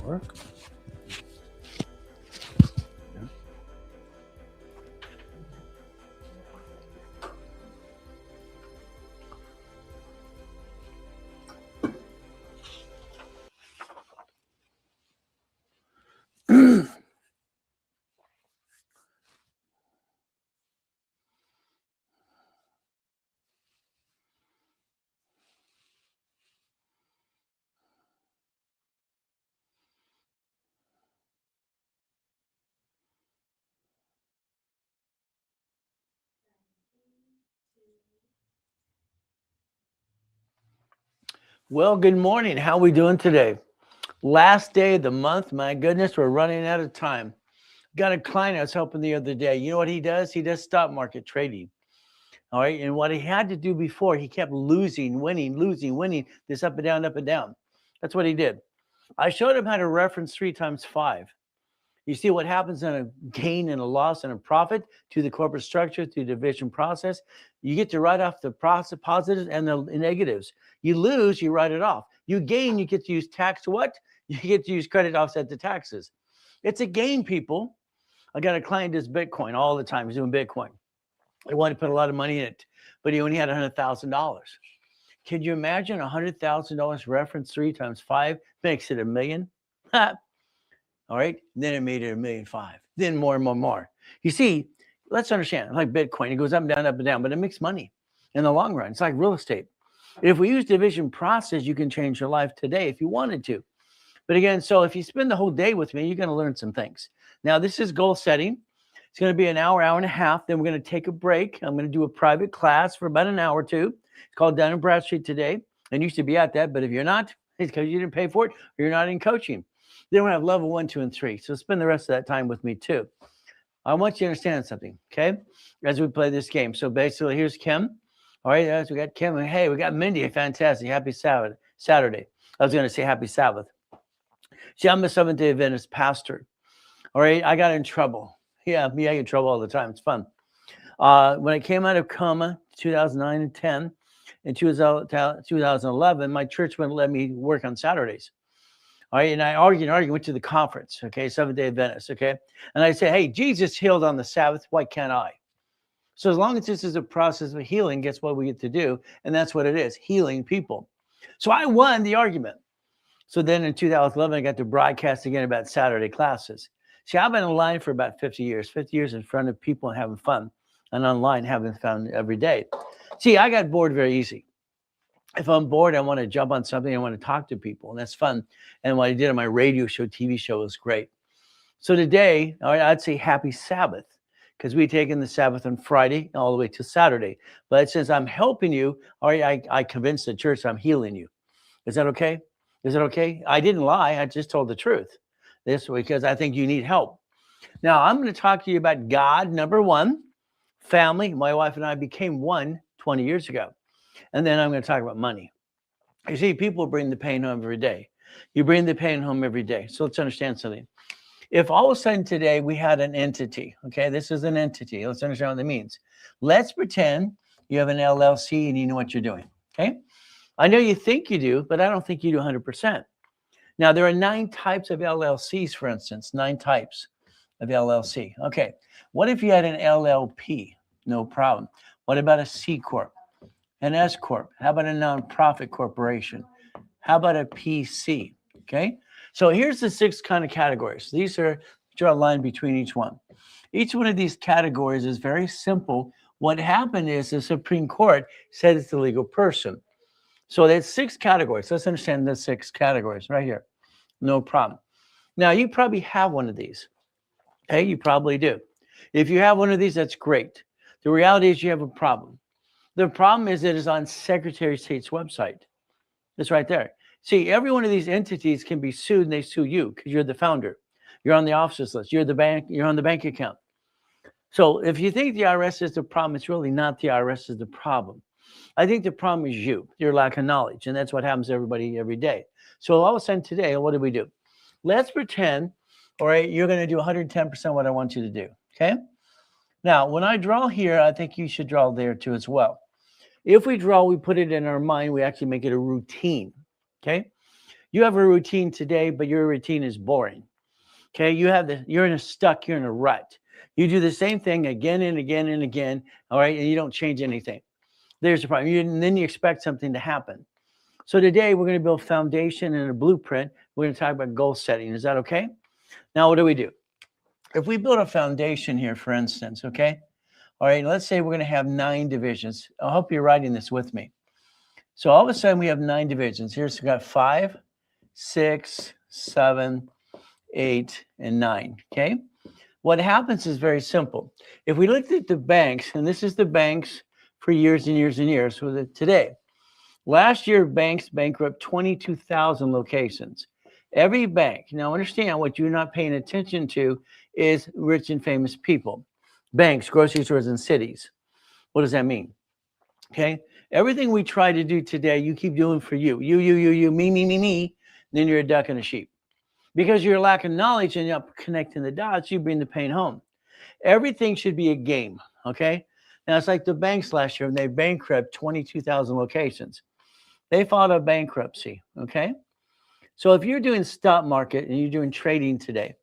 Work. Well, good morning. How we doing today? Last day of the month. My goodness, we're running out of time. Got a client I was helping the other day. You know what he does? He does stock market trading. All right. And what he had to do before, he kept losing, winning, this up and down, up and down. That's what he did. I showed him how to reference 3 times 5. You see what happens in a gain and a loss and a profit to the corporate structure, through the division process. You get to write off the positives and the negatives. You lose, you write it off. You gain, you get to use tax what? You get to use credit offset the taxes. It's a gain, people. I got a client who does Bitcoin all the time. He's doing Bitcoin. He wanted to put a lot of money in it, but he only had $100,000. Can you imagine $100,000 reference 3 times 5 makes it $1 million? All right. Then it made it $1.5 million. Then more and more. You see, let's understand, like Bitcoin, it goes up and down, but it makes money in the long run. It's like real estate. If we use division process, you can change your life today if you wanted to. But again, so if you spend the whole day with me, you're going to learn some things. Now, this is goal setting. It's going to be an hour and a half. Then we're going to take a break. I'm going to do a private class for about an hour or two. It's called Dun & Bradstreet today. And you should be at that. But if you're not, it's because you didn't pay for it or you're not in coaching. Then we have level 1, 2, and 3. So spend the rest of that time with me too. I want you to understand something, okay? As we play this game. So basically, here's Kim. All right, as we got Kim. And hey, we got Mindy. Fantastic. Happy Saturday. I was going to say happy Sabbath. See, I'm a Seventh-day Adventist pastor. All right, I got in trouble. Yeah, me, I get in trouble all the time. It's fun. When I came out of coma, 2009 and 10, in 2011, my church wouldn't let me work on Saturdays. All right, and I argued, went to the conference, okay, Seventh-day Adventist, okay? And I said, hey, Jesus healed on the Sabbath. Why can't I? So as long as this is a process of healing, guess what we get to do? And that's what it is, healing people. So I won the argument. So then in 2011, I got to broadcast again about Saturday classes. See, I've been online for about 50 years in front of people and having fun, and online having fun every day. See, I got bored very easy. If I'm bored, I want to jump on something. I want to talk to people, and that's fun. And what I did on my radio show, TV show was great. So today, all right, I'd say happy Sabbath, because we've taken the Sabbath on Friday all the way to Saturday. But since I'm helping you, all right, I convinced the church I'm healing you. Is that okay? Is it okay? I didn't lie. I just told the truth. This because I think you need help. Now, I'm going to talk to you about God, number 1, family. My wife and I became one 20 years ago. And then I'm going to talk about money. You see, people bring the pain home every day. You bring the pain home every day. So let's understand something. If all of a sudden today we had an entity, okay, this is an entity. Let's understand what that means. Let's pretend you have an LLC and you know what you're doing, okay? I know you think you do, but I don't think you do 100%. Now, there are 9 types of LLCs, for instance, 9 types of LLC. Okay, what if you had an LLP? No problem. What about a C Corp, an S Corp? How about a nonprofit corporation? How about a PC? Okay, so here's the 6 kind of categories. These are, draw a line between each one. Each one of these categories is very simple. What happened is the Supreme Court said it's a legal person. So there's 6 categories. Let's understand the 6 categories right here. No problem. Now, you probably have one of these. Okay, you probably do. If you have one of these, that's great. The reality is you have a problem. The problem is it is on Secretary of State's website. It's right there. See, every one of these entities can be sued, and they sue you because you're the founder. You're on the officers list. You're the bank. You're on the bank account. So if you think the IRS is the problem, it's really not the IRS is the problem. I think the problem is you, your lack of knowledge. And that's what happens to everybody every day. So all of a sudden today, what do we do? Let's pretend, all right, you're going to do 110% what I want you to do. Okay. Now, when I draw here, I think you should draw there too as well. If we draw, we put it in our mind, we actually make it a routine. Okay. You have a routine today, but your routine is boring. Okay. You're in a rut. You do the same thing again and again and again. All right. And you don't change anything. There's the problem. And then you expect something to happen. So today we're going to build a foundation and a blueprint. We're going to talk about goal setting. Is that okay? Now, what do? If we build a foundation here, for instance, okay? All right, let's say we're going to have 9 divisions. I hope you're writing this with me. So all of a sudden we have 9 divisions. Here's we got 5, 6, 7, 8, and 9, okay? What happens is very simple. If we looked at the banks, and this is the banks for years and years and years, so that today, last year banks bankrupt 22,000 locations. Every bank, now understand what you're not paying attention to is rich and famous people. Banks, grocery stores, and cities. What does that mean? Okay. Everything we try to do today, you keep doing for you. You, me. Then you're a duck and a sheep. Because you're lacking knowledge and you're not connecting the dots, you bring the pain home. Everything should be a game. Okay. Now it's like the banks last year when they bankrupt 22,000 locations. They filed a bankruptcy. Okay. So if you're doing stock market and you're doing trading today,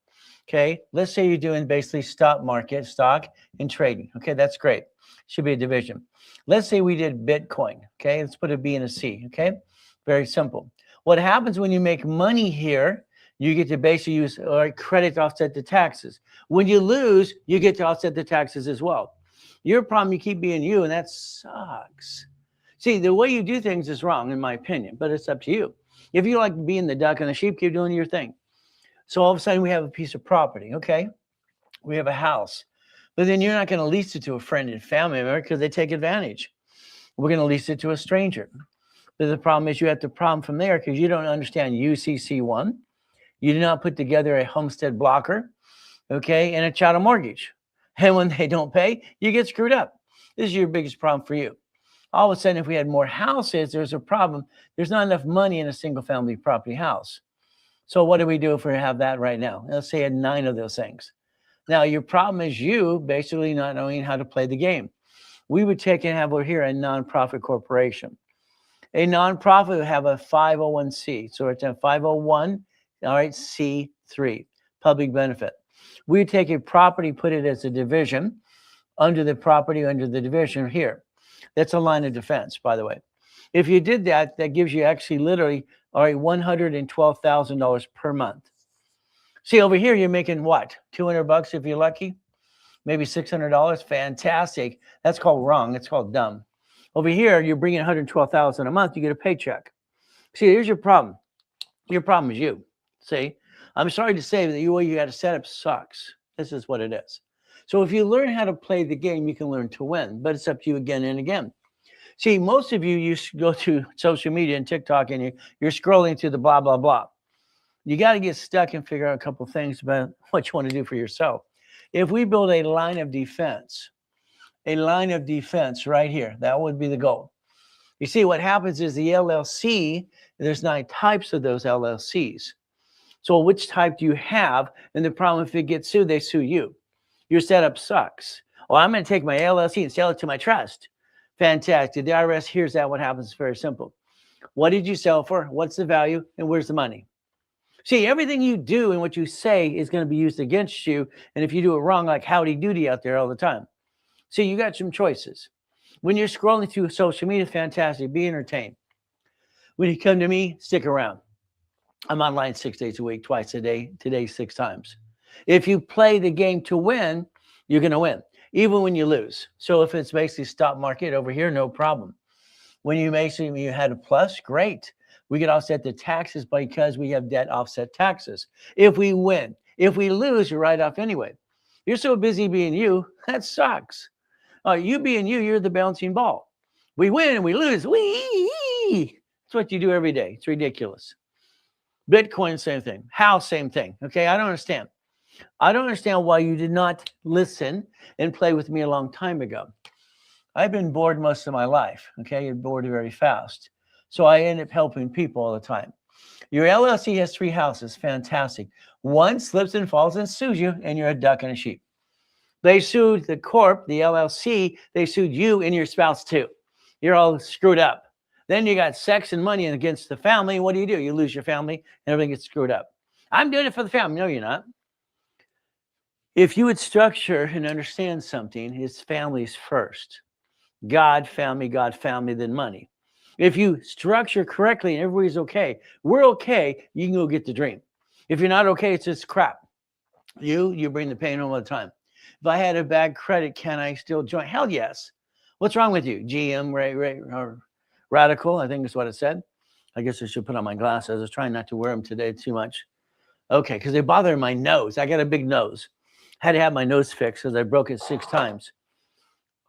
okay, let's say you're doing basically stock market, stock and trading. Okay, that's great. Should be a division. Let's say we did Bitcoin. Okay, let's put a B and a C. Okay, very simple. What happens when you make money here? You get to basically use or credit to offset the taxes. When you lose, you get to offset the taxes as well. Your problem, you keep being you, and that sucks. See, the way you do things is wrong, in my opinion, but it's up to you. If you like being the duck and the sheep, keep doing your thing. So all of a sudden we have a piece of property. Okay. We have a house. But then you're not going to lease it to a friend and family member because they take advantage. We're going to lease it to a stranger. But the problem is you have the problem from there because you don't understand UCC1. You do not put together a homestead blocker, okay, and a chattel mortgage. And when they don't pay, you get screwed up. This is your biggest problem for you. All of a sudden, if we had more houses, there's a problem. There's not enough money in a single family property house. So what do we do if we have that right now? Let's say had 9 of those things. Now, your problem is you basically not knowing how to play the game. We would take and have over here a nonprofit corporation. A nonprofit would have a 501c. So it's a 501, all right, C3, public benefit. We would take a property, put it as a division under the property, under the division here. That's a line of defense, by the way. If you did that, that gives you actually literally, all right, $112,000 per month. See, over here, you're making what? $200 if you're lucky? Maybe $600? Fantastic. That's called wrong. It's called dumb. Over here, you're bringing $112,000 a month. You get a paycheck. See, here's your problem. Your problem is you. See, I'm sorry to say that the way you got to set up sucks. This is what it is. So if you learn how to play the game, you can learn to win. But it's up to you again and again. See, most of you go to social media and TikTok and you're scrolling through the blah, blah, blah. You got to get stuck and figure out a couple things about what you want to do for yourself. If we build a line of defense right here, that would be the goal. You see, what happens is the LLC, there's 9 types of those LLCs. So which type do you have? And the problem, if it gets sued, they sue you. Your setup sucks. Well, I'm going to take my LLC and sell it to my trust. Fantastic. The IRS hears that. What happens is very simple. What did you sell for? What's the value? And where's the money? See, everything you do and what you say is going to be used against you. And if you do it wrong, like howdy doody out there all the time. See, you got some choices. When you're scrolling through social media, fantastic. Be entertained. When you come to me, stick around. I'm online 6 days a week, twice a day, today 6 times. If you play the game to win, you're going to win, even when you lose. So if it's basically stock market over here, no problem. When you had a plus, great. We could offset the taxes because we have debt offset taxes. If we win, if we lose, you write off anyway. You're so busy being you, that sucks. You being you, you're the bouncing ball. We win and we lose. Wee! That's what you do every day. It's ridiculous. Bitcoin, same thing. House, same thing. Okay, I don't understand. I don't understand why you did not listen and play with me a long time ago. I've been bored most of my life. Okay, you're bored very fast. So I end up helping people all the time. Your LLC has 3 houses. Fantastic. One slips and falls and sues you, and you're a duck and a sheep. They sued the corp, the LLC. They sued you and your spouse too. You're all screwed up. Then you got sex and money against the family. What do? You lose your family and everything gets screwed up. I'm doing it for the family. No, you're not. If you would structure and understand something, it's families first. God, family, then money. If you structure correctly and everybody's okay, we're okay, you can go get the dream. If you're not okay, it's just crap. You bring the pain home all the time. If I had a bad credit, can I still join? Hell yes. What's wrong with you? GM, or radical, I think is what it said. I guess I should put on my glasses. I was trying not to wear them today too much. Okay, because they bother my nose. I got a big nose. I had to have my nose fixed because I broke it 6 times.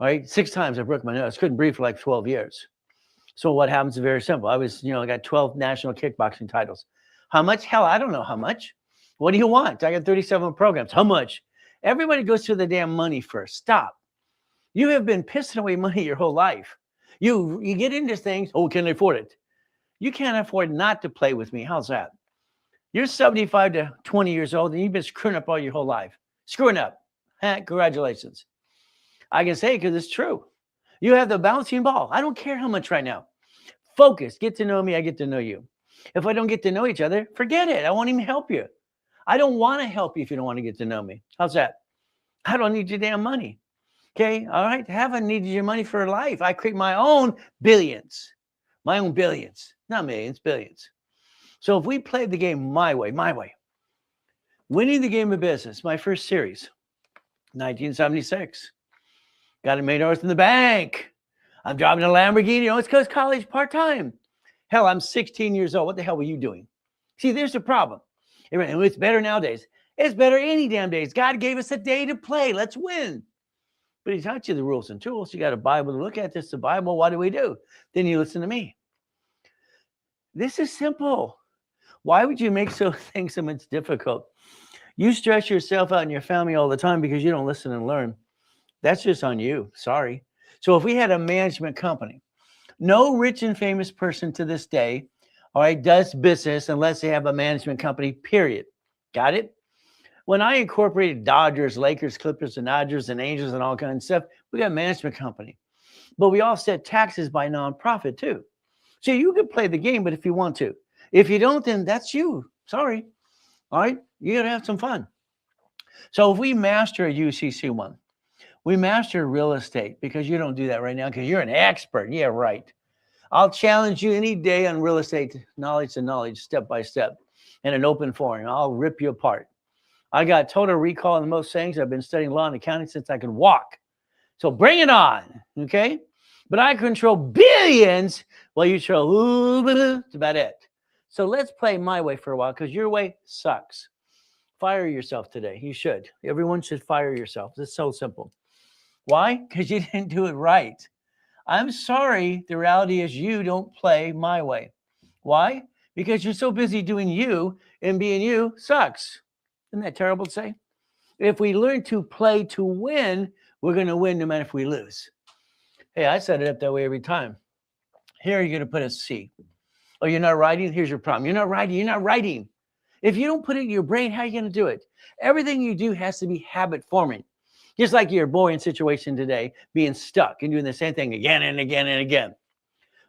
All right, 6 times I broke my nose. Couldn't breathe for like 12 years. So what happens is very simple. I got 12 national kickboxing titles. How much? Hell, I don't know how much. What do you want? I got 37 programs. How much? Everybody goes to the damn money first. Stop. You have been pissing away money your whole life. You get into things, oh, can I afford it? You can't afford not to play with me. How's that? You're 75 to 20 years old and you've been screwing up all your whole life. Screwing up. Congratulations. I can say because it's true. You have the bouncing ball. I don't care how much right now. Focus. Get to know me. I get to know you. If I don't get to know each other, forget it. I won't even help you. I don't want to help you if you don't want to get to know me. How's that? I don't need your damn money. Okay. All right. Haven't needed your money for life. I create my own billions. My own billions. Not millions, billions. So if we played the game my way, winning the game of business, my first series, 1976. Got $1 million in the bank. I'm driving a Lamborghini. Let's go to college part-time. Hell, I'm 16 years old. What the hell were you doing? See, there's the problem. It's better nowadays. It's better any damn days. God gave us a day to play. Let's win. But he taught you the rules and tools. You got a Bible to look at. This is the Bible. What do we do? Then you listen to me. This is simple. Why would you make things so much difficult? You stress yourself out and your family all the time because you don't listen and learn. That's just on you. Sorry. So if we had a management company, no rich and famous person to this day, all right, does business unless they have a management company, period. Got it? When I incorporated Dodgers, Lakers, Clippers, and Dodgers, and Angels, and all kinds of stuff, we got a management company. But we offset taxes by nonprofit too. So you can play the game, but if you want to. If you don't, then that's you. Sorry. All right? You got to have some fun. So if we master a UCC one, we master real estate because you don't do that right now because you're an expert. Yeah, right. I'll challenge you any day on real estate knowledge, step by step, in an open forum. I'll rip you apart. I got total recall in most things. I've been studying law and accounting since I can walk. So bring it on, okay? But I control billions while you control, that's about it. So let's play my way for a while because your way sucks. Fire yourself today. You should. Everyone should fire yourself. It's so simple. Why? Because you didn't do it right. I'm sorry. The reality is you don't play my way. Why? Because you're so busy doing you, and being you sucks. Isn't that terrible to say? If we learn to play to win, we're going to win no matter if we lose. Hey, I set it up that way every time. Here you're going to put a C. Oh, you're not writing? Here's your problem. You're not writing. If you don't put it in your brain, how are you going to do it? Everything you do has to be habit forming. Just like your boring situation today, being stuck and doing the same thing again and again and again.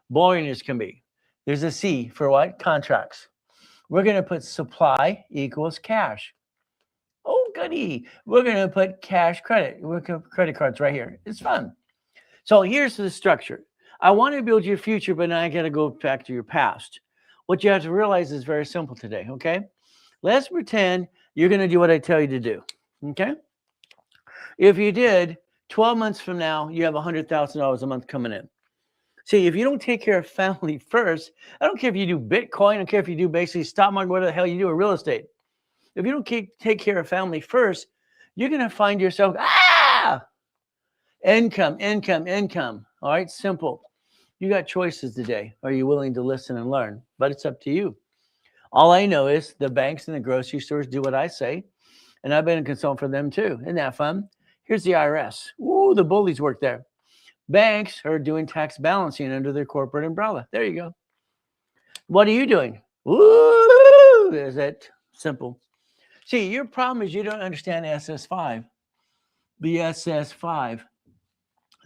Boring as can be. There's a C for what? Contracts. We're going to put supply equals cash. Oh, goody. We're going to put cash credit. We're going to put credit cards right here. It's fun. So here's the structure. I want to build your future, but now I got to go back to your past. What you have to realize is very simple today, okay? Let's pretend you're going to do what I tell you to do, okay? If you did, 12 months from now, you have $100,000 a month coming in. See, if you don't take care of family first, I don't care if you do Bitcoin, I don't care if you do basically stock market, whatever the hell you do in real estate. If you don't take care of family first, you're going to find yourself, income. All right, simple. You got choices today. Are you willing to listen and learn? But it's up to you. All I know is the banks and the grocery stores do what I say, and I've been a consultant for them too. Isn't that fun? Here's the IRS. Ooh, the bullies work there. Banks are doing tax balancing under their corporate umbrella. There you go. What are you doing? Ooh, is it simple? See, your problem is you don't understand SS5. The SS5,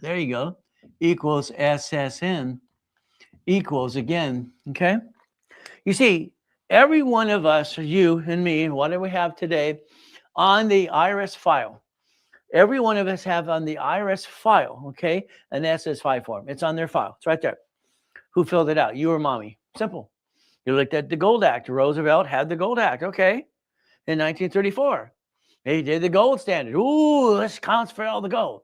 there you go, equals SSN equals again, okay? You see, every one of us, you and me, what do we have today on the IRS file? Every one of us have on the IRS file, okay, an SS5 form. It's on their file. It's right there. Who filled it out? You or mommy. Simple. You looked at the Gold Act. Roosevelt had the Gold Act, okay, in 1934. He did the gold standard. Ooh, let's transfer all the gold.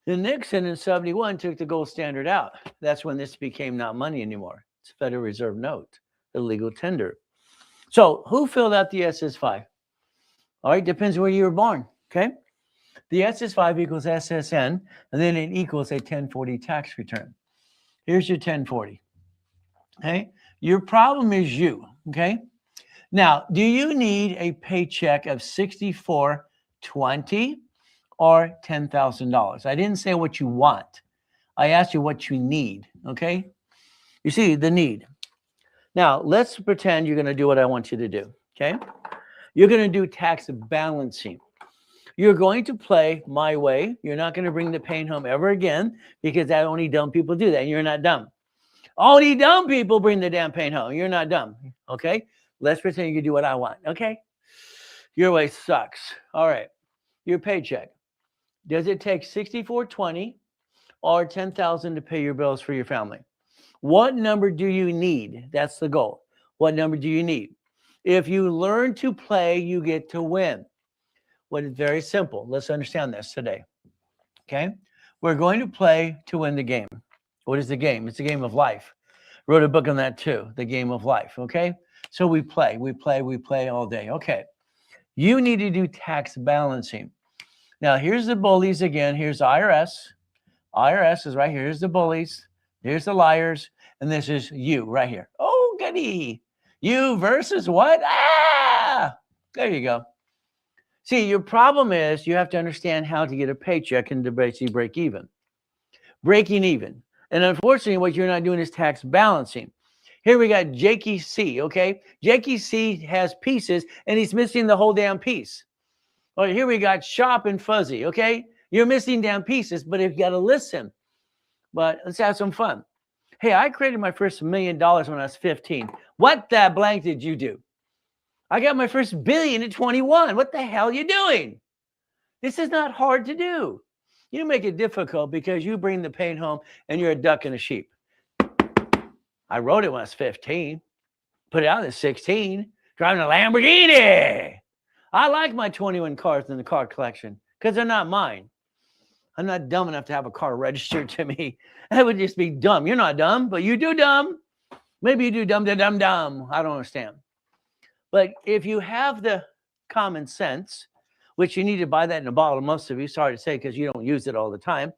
Then Nixon in 71 took the gold standard out. That's when this became not money anymore. It's Federal Reserve note, the legal tender. So who filled out the SS5? All right, depends where you were born. Okay, the SS5 equals SSN, and then it equals a 1040 tax return. Here's your 1040. Okay, your problem is you. Okay, now do you need a paycheck of $64.20 or $10,000? I didn't say what you want. I asked you what you need, okay? You see the need. Now, let's pretend you're going to do what I want you to do, okay? You're going to do tax balancing. You're going to play my way. You're not going to bring the pain home ever again because that only dumb people do that. And you're not dumb. Only dumb people bring the damn pain home. You're not dumb, okay? Let's pretend you can do what I want, okay? Your way sucks. All right. Your paycheck. Does it take $64.20 or $10,000 to pay your bills for your family? What number do you need? That's the goal. What number do you need? If you learn to play, you get to win. Well, it's very simple. Let's understand this today. Okay? We're going to play to win the game. What is the game? It's a game of life. Wrote a book on that too, The Game of Life. Okay? So we play all day. Okay. You need to do tax balancing. Now, here's the bullies again. Here's IRS. IRS is right here. Here's the bullies. Here's the liars. And this is you right here. Oh, goody. You versus what? Ah! There you go. See, your problem is you have to understand how to get a paycheck and to basically break even. Breaking even. And unfortunately, what you're not doing is tax balancing. Here we got Jakey C, okay? Jakey C has pieces, and he's missing the whole damn piece. All right, here we got Shop and Fuzzy, okay? You're missing damn pieces, but you've got to listen. But let's have some fun. Hey, I created my first $1 million when I was 15. What the blank did you do? I got my first billion at 21. What the hell are you doing? This is not hard to do. You make it difficult because you bring the pain home and you're a duck and a sheep. I wrote it when I was 15. Put it out at 16. Driving a Lamborghini. I like my 21 cars in the car collection because they're not mine. I'm not dumb enough to have a car registered to me. That would just be dumb. You're not dumb, but you do dumb. Maybe you do dumb. I don't understand. But if you have the common sense, which you need to buy that in a bottle, most of you, sorry to say, because you don't use it all the time.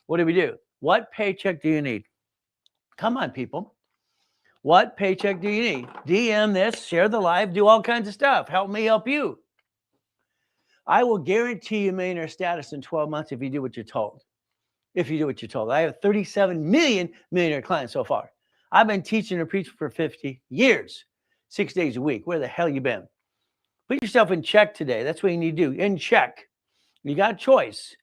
What do? What paycheck do you need? Come on, people. What paycheck do you need? DM this, share the live, do all kinds of stuff. Help me help you. I will guarantee you millionaire status in 12 months if you do what you're told. If you do what you're told. I have 37 million millionaire clients so far. I've been teaching and preaching for 50 years, 6 days a week. Where the hell you been? Put yourself in check today. That's what you need to do. In check. You got a choice.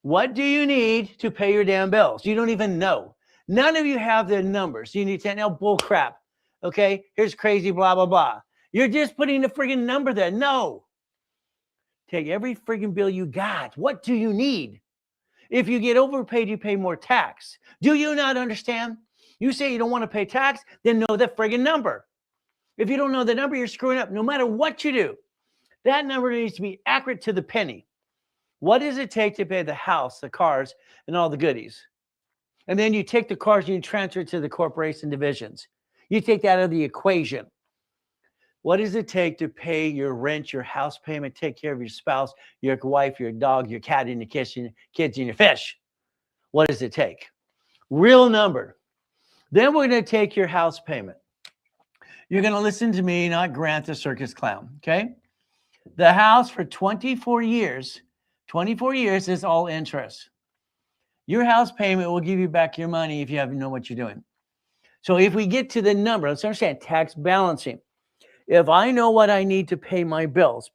What do you need to pay your damn bills? You don't even know. None of you have the numbers. You need to know bull crap. Okay? Here's crazy blah, blah, blah. You're just putting the friggin' number there. No. Take every friggin' bill you got. What do you need? If you get overpaid, you pay more tax. Do you not understand? You say you don't want to pay tax, then know the friggin' number. If you don't know the number, you're screwing up no matter what you do. That number needs to be accurate to the penny. What does it take to pay the house, the cars, and all the goodies? And then you take the cars and you transfer it to the corporation divisions. You take that out of the equation. What does it take to pay your rent, your house payment, take care of your spouse, your wife, your dog, your cat, and your kids, and your fish? What does it take? Real number. Then we're going to take your house payment. You're going to listen to me, not Grant the circus clown, okay? The house for 24 years is all interest. Your house payment will give you back your money if you know what you're doing. So if we get to the number, let's understand tax balancing. If I know what I need to pay my bills,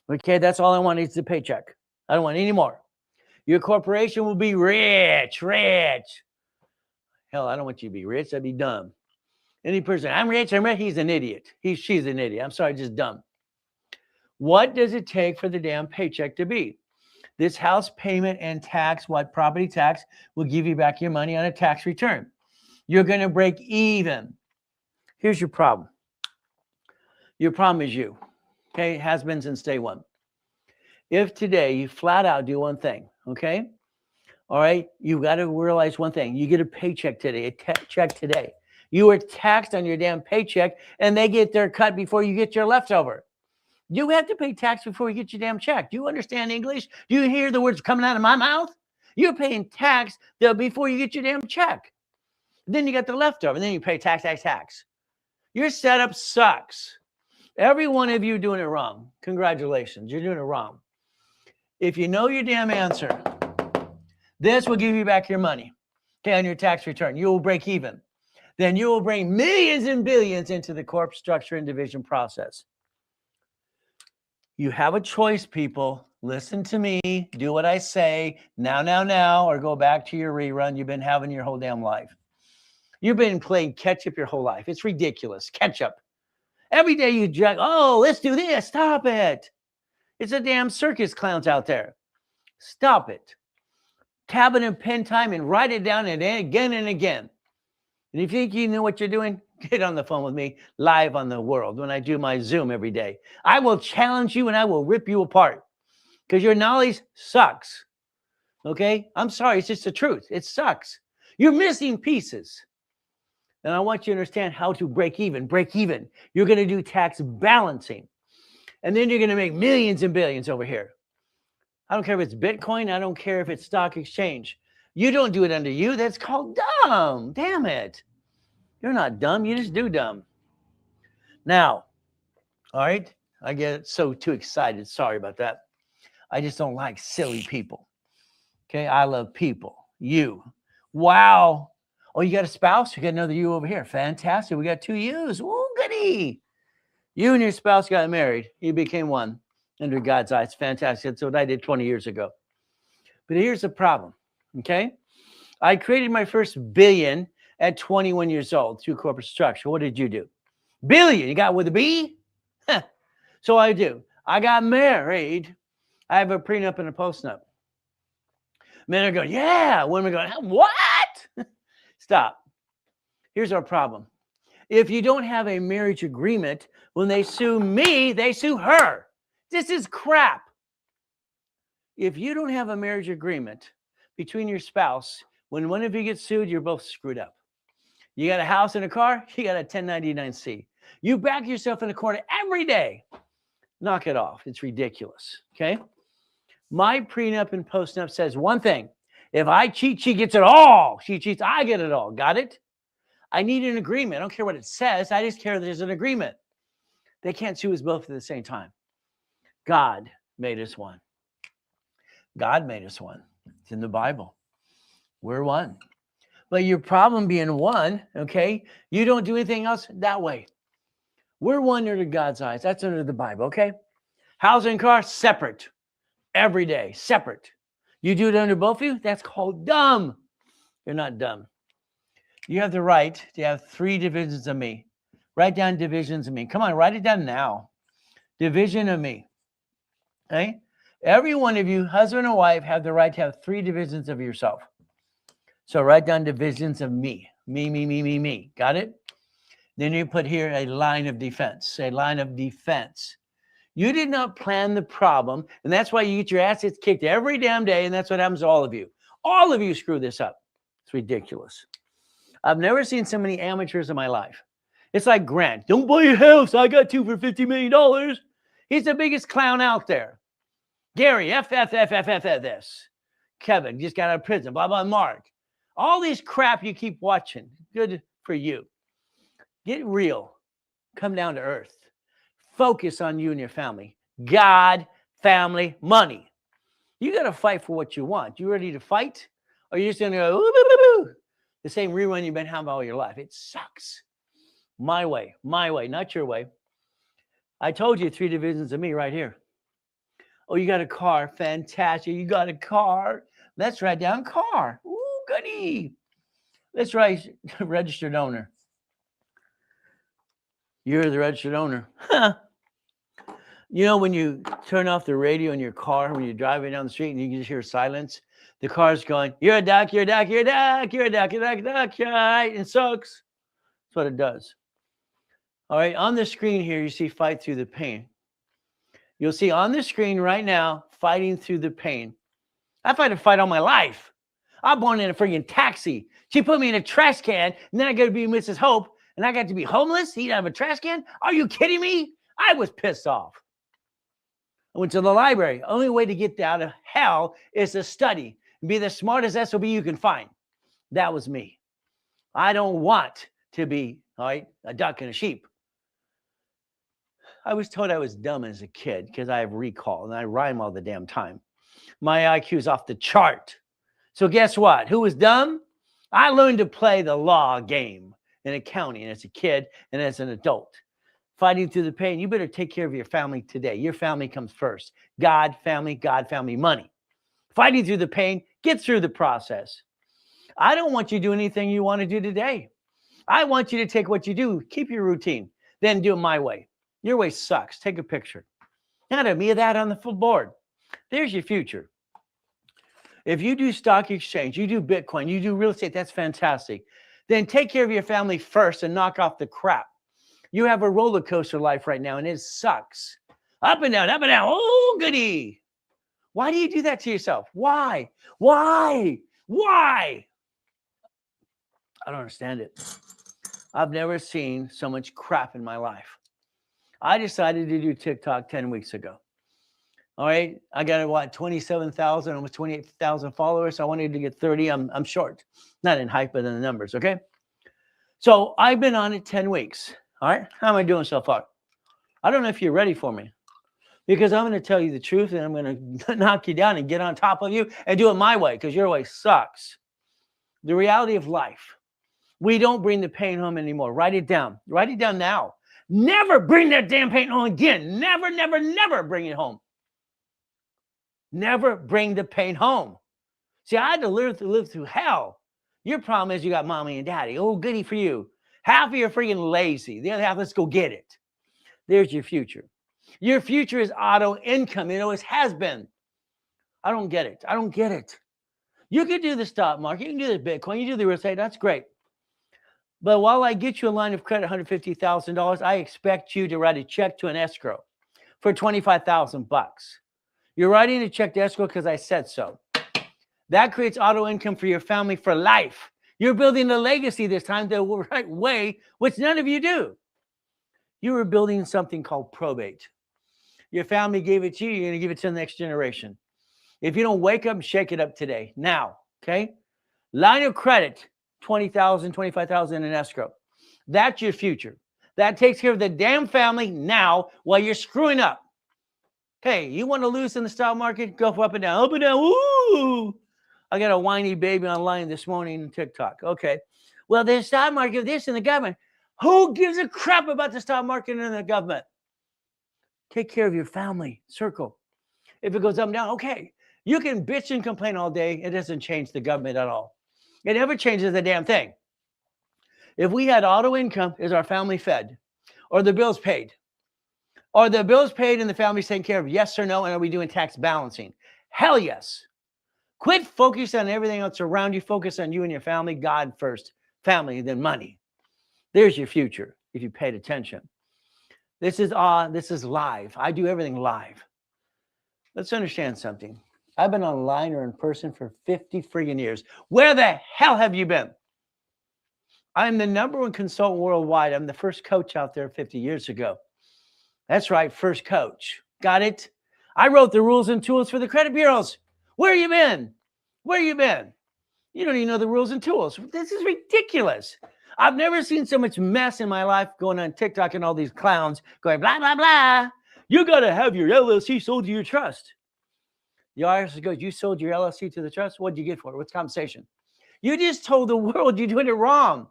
okay, that's all I want is the paycheck. I don't want any more. Your corporation will be rich. Hell, I don't want you to be rich. That'd be dumb. Any person, I'm rich, he's an idiot. She's an idiot. I'm sorry, just dumb. What does it take for the damn paycheck to be? This house payment and tax, what property tax, will give you back your money on a tax return. You're going to break even. Here's your problem. Your problem is you. Okay, it has been since day one. If today you flat out do one thing, okay? All right, you've got to realize one thing. You get a paycheck today, check today. You are taxed on your damn paycheck, and they get their cut before you get your leftover. You have to pay tax before you get your damn check. Do you understand English? Do you hear the words coming out of my mouth? You're paying tax before you get your damn check. Then you get the leftover, and then you pay tax. Your setup sucks. Every one of you doing it wrong. Congratulations, you're doing it wrong. If you know your damn answer, This will give you back your money, okay, on your tax return. You will break even. Then you will bring millions and billions into the corp structure and division process. You have a choice, people. Listen to me. Do what I say now, or go back to your rerun you've been having your whole damn life. You've been playing catch up your whole life. It's ridiculous. Catch up. Every day you drag, oh, let's do this. Stop it. It's a damn circus clowns out there. Stop it. Tablet and pen time and write it down and again and again. And if you think you know what you're doing, get on the phone with me live on the world when I do my Zoom every day. I will challenge you and I will rip you apart because your knowledge sucks. Okay? I'm sorry. It's just the truth. It sucks. You're missing pieces. And I want you to understand how to break even. Break even. You're going to do tax balancing. And then you're going to make millions and billions over here. I don't care if it's Bitcoin. I don't care if it's stock exchange. You don't do it under you. That's called dumb. Damn it. You're not dumb. You just do dumb. Now, all right, I get so too excited. Sorry about that. I just don't like silly people. Okay, I love people. You. Wow. Oh, you got a spouse? You got another you over here. Fantastic. We got two yous. Ooh, goody. You and your spouse got married. You became one under God's eyes. Fantastic. That's what I did 20 years ago. But here's the problem. Okay. I created my first billion at 21 years old through corporate structure. What did you do? Billion. You got with a B? Huh. So I do. I got married. I have a prenup and a postnup. Men are going, yeah. Women are going, what? Stop. Here's our problem. If you don't have a marriage agreement, when they sue me, they sue her. This is crap. If you don't have a marriage agreement between your spouse, when one of you gets sued, you're both screwed up. You got a house and a car, you got a 1099-C. You back yourself in the corner every day. Knock it off. It's ridiculous. Okay? My prenup and postnup says one thing. If I cheat, she gets it all. She cheats, I get it all. Got it? I need an agreement. I don't care what it says. I just care there's an agreement. They can't sue us both at the same time. God made us one. God made us one. It's in the Bible. We're one. But your problem being one, okay, you don't do anything else that way. We're one under God's eyes. That's under the Bible, okay? House and car, separate. Every day, separate. You do it under both of you, that's called dumb. You're not dumb. You have the right to have 3 divisions of me. Write down divisions of me. Come on, write it down now. Division of me. Okay? Every one of you, husband and wife, have the right to have 3 divisions of yourself. So write down divisions of me. Me. Got it? Then you put here a line of defense. A line of defense. You did not plan the problem, and that's why you get your assets kicked every damn day, and that's what happens to all of you. All of you screw this up. It's ridiculous. I've never seen so many amateurs in my life. It's like Grant. Don't buy a house. I got 2 for $50 million. He's the biggest clown out there. Gary, this. Kevin, just got out of prison, blah, blah, Mark. All this crap you keep watching. Good for you. Get real. Come down to earth. Focus on you and your family. God, family, money. You got to fight for what you want. You ready to fight? Or are you just going to go, ooh, the same rerun you've been having all your life? It sucks. My way, not your way. I told you 3 divisions of me right here. Oh, you got a car. Fantastic. You got a car. Let's write down car. Ooh, goody. Let's write registered owner. You're the registered owner. Huh. You know, when you turn off the radio in your car, when you're driving down the street and you can just hear silence, the car's going, you're a duck, you're a duck, you're a duck, you're a duck, you're a duck, duck, right? It sucks. That's what it does. All right, on the screen here, you see fight through the pain. You'll see on the screen right now, fighting through the pain. I've had to fight all my life. I'm born in a freaking taxi. She put me in a trash can, and then I got to be Mrs. Hope, and I got to be homeless, eat out of a trash can? Are you kidding me? I was pissed off. I went to the library. Only way to get out of hell is to study and be the smartest SOB you can find. That was me. I don't want to be, all right, a duck and a sheep. I was told I was dumb as a kid because I have recall and I rhyme all the damn time. My IQ is off the chart. So guess what? Who was dumb? I learned to play the law game in accounting as a kid and as an adult. Fighting through the pain, you better take care of your family today. Your family comes first. God, family, money. Fighting through the pain, get through the process. I don't want you to do anything you want to do today. I want you to take what you do, keep your routine, then do it my way. Your way sucks. Take a picture. Not of me, of that on the full board. There's your future. If you do stock exchange, you do Bitcoin, you do real estate, that's fantastic. Then take care of your family first and knock off the crap. You have a roller coaster life right now and it sucks. Up and down, oh, goody. Why do you do that to yourself? Why? I don't understand it. I've never seen so much crap in my life. I decided to do TikTok 10 weeks ago. All right. I got 27,000, almost 28,000 followers. I wanted to get 30. I'm short. Not in height, but in the numbers. Okay. So I've been on it 10 weeks. All right. How am I doing so far? I don't know if you're ready for me because I'm going to tell you the truth and I'm going to knock you down and get on top of you and do it my way because your way sucks. The reality of life. We don't bring the pain home anymore. Write it down. Write it down now. Never bring that damn pain home again. Never, never, never bring it home. Never bring the pain home. See, I had to live through hell. Your problem is you got mommy and daddy. Oh, goody for you. Half of you are freaking lazy. The other half, let's go get it. There's your future. Your future is auto income. It always has been. I don't get it. You can do the stock market. You can do the Bitcoin. You do the real estate. That's great. But while I get you a line of credit, $150,000, I expect you to write a check to an escrow for $25,000. You're writing a check to escrow because I said so. That creates auto income for your family for life. You're building a legacy this time the right way, which none of you do. You were building something called probate. Your family gave it to you. You're going to give it to the next generation. If you don't wake up and shake it up today, now, okay? Line of credit, $20,000, $25,000 in escrow. That's your future. That takes care of the damn family now while you're screwing up. Okay, you want to lose in the stock market? Go up and down, Ooh. I got a whiny baby online this morning on TikTok. Okay, well, the stock market, this and the government. Who gives a crap about the stock market and the government? Take care of your family circle. If it goes up and down, okay. You can bitch and complain all day. It doesn't change the government at all. It never changes a damn thing. If we had auto income, is our family fed? Or the bills paid? Are the bills paid and the family's taken care of? Yes or no? And are we doing tax balancing? Hell yes. Quit focusing on everything else around you. Focus on you and your family. God first. Family, then money. There's your future if you paid attention. This is live. I do everything live. Let's understand something. I've been online or in person for 50 friggin' years. Where the hell have you been? I'm the #1 consultant worldwide. I'm the first coach out there 50 years ago. That's right, first coach. Got it? I wrote the rules and tools for the credit bureaus. Where you been? You don't even know the rules and tools. This is ridiculous. I've never seen so much mess in my life going on TikTok and all these clowns going blah, blah, blah. You got to have your LLC sold to your trust. The IRS goes, you sold your LLC to the trust? What did you get for it? What's compensation? You just told the world you're doing it wrong.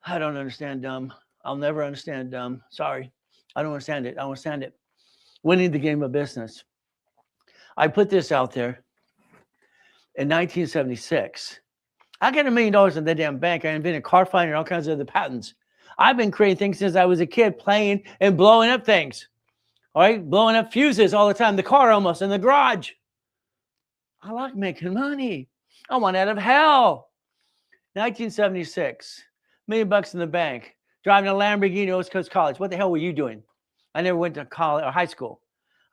I don't understand dumb. I'll never understand dumb. Sorry. I don't understand it. I don't understand it. Winning the game of business. I put this out there in 1976. I got $1 million in the damn bank. I invented car finding and all kinds of other patents. I've been creating things since I was a kid, playing and blowing up things. All right, blowing up fuses all the time. The car almost in the garage. I like making money. I want out of hell. 1976, $1 million in the bank. Driving a Lamborghini, West Coast College. What the hell were you doing? I never went to college or high school.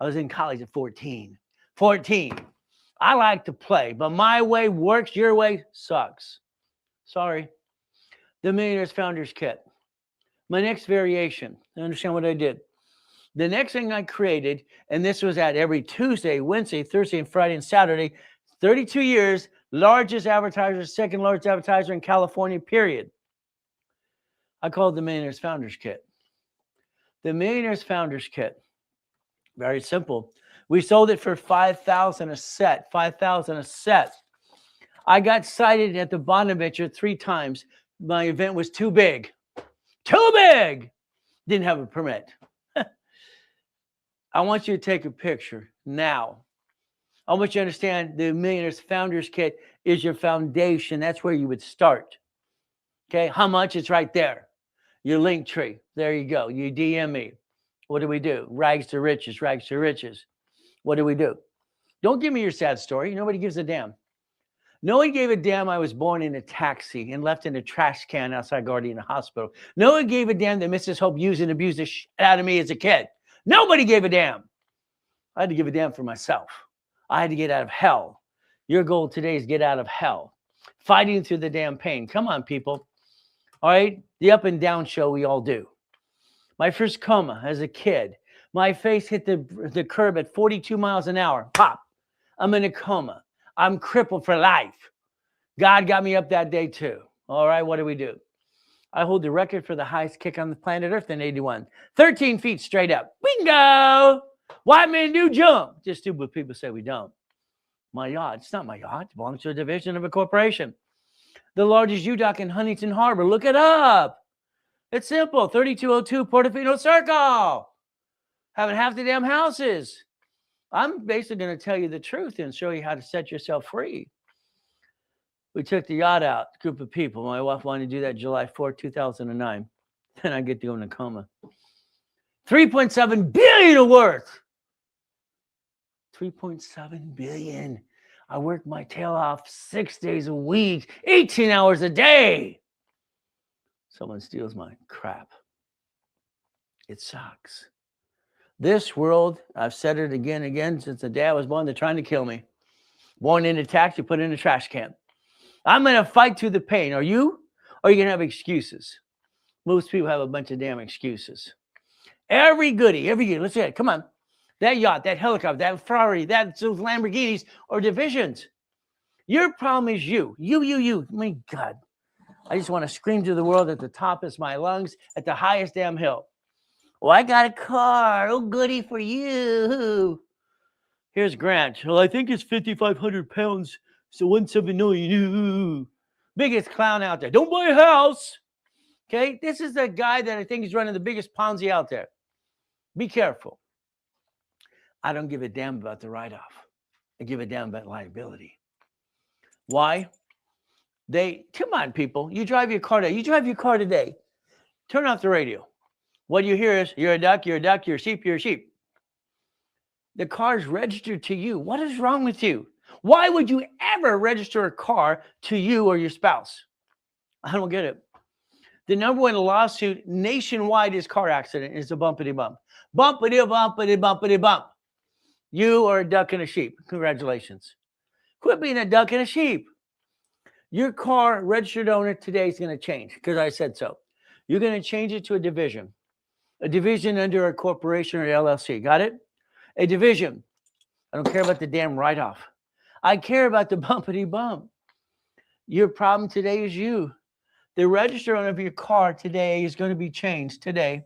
I was in college at 14. 14. I like to play, but my way works, your way sucks. Sorry. The Millionaires Founders Kit. My next variation. Understand what I did? The next thing I created, and this was at every Tuesday, Wednesday, Thursday, and Friday, and Saturday, 32 years, largest advertiser, second largest advertiser in California, period. I called the Millionaires Founders Kit. The Millionaires Founders Kit. Very simple. We sold it for $5,000 a set. $5,000 a set. I got cited at the Bonaventure 3 times. My event was too big. Too big! Didn't have a permit. I want you to take a picture now. I want you to understand the Millionaires Founders Kit is your foundation. That's where you would start. Okay, how much? It's right there. Your link tree. There you go. You DM me. What do we do? Rags to riches, rags to riches. What do we do? Don't give me your sad story. Nobody gives a damn. No one gave a damn I was born in a taxi and left in a trash can outside Guardian Hospital. No one gave a damn that Mrs. Hope used and abused the shit out of me as a kid. Nobody gave a damn. I had to give a damn for myself. I had to get out of hell. Your goal today is get out of hell. Fighting through the damn pain. Come on, people. All right? The up and down show we all do. My first coma as a kid. My face hit the curb at 42 miles an hour. Pop. I'm in a coma. I'm crippled for life. God got me up that day too. All right, what do we do? I hold the record for the highest kick on the planet Earth in 81. 13 feet straight up. Bingo! White men do jump. Just stupid people say we don't. My yacht. It's not my yacht. It belongs to a division of a corporation. The largest U-dock in Huntington Harbor. Look it up. It's simple. 3202 Portofino Circle. Having half the damn houses. I'm basically going to tell you the truth and show you how to set yourself free. We took the yacht out, a group of people. My wife wanted to do that July 4, 2009. Then I get to go in a coma. 3.7 billion worth. 3.7 billion. I work my tail off 6 days a week, 18 hours a day. Someone steals my crap. It sucks. This world, I've said it again and again, since the day I was born, they're trying to kill me. Born in a taxi, put in a trash can. I'm going to fight through the pain. Are you? Or are you going to have excuses? Most people have a bunch of damn excuses. Every goodie, every year. Let's say it. Come on. That yacht, that helicopter, that Ferrari, those Lamborghinis or divisions. Your problem is you. You. My God. I just want to scream to the world at the top of my lungs at the highest damn hill. Well, I got a car. Oh, goody for you. Here's Grant. Well, I think it's 5,500 pounds. So 179. Biggest clown out there. Don't buy a house. Okay. This is the guy that I think is running the biggest Ponzi out there. Be careful. I don't give a damn about the write-off. I give a damn about liability. Why? Come on, people. You drive your car today. You drive your car today. Turn off the radio. What you hear is, you're a duck, you're a duck, you're a sheep, you're a sheep. The car's registered to you. What is wrong with you? Why would you ever register a car to you or your spouse? I don't get it. The number one lawsuit nationwide is car accident. It's a bumpity bump. Bumpity bumpity bumpity bump. You are a duck and a sheep. Congratulations. Quit being a duck and a sheep. Your car registered owner today is going to change because I said so. You're going to change it to a division. A division under a corporation or LLC. Got it? A division. I don't care about the damn write-off. I care about the bumpity bump. Your problem today is you. The register owner of your car today is going to be changed today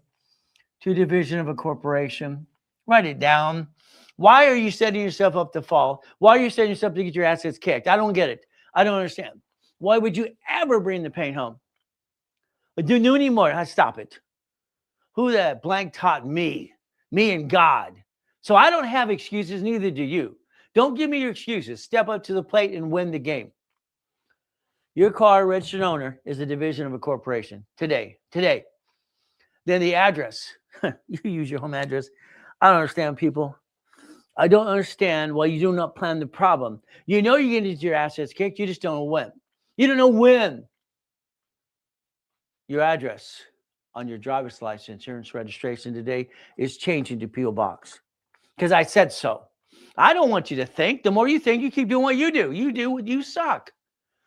to a division of a corporation. Write it down. Why are you setting yourself up to fall? Why are you setting yourself up to get your assets kicked? I don't get it. I don't understand. Why would you ever bring the pain home? Don't do anymore. Stop it. Who that blank taught me? Me and God. So I don't have excuses, neither do you. Don't give me your excuses. Step up to the plate and win the game. Your car registered owner is a division of a corporation. Today. Then the address. You use your home address. I don't understand, people. I don't understand why you do not plan the problem. You know you're going to get your assets kicked. You just don't know when. You don't know when. Your address on your driver's license, insurance registration today is changing to P.O. Box. Because I said so. I don't want you to think. The more you think, you keep doing what you do. You do what you suck.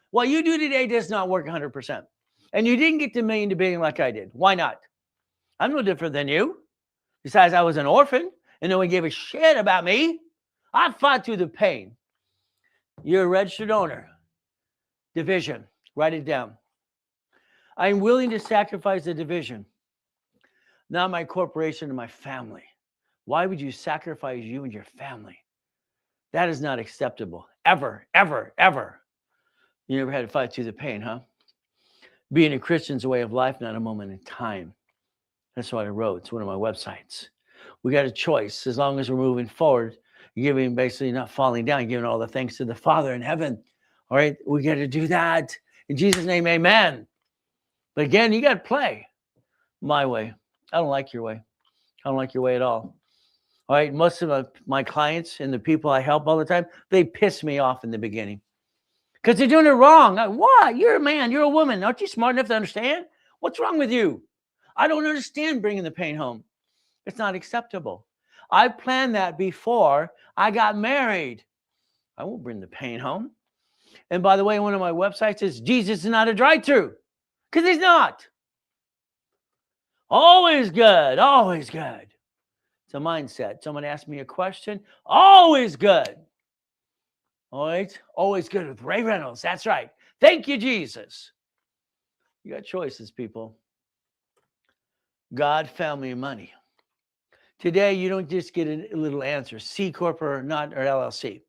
What you do today does not work 100%. And you didn't get to million to billion like I did. Why not? I'm no different than you. Besides, I was an orphan and no one gave a shit about me. I fought through the pain. You're a registered owner. Division. Write it down. I'm willing to sacrifice the division, not my corporation and my family. Why would you sacrifice you and your family? That is not acceptable. Ever, ever, ever. You never had to fight through the pain, huh? Being a Christian's a way of life, not a moment in time. That's what I wrote. It's one of my websites. We got a choice. As long as we're moving forward, giving, basically not falling down, giving all the thanks to the Father in heaven. All right, we got to do that. In Jesus' name, amen. But again, you got to play my way. I don't like your way. I don't like your way at all. All right, most of my clients and the people I help all the time, they piss me off in the beginning because they're doing it wrong. Why? You're a man. You're a woman. Aren't you smart enough to understand? What's wrong with you? I don't understand bringing the pain home. It's not acceptable. I planned that before I got married. I won't bring the pain home. And by the way, one of my websites is Jesus is not a drive-through, because he's not. Always good. Always good. It's a mindset. Someone asked me a question. Always good. All right. Always good with Ray Reynolds. That's right. Thank you, Jesus. You got choices, people. God, family, and money. Today, you don't just get a little answer, C Corp or not, or LLC.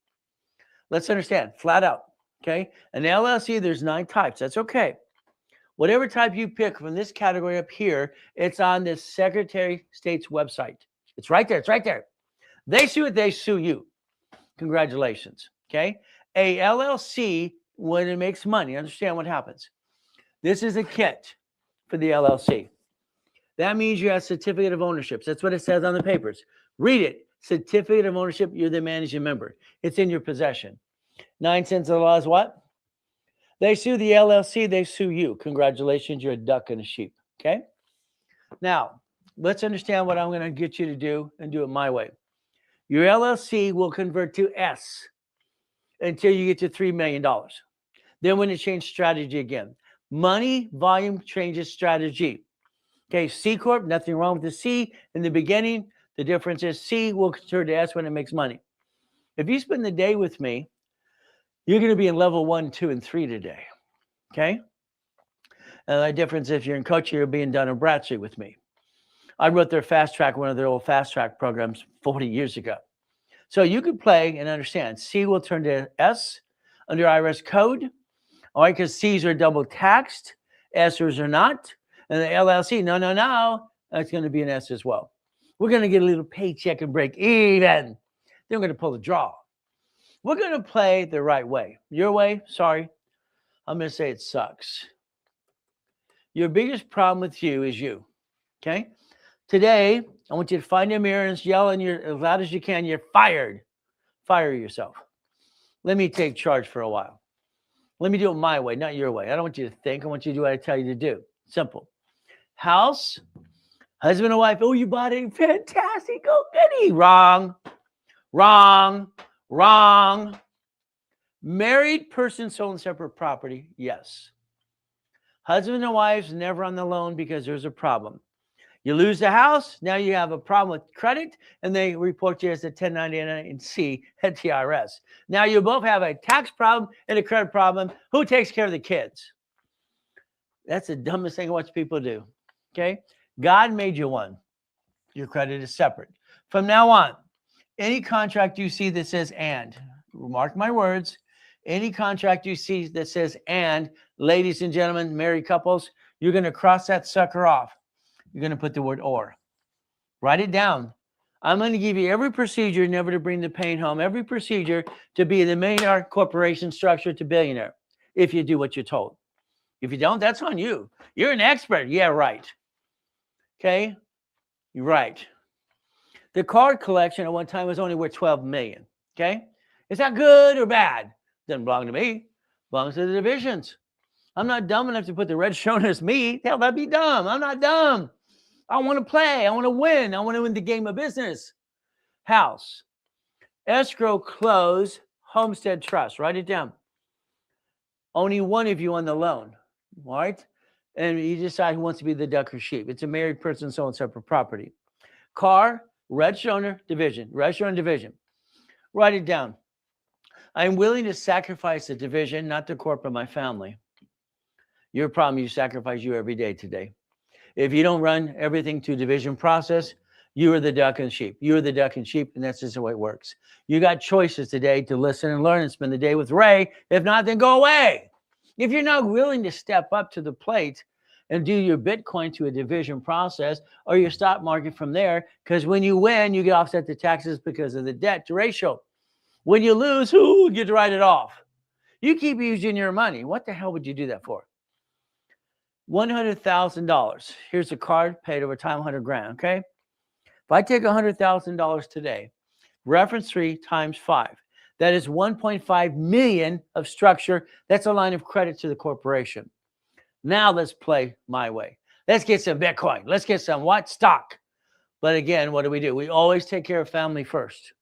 Let's understand, flat out, okay? An LLC, there's 9 types. That's okay. Whatever type you pick from this category up here, it's on the Secretary of State's website. It's right there. It's right there. They sue it, they sue you. Congratulations, okay? A LLC, when it makes money, understand what happens. This is a kit for the LLC. That means you have certificate of ownership. That's what it says on the papers. Read it. Certificate of ownership, you're the managing member. It's in your possession. 9 cents of the law is what? They sue the LLC, they sue you. Congratulations, you're a duck and a sheep, okay? Now, let's understand what I'm going to get you to do and do it my way. Your LLC will convert to S until you get to $3 million. Then when it changes strategy again. Money volume changes strategy. Okay, C Corp, nothing wrong with the C in the beginning. The difference is C will turn to S when it makes money. If you spend the day with me, you're going to be in level 1, 2, and 3 today. Okay? And the difference, if you're in coaching, you're being done in Bradstreet with me. I wrote their fast track, one of their old fast track programs 40 years ago. So you can play and understand. C will turn to S under IRS code. All right, because C's are double taxed, S's are not. And the LLC, no, that's going to be an S as well. We're going to get a little paycheck and break even. Then we're going to pull the draw. We're going to play the right way. Your way, sorry, I'm going to say it sucks. Your biggest problem with you is you, okay? Today, I want you to find a mirror and yell as loud as you can, you're fired. Fire yourself. Let me take charge for a while. Let me do it my way, not your way. I don't want you to think. I want you to do what I tell you to do. Simple. House, husband and wife. Oh, you bought it. Fantastic. Oh, goody. Wrong. Married person sold separate property. Yes. Husband and wife's never on the loan because there's a problem. You lose the house. Now you have a problem with credit, and they report you as a 1099-C at the IRS. Now you both have a tax problem and a credit problem. Who takes care of the kids? That's the dumbest thing I watch people do. Okay? God made you one. Your credit is separate. From now on, any contract you see that says and, mark my words, any contract you see that says and, ladies and gentlemen, married couples, you're going to cross that sucker off. You're going to put the word or. Write it down. I'm going to give you every procedure never to bring the pain home, every procedure to be the millionaire corporation structure to billionaire, if you do what you're told. If you don't, that's on you. You're an expert. Yeah, right. Okay? You're right. The card collection at one time was only worth $12 million. Okay? Is that good or bad? Doesn't belong to me. Belongs to the divisions. I'm not dumb enough to put the red shown as me. Hell, that'd be dumb. I'm not dumb. I want to play. I want to win. I want to win the game of business. House. Escrow, close, homestead trust. Write it down. Only one of you on the loan. All right? And you decide who wants to be the duck or sheep. It's a married person, so on separate property. Car, registered owner, division. Registered owner, division. Write it down. I'm willing to sacrifice the division, not the corp of my family. Your problem, you sacrifice you every day today. If you don't run everything to division process, you are the duck and sheep. You are the duck and sheep, and that's just the way it works. You got choices today to listen and learn and spend the day with Ray. If not, then go away. If you're not willing to step up to the plate and do your Bitcoin to a division process or your stock market from there, because when you win, you get offset the taxes because of the debt to ratio. When you lose, you get to write it off. You keep using your money. What the hell would you do that for? $100,000. Here's a card paid over time, 100 grand. Okay. If I take $100,000 today, reference 3 times 5, that is 1.5 million of structure. That's a line of credit to the corporation. Now let's play my way. Let's get some Bitcoin. Let's get some what? Stock. But again, what do? We always take care of family first.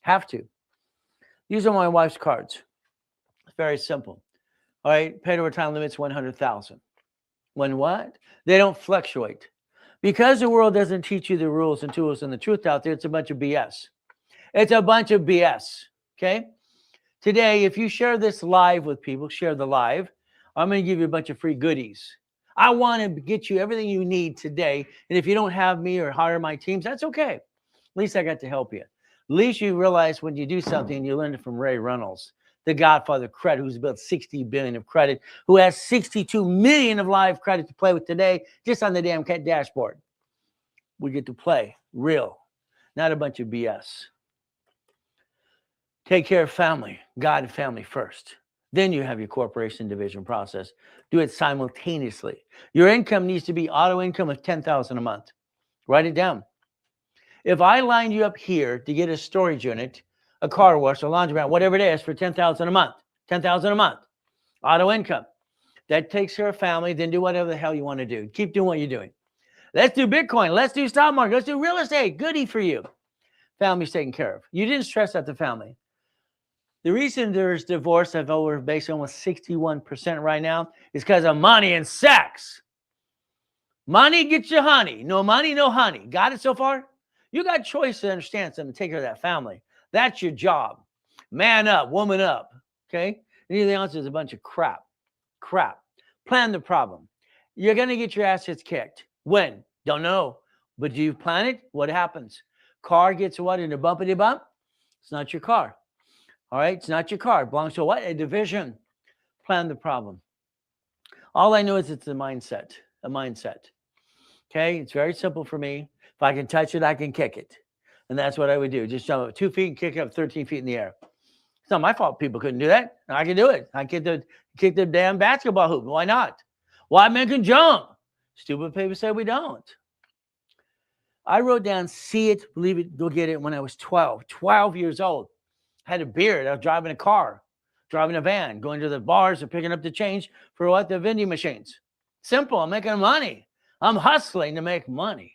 Have to. These are my wife's cards. It's very simple. All right. Paid over time limits 100,000. When what? They don't fluctuate. Because the world doesn't teach you the rules and tools and the truth out there, it's a bunch of BS. It's a bunch of BS. Okay? Today, if you share this live with people, share the live, I'm going to give you a bunch of free goodies. I want to get you everything you need today. And if you don't have me or hire my teams, that's okay. At least I got to help you. At least you realize when you do something, you learn it from Ray Reynolds, the godfather of credit, who's built 60 billion of credit, who has 62 million of live credit to play with today, just on the damn dashboard. We get to play real, not a bunch of BS. Take care of family, God and family first. Then you have your corporation division process. Do it simultaneously. Your income needs to be auto income of $10,000 a month. Write it down. If I lined you up here to get a storage unit, a car wash, a laundromat, whatever it is, for $10,000 a month, $10,000 a month, auto income. That takes care of family. Then do whatever the hell you want to do. Keep doing what you're doing. Let's do Bitcoin. Let's do stock market. Let's do real estate. Goodie for you. Family's taken care of. You didn't stress out the family. The reason there's divorce of over based almost 61% right now is because of money and sex. Money gets you honey. No money, no honey. Got it so far? You got choice to understand something, take care of that family. That's your job. Man up, woman up. Okay? Anything else is a bunch of crap. Crap. Plan the problem. You're going to get your assets kicked. When? Don't know. But do you plan it? What happens? Car gets what in a bumpity bump? It's not your car. All right? It's not your car. It belongs to what? A division. Plan the problem. All I know is it's a mindset. A mindset. Okay? It's very simple for me. If I can touch it, I can kick it. And that's what I would do. Just jump up 2 feet and kick it up 13 feet in the air. It's not my fault people couldn't do that. I can do it. I kick the damn basketball hoop. Why not? Why men can jump? Stupid people say we don't. I wrote down, see it, believe it, go get it when I was 12 years old. I had a beard. I was driving a car, driving a van, going to the bars and picking up the change for what? The vending machines. Simple. I'm making money. I'm hustling to make money.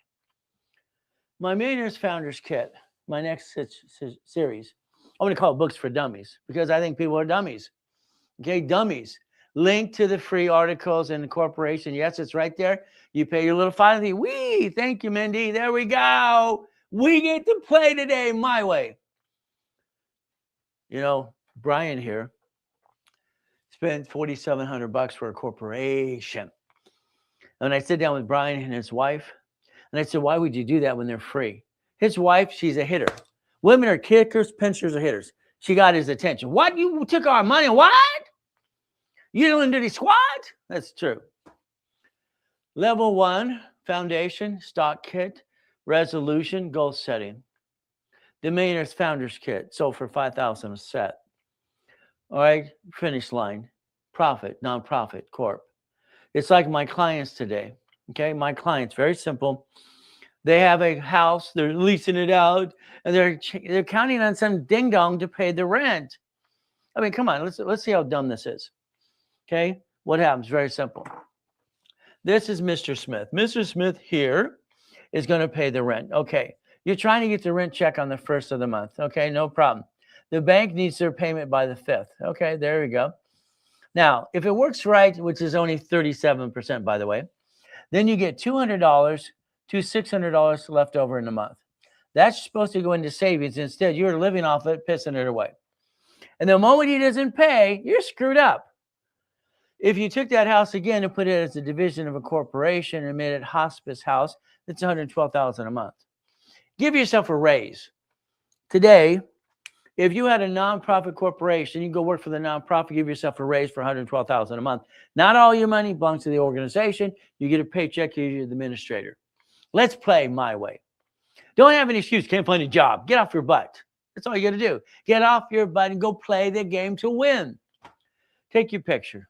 My Millionaires Founders Kit, my next series, I'm going to call it Books for Dummies because I think people are dummies. Okay, dummies. Link to the free articles in the corporation. Yes, it's right there. You pay your little filing fee. Wee! Thank you, Mindy. There we go. We get to play today my way. You know, Brian here spent $4,700 for a corporation. And I sit down with Brian and his wife, and I said, why would you do that when they're free? His wife, she's a hitter. Women are kickers, pinchers, or hitters. She got his attention. What? You took our money? What? You didn't do the squat? That's true. Level 1, foundation, stock kit, resolution, goal setting. The Millionaires Founders Kit, sold for $5,000 a set. All right, finish line, profit, nonprofit, corp. It's like my clients today. Okay, my clients, very simple. They have a house, they're leasing it out, and they're counting on some ding dong to pay the rent. I mean, come on, let's see how dumb this is. Okay, what happens? Very simple. This is Mr. Smith. Mr. Smith here is going to pay the rent. Okay, you're trying to get the rent check on the 1st of the month. Okay, no problem. The bank needs their payment by the 5th. Okay, there we go. Now, if it works right, which is only 37%, by the way, then you get $200 to $600 left over in a month. That's supposed to go into savings. Instead, you're living off it, pissing it away. And the moment he doesn't pay, you're screwed up. If you took that house again and put it as a division of a corporation and made it hospice house, it's $112,000 a month. Give yourself a raise. Today, If you had a nonprofit corporation, you go work for the nonprofit, give yourself a raise for $112,000 a month. Not all your money belongs to the organization. You get a paycheck, you're the administrator. Let's play my way. Don't have any excuse. Can't find a job. Get off your butt. That's all you got to do. Get off your butt and go play the game to win. Take your picture.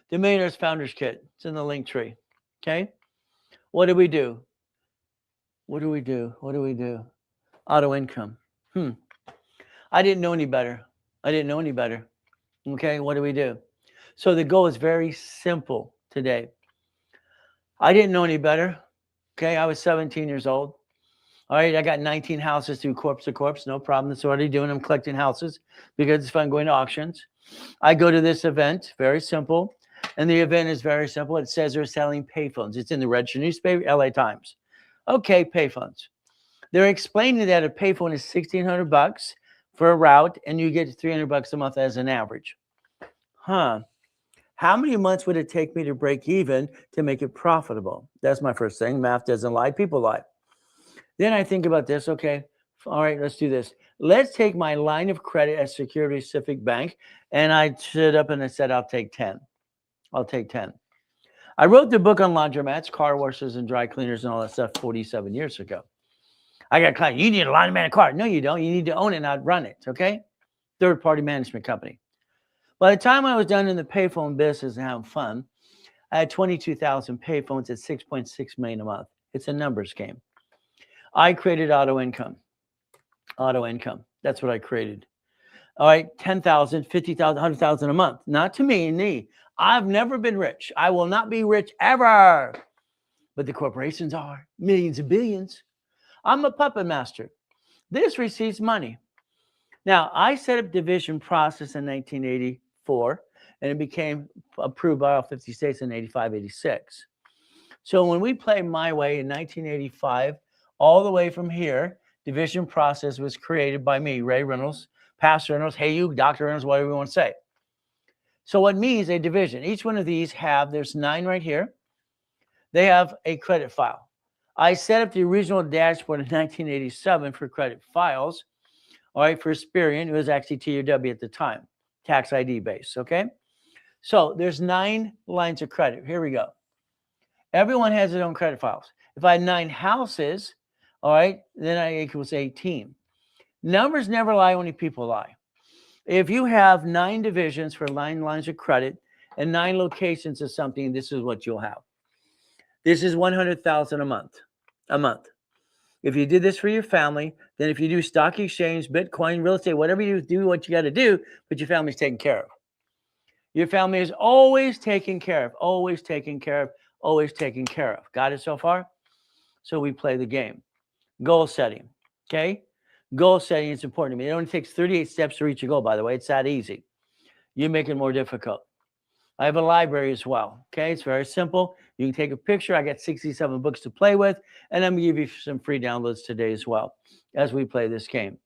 The Millionaires Founders Kit. It's in the link tree. Okay? What do we do? What do we do? What do we do? Auto income. I didn't know any better. I didn't know any better. Okay? What do we do? So the goal is very simple today. I didn't know any better. Okay? I was 17 years old. All right, I got 19 houses through Corpse to Corpse. No problem. That's what I'm doing. I'm collecting houses because it's fun going to auctions. I go to this event, very simple. And the event is very simple. It says they're selling payphones. It's in the Register newspaper, LA Times. Okay, payphones. They're explaining that a payphone is $1,600 for a route, and you get $300 a month as an average. How many months would it take me to break even to make it profitable? That's my first thing. Math doesn't lie. People lie. Then I think about this. Okay, all right, let's do this. Let's take my line of credit at Security Pacific Bank. And I stood up and I said, I'll take 10. I'll take 10. I wrote the book on laundromats, car washes, and dry cleaners and all that stuff 47 years ago. I got a client. You need a laundromat car. No, you don't. You need to own it, not run it. Okay? Third-party management company. By the time I was done in the payphone business and having fun, I had 22,000 payphones at $6.6 million a month. It's a numbers game. I created auto income. Auto income. That's what I created. All right, 10,000, 50,000, 100,000 a month. Not to me. I've never been rich. I will not be rich ever. But the corporations are millions and billions. I'm a puppet master. This receives money. Now, I set up division process in 1984, and it became approved by all 50 states in 85, 86. So when we play my way in 1985, all the way from here, division process was created by me, Ray Reynolds, Pastor Reynolds, hey you, Dr. Reynolds, whatever you want to say. So what means a division? Each one of these there's 9 right here. They have a credit file. I set up the original dashboard in 1987 for credit files. All right, for Experian, it was actually TUW at the time, tax ID base, okay? So there's 9 lines of credit. Here we go. Everyone has their own credit files. If I had 9 houses, all right, then I equals 18. Numbers never lie, only people lie. If you have 9 divisions for 9 lines of credit and 9 locations of something, this is what you'll have. This is $100,000 a month. If you did this for your family, then if you do stock exchange, Bitcoin, real estate, whatever you do, what you got to do, but your family's taken care of. Your family is always taken care of, always taken care of, always taken care of. Got it so far? So we play the game. Goal setting, okay? Goal setting is important to me. It only takes 38 steps to reach a goal, by the way. It's that easy. You make it more difficult. I have a library as well, okay? It's very simple. You can take a picture. I got 67 books to play with, and I'm going to give you some free downloads today as well as we play this game.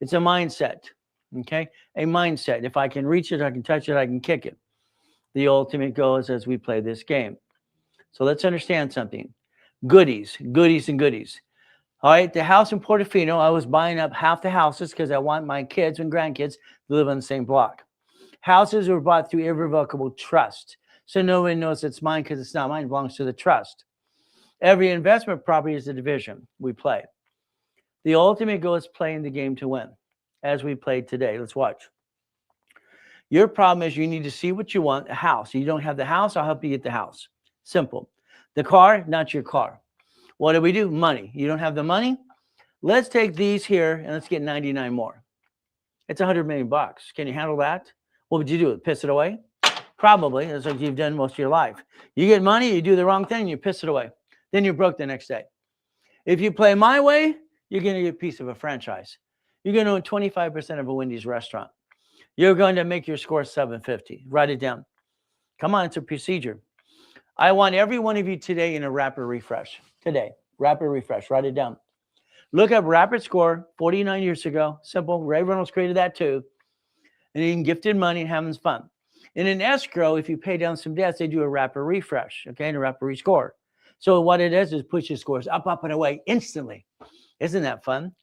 It's a mindset, okay? A mindset. If I can reach it, I can touch it, I can kick it. The ultimate goal is as we play this game. So let's understand something. Goodies, goodies, and goodies. All right, the house in Portofino, I was buying up half the houses because I want my kids and grandkids to live on the same block. Houses were bought through irrevocable trust. So no one knows it's mine because it's not mine. It belongs to the trust. Every investment property is a division. We play. The ultimate goal is playing the game to win, as we played today. Let's watch. Your problem is you need to see what you want, a house. You don't have the house, I'll help you get the house. Simple. The car, not your car. What do we do? Money. You don't have the money? Let's take these here and let's get 99 more. It's $100 million. Can you handle that? What would you do? Piss it away? Probably. That's what you've done most of your life. You get money, you do the wrong thing, you piss it away. Then you're broke the next day. If you play my way, you're going to get a piece of a franchise. You're going to own 25% of a Wendy's restaurant. You're going to make your score 750. Write it down. Come on, it's a procedure. I want every one of you today in a rapid refresh. Today, rapid refresh. Write it down. Look up rapid score 49 years ago. Simple. Ray Reynolds created that too. And you can gifted money and having fun. In an escrow, if you pay down some debts, they do a rapid refresh, okay, and a rapid rescore. So what it is push your scores up, up, and away instantly. Isn't that fun?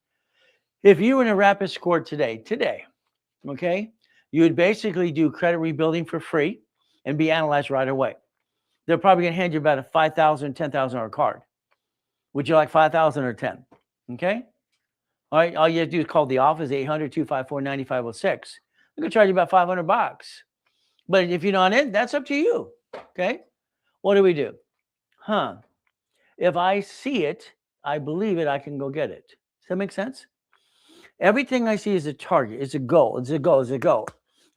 If you were in a rapid score today, okay, you would basically do credit rebuilding for free and be analyzed right away. They're probably going to hand you about a $5,000, $10,000 card. Would you like 5,000 or 10? Okay. All right. All you have to do is call the office 800-254-9506. They're going to charge you about $500. But if you're not in, that's up to you. Okay. What do we do? If I see it, I believe it, I can go get it. Does that make sense? Everything I see is a target. It's a goal. It's a goal. It's a goal.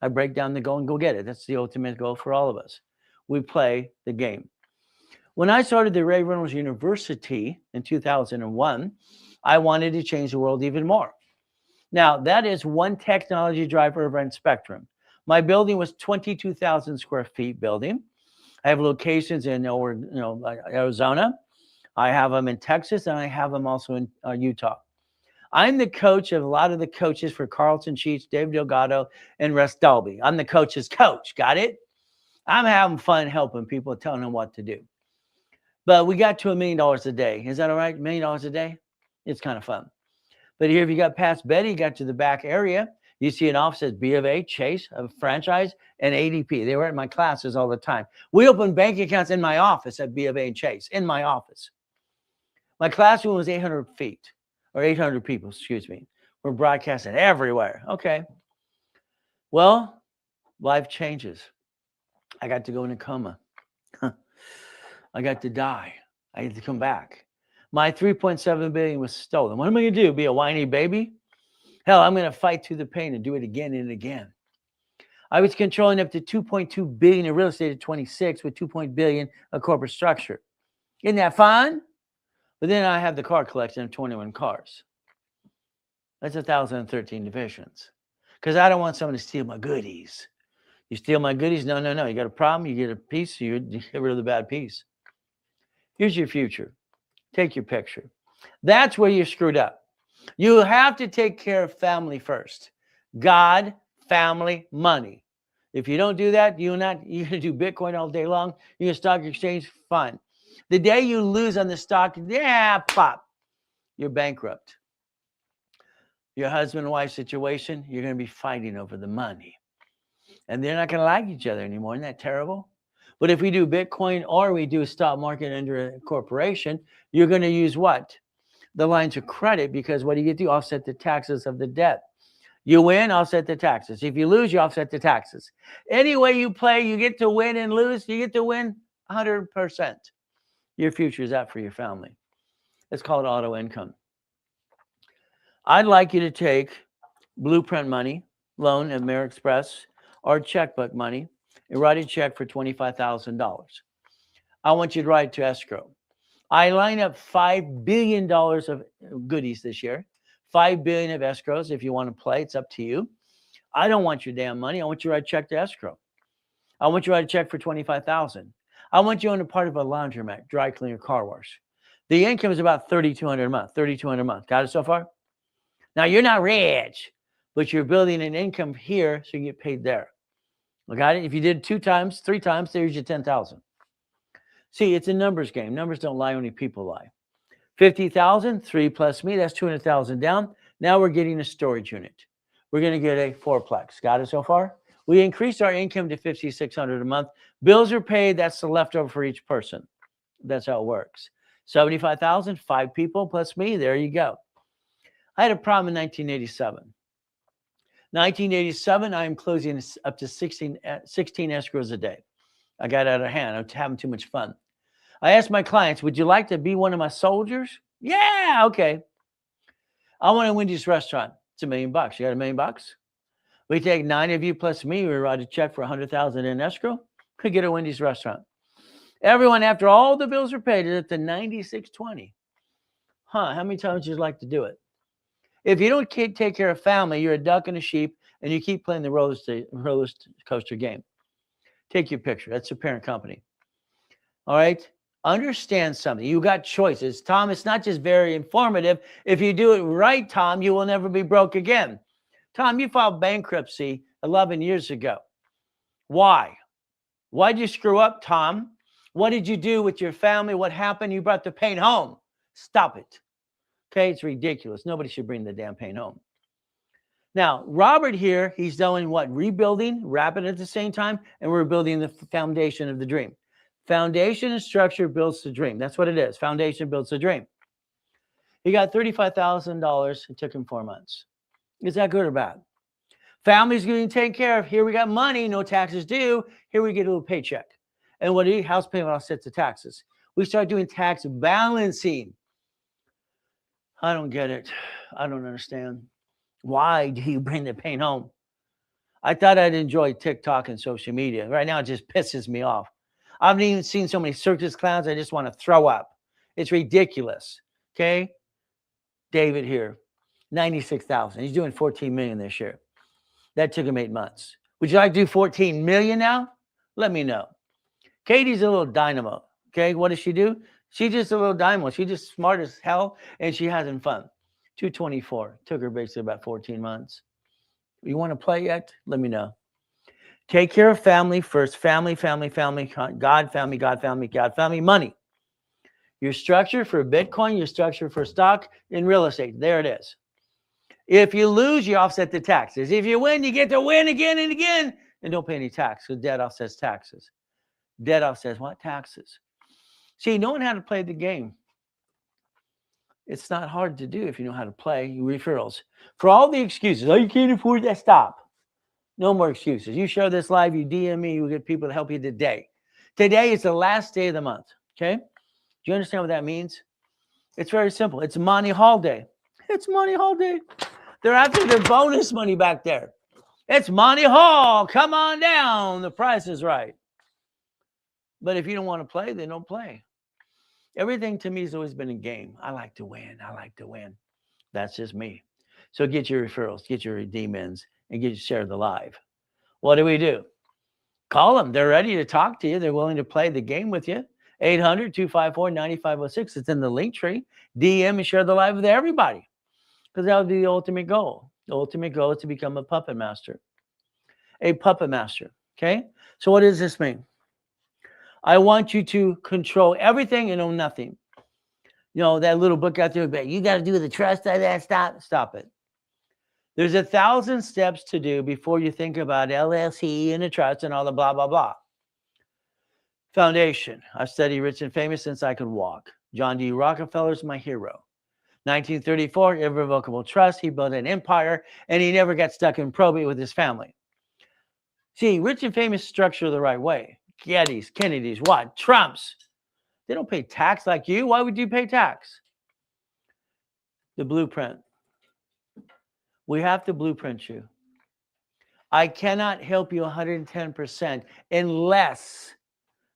I break down the goal and go get it. That's the ultimate goal for all of us. We play the game. When I started the Reynolds University in 2001, I wanted to change the world even more. Now, that is one technology driver over on Spectrum. My building was 22,000 square feet building. I have locations in Arizona. I have them in Texas, and I have them also in Utah. I'm the coach of a lot of the coaches for Carlton Sheets, David Delgado, and Russ Dalby. I'm the coach's coach. Got it? I'm having fun helping people, telling them what to do. But we got to $1 million a day. Is that all right? $1 million a day? It's kind of fun. But here, if you got past Betty, you got to the back area, you see an office at B of A, Chase, a franchise, and ADP. They were at my classes all the time. We opened bank accounts in my office at B of A and Chase, in my office. My classroom was 800 feet, or 800 people, excuse me. We're broadcasting everywhere. Okay. Well, life changes. I got to go in a coma. I got to die. I had to come back. My $3.7 billion was stolen. What am I going to do? Be a whiny baby? Hell, I'm going to fight through the pain and do it again and again. I was controlling up to $2.2 billion in real estate at 26 with $2 billion of corporate structure. Isn't that fun? But then I have the car collection of 21 cars. That's 1,013 divisions. Because I don't want someone to steal my goodies. You steal my goodies? No. You got a problem, you get a piece, you get rid of the bad piece. Here's your future. Take your picture. That's where you're screwed up. You have to take care of family first. God, family, money. If you don't do that, you're going to do Bitcoin all day long. You're going to stock exchange, fine. The day you lose on the stock, pop, you're bankrupt. Your husband and wife situation, you're going to be fighting over the money. And they're not going to like each other anymore. Isn't that terrible? But if we do Bitcoin or we do a stock market under a corporation, you're going to use what? The lines of credit, because what do you get to do? Offset the taxes of the debt. You win, offset the taxes. If you lose, you offset the taxes. Any way you play, you get to win and lose. You get to win 100%. Your future is that for your family. It's called auto income. I'd like you to take Blueprint money, loan at AmeriExpress, or checkbook money, and write a check for $25,000. I want you to write it to escrow. I line up $5 billion of goodies this year, $5 billion of escrows. If you want to play, it's up to you. I don't want your damn money. I want you to write a check to escrow. I want you to write a check for $25,000. I want you on a part of a laundromat, dry cleaner, car wash. The income is about $3,200 a month, $3,200 a month. Got it so far? Now, you're not rich, but you're building an income here so you get paid there. Got it? If you did 2 times, 3 times, there's your 10,000. See, it's a numbers game. Numbers don't lie, only people lie. 50,000, 3 plus me, that's 200,000 down. Now we're getting a storage unit. We're going to get a 4-plex. Got it so far? We increased our income to $5,600 a month. Bills are paid. That's the leftover for each person. That's how it works. 75,000, 5 people plus me. There you go. I had a problem in 1987. 1987, I am closing up to 16 escrows a day. I got out of hand. I was having too much fun. I asked my clients, would you like to be one of my soldiers? Yeah, okay. I want a Wendy's restaurant. It's $1 million. You got $1 million? We take 9 of you plus me. We write a check for $100,000 in escrow. Could get a Wendy's restaurant. Everyone, after all the bills are paid, is at the 9620. How many times would you like to do it? If you don't take care of family, you're a duck and a sheep, and you keep playing the roller coaster game. Take your picture. That's your parent company. All right? Understand something. You got choices. Tom, it's not just very informative. If you do it right, Tom, you will never be broke again. Tom, you filed bankruptcy 11 years ago. Why? Why did you screw up, Tom? What did you do with your family? What happened? You brought the pain home. Stop it. Okay, it's ridiculous. Nobody should bring the damn pain home. Now, Robert here, he's doing what? Rebuilding, rapid at the same time, and we're building the foundation of the dream. Foundation and structure builds the dream. That's what it is. Foundation builds the dream. He got $35,000. It took him 4 months. Is that good or bad? Family's getting taken care of. Here we got money, no taxes due. Here we get a little paycheck. And what do you? House payment offsets the taxes. We start doing tax balancing. I don't get it. I don't understand. Why do you bring the pain home? I thought I'd enjoy TikTok and social media. Right now, it just pisses me off. I haven't even seen so many circus clowns. I just want to throw up. It's ridiculous. Okay? David here, 96,000. He's doing 14 million this year. That took him 8 months. Would you like to do 14 million now? Let me know. Katie's a little dynamo. Okay, what does she do? She's just a little dynamo. She's just smart as hell, and she having fun. 224. Took her basically about 14 months. You want to play yet? Let me know. Take care of family first. Family, family, family. God, family, God, family, God, family. Money. Your structure for Bitcoin, your structure for stock in real estate. There it is. If you lose, you offset the taxes. If you win, you get to win again and again. And don't pay any tax because debt offsets taxes. Debt offsets what? Taxes. See, knowing how to play the game. It's not hard to do if you know how to play. Referrals. For all the excuses, oh, you can't afford that, stop. No more excuses. You share this live, you DM me, you get people to help you today. Today is the last day of the month, okay? Do you understand what that means? It's very simple. It's money haul day. It's money haul day. They're after their bonus money back there. It's money haul. Come on down. The price is right. But if you don't want to play, then don't play. Everything to me has always been a game. I like to win. I like to win. That's just me. So get your referrals, get your redeem-ins, and get your share the live. What do? Call them. They're ready to talk to you. They're willing to play the game with you. 800-254-9506. It's in the link tree. DM and share the live with everybody. Because that would be the ultimate goal. The ultimate goal is to become a puppet master. A puppet master. Okay? So what does this mean? I want you to control everything and own nothing. You know, that little book out there, but you got to do the trust. Stop it. There's 1,000 steps to do before you think about LLC and a trust and all the blah, blah, blah. Foundation. I've studied Rich and Famous since I could walk. John D. Rockefeller's my hero. 1934, irrevocable trust. He built an empire, and he never got stuck in probate with his family. See, Rich and Famous structure the right way. Gettys, Kennedys, what? Trumps. They don't pay tax like you. Why would you pay tax? The blueprint. We have to blueprint you. I cannot help you 110% unless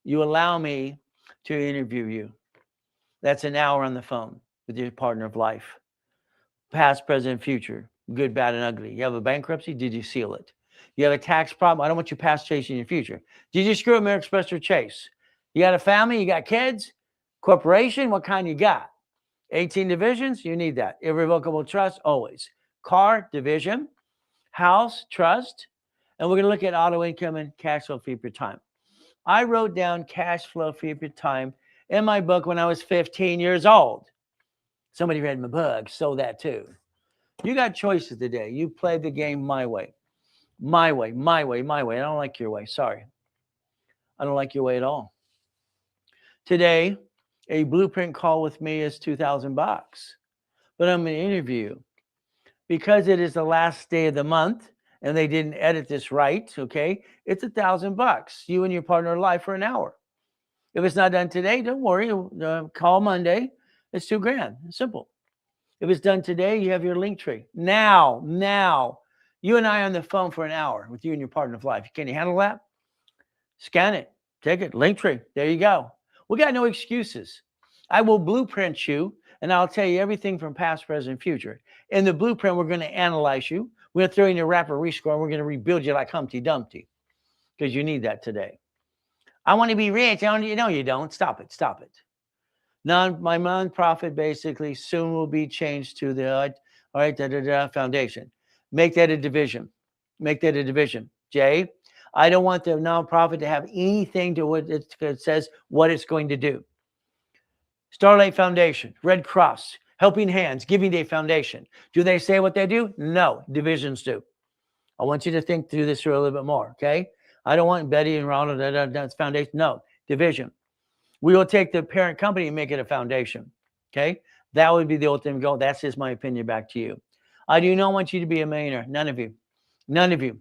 you allow me to interview you. That's an hour on the phone with your partner of life. Past, present, future. Good, bad, and ugly. You have a bankruptcy? Did you seal it? You have a tax problem? I don't want you past chasing your future. Did you screw American Express or Chase? You got a family? You got kids? Corporation? What kind you got? 18 divisions? You need that. Irrevocable trust? Always. Car? Division. House? Trust. And we're going to look at auto income and cash flow fee per time. I wrote down cash flow fee per time in my book when I was 15 years old. Somebody read my book, so that too. You got choices today. You play the game my way. My way, my way, my way. I don't like your way. Sorry. I don't like your way at all. Today, a blueprint call with me is $2,000. But I'm going to interview you. Because it is the last day of the month and they didn't edit this right, okay? It's $1,000. You and your partner live for an hour. If it's not done today, don't worry. Call Monday. It's $2,000. It's simple. If it's done today, you have your link tree. Now, you and I on the phone for an hour with you and your partner of life. Can you handle that? Scan it. Take it. Link tree. There you go. We got no excuses. I will blueprint you, and I'll tell you everything from past, present, future. In the blueprint, we're going to analyze you. We're going to throw in your rapid rescore, and we're going to rebuild you like Humpty Dumpty because you need that today. I want to be rich. No, you don't. Stop it. My nonprofit basically soon will be changed to the foundation. Make that a division. Jay, I don't want the nonprofit to have anything to what it says what it's going to do. Starlight Foundation, Red Cross, Helping Hands, Giving Day Foundation. Do they say what they do? No, divisions do. I want you to think through this through a little bit more, okay? I don't want Betty and Ronald, that's foundation. No, division. We will take the parent company and make it a foundation, okay? That would be the ultimate goal. That's just my opinion. Back to you. I do not want you to be a millionaire. None of you. None of you.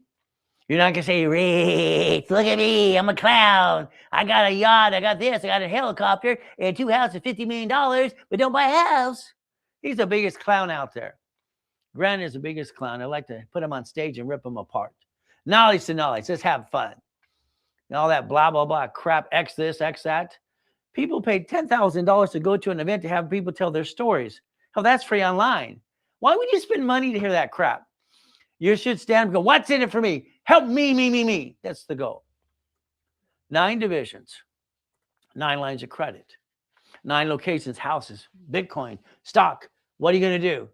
You're not going to say, Rich, look at me. I'm a clown. I got a yacht. I got this. I got a helicopter and 2 houses, $50 million, but don't buy a house. He's the biggest clown out there. Grant is the biggest clown. I like to put him on stage and rip him apart. Knowledge to knowledge. Let's have fun. And all that blah, blah, blah crap, X this, X that. People paid $10,000 to go to an event to have people tell their stories. Hell, that's free online. Why would you spend money to hear that crap? You should stand and go, what's in it for me? Help me, me, me, me. That's the goal. 9 divisions, 9 lines of credit, 9 locations, houses, Bitcoin, stock. What are you going to do?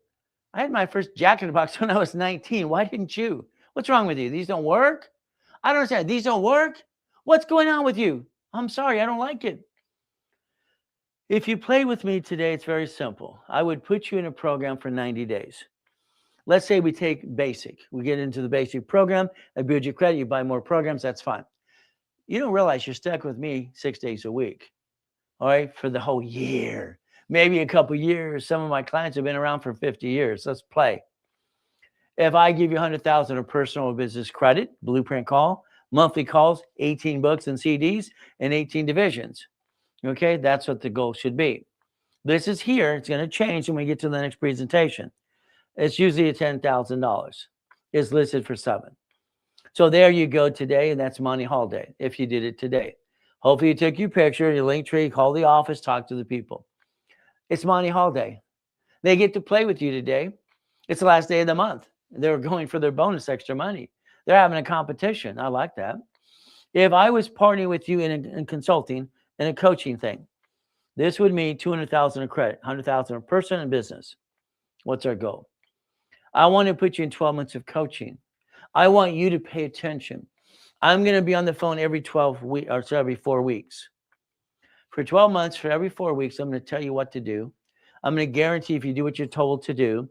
I had my first Jack in the Box when I was 19. Why didn't you? What's wrong with you? These don't work? I don't understand. These don't work? What's going on with you? I'm sorry. I don't like it. If you play with me today, it's very simple. I would put you in a program for 90 days. Let's say we take basic. We get into the basic program. I build your credit. You buy more programs. That's fine. You don't realize you're stuck with me 6 days a week, all right, for the whole year, maybe a couple years. Some of my clients have been around for 50 years. Let's play. If I give you $100,000 of personal or business credit, blueprint call, monthly calls, 18 books and CDs, and 18 divisions. Okay, that's what the goal should be. This is here. It's going to change when we get to the next presentation. It's usually $10,000. It's listed for 7. So there you go today, and that's Money Hall Day if you did it today. Hopefully you took your picture, your link tree, call the office, talk to the people. It's Money Hall Day. They get to play with you today. It's the last day of the month. They're going for their bonus extra money. They're having a competition. I like that. If I was partnering with you in consulting and a coaching thing, this would mean $200,000 of credit, $100,000 a person and business. What's our goal? I want to put you in 12 months of coaching. I want you to pay attention. I'm going to be on the phone every 12 weeks, or every 4 weeks. For 12 months, for every 4 weeks, I'm going to tell you what to do. I'm going to guarantee if you do what you're told to do,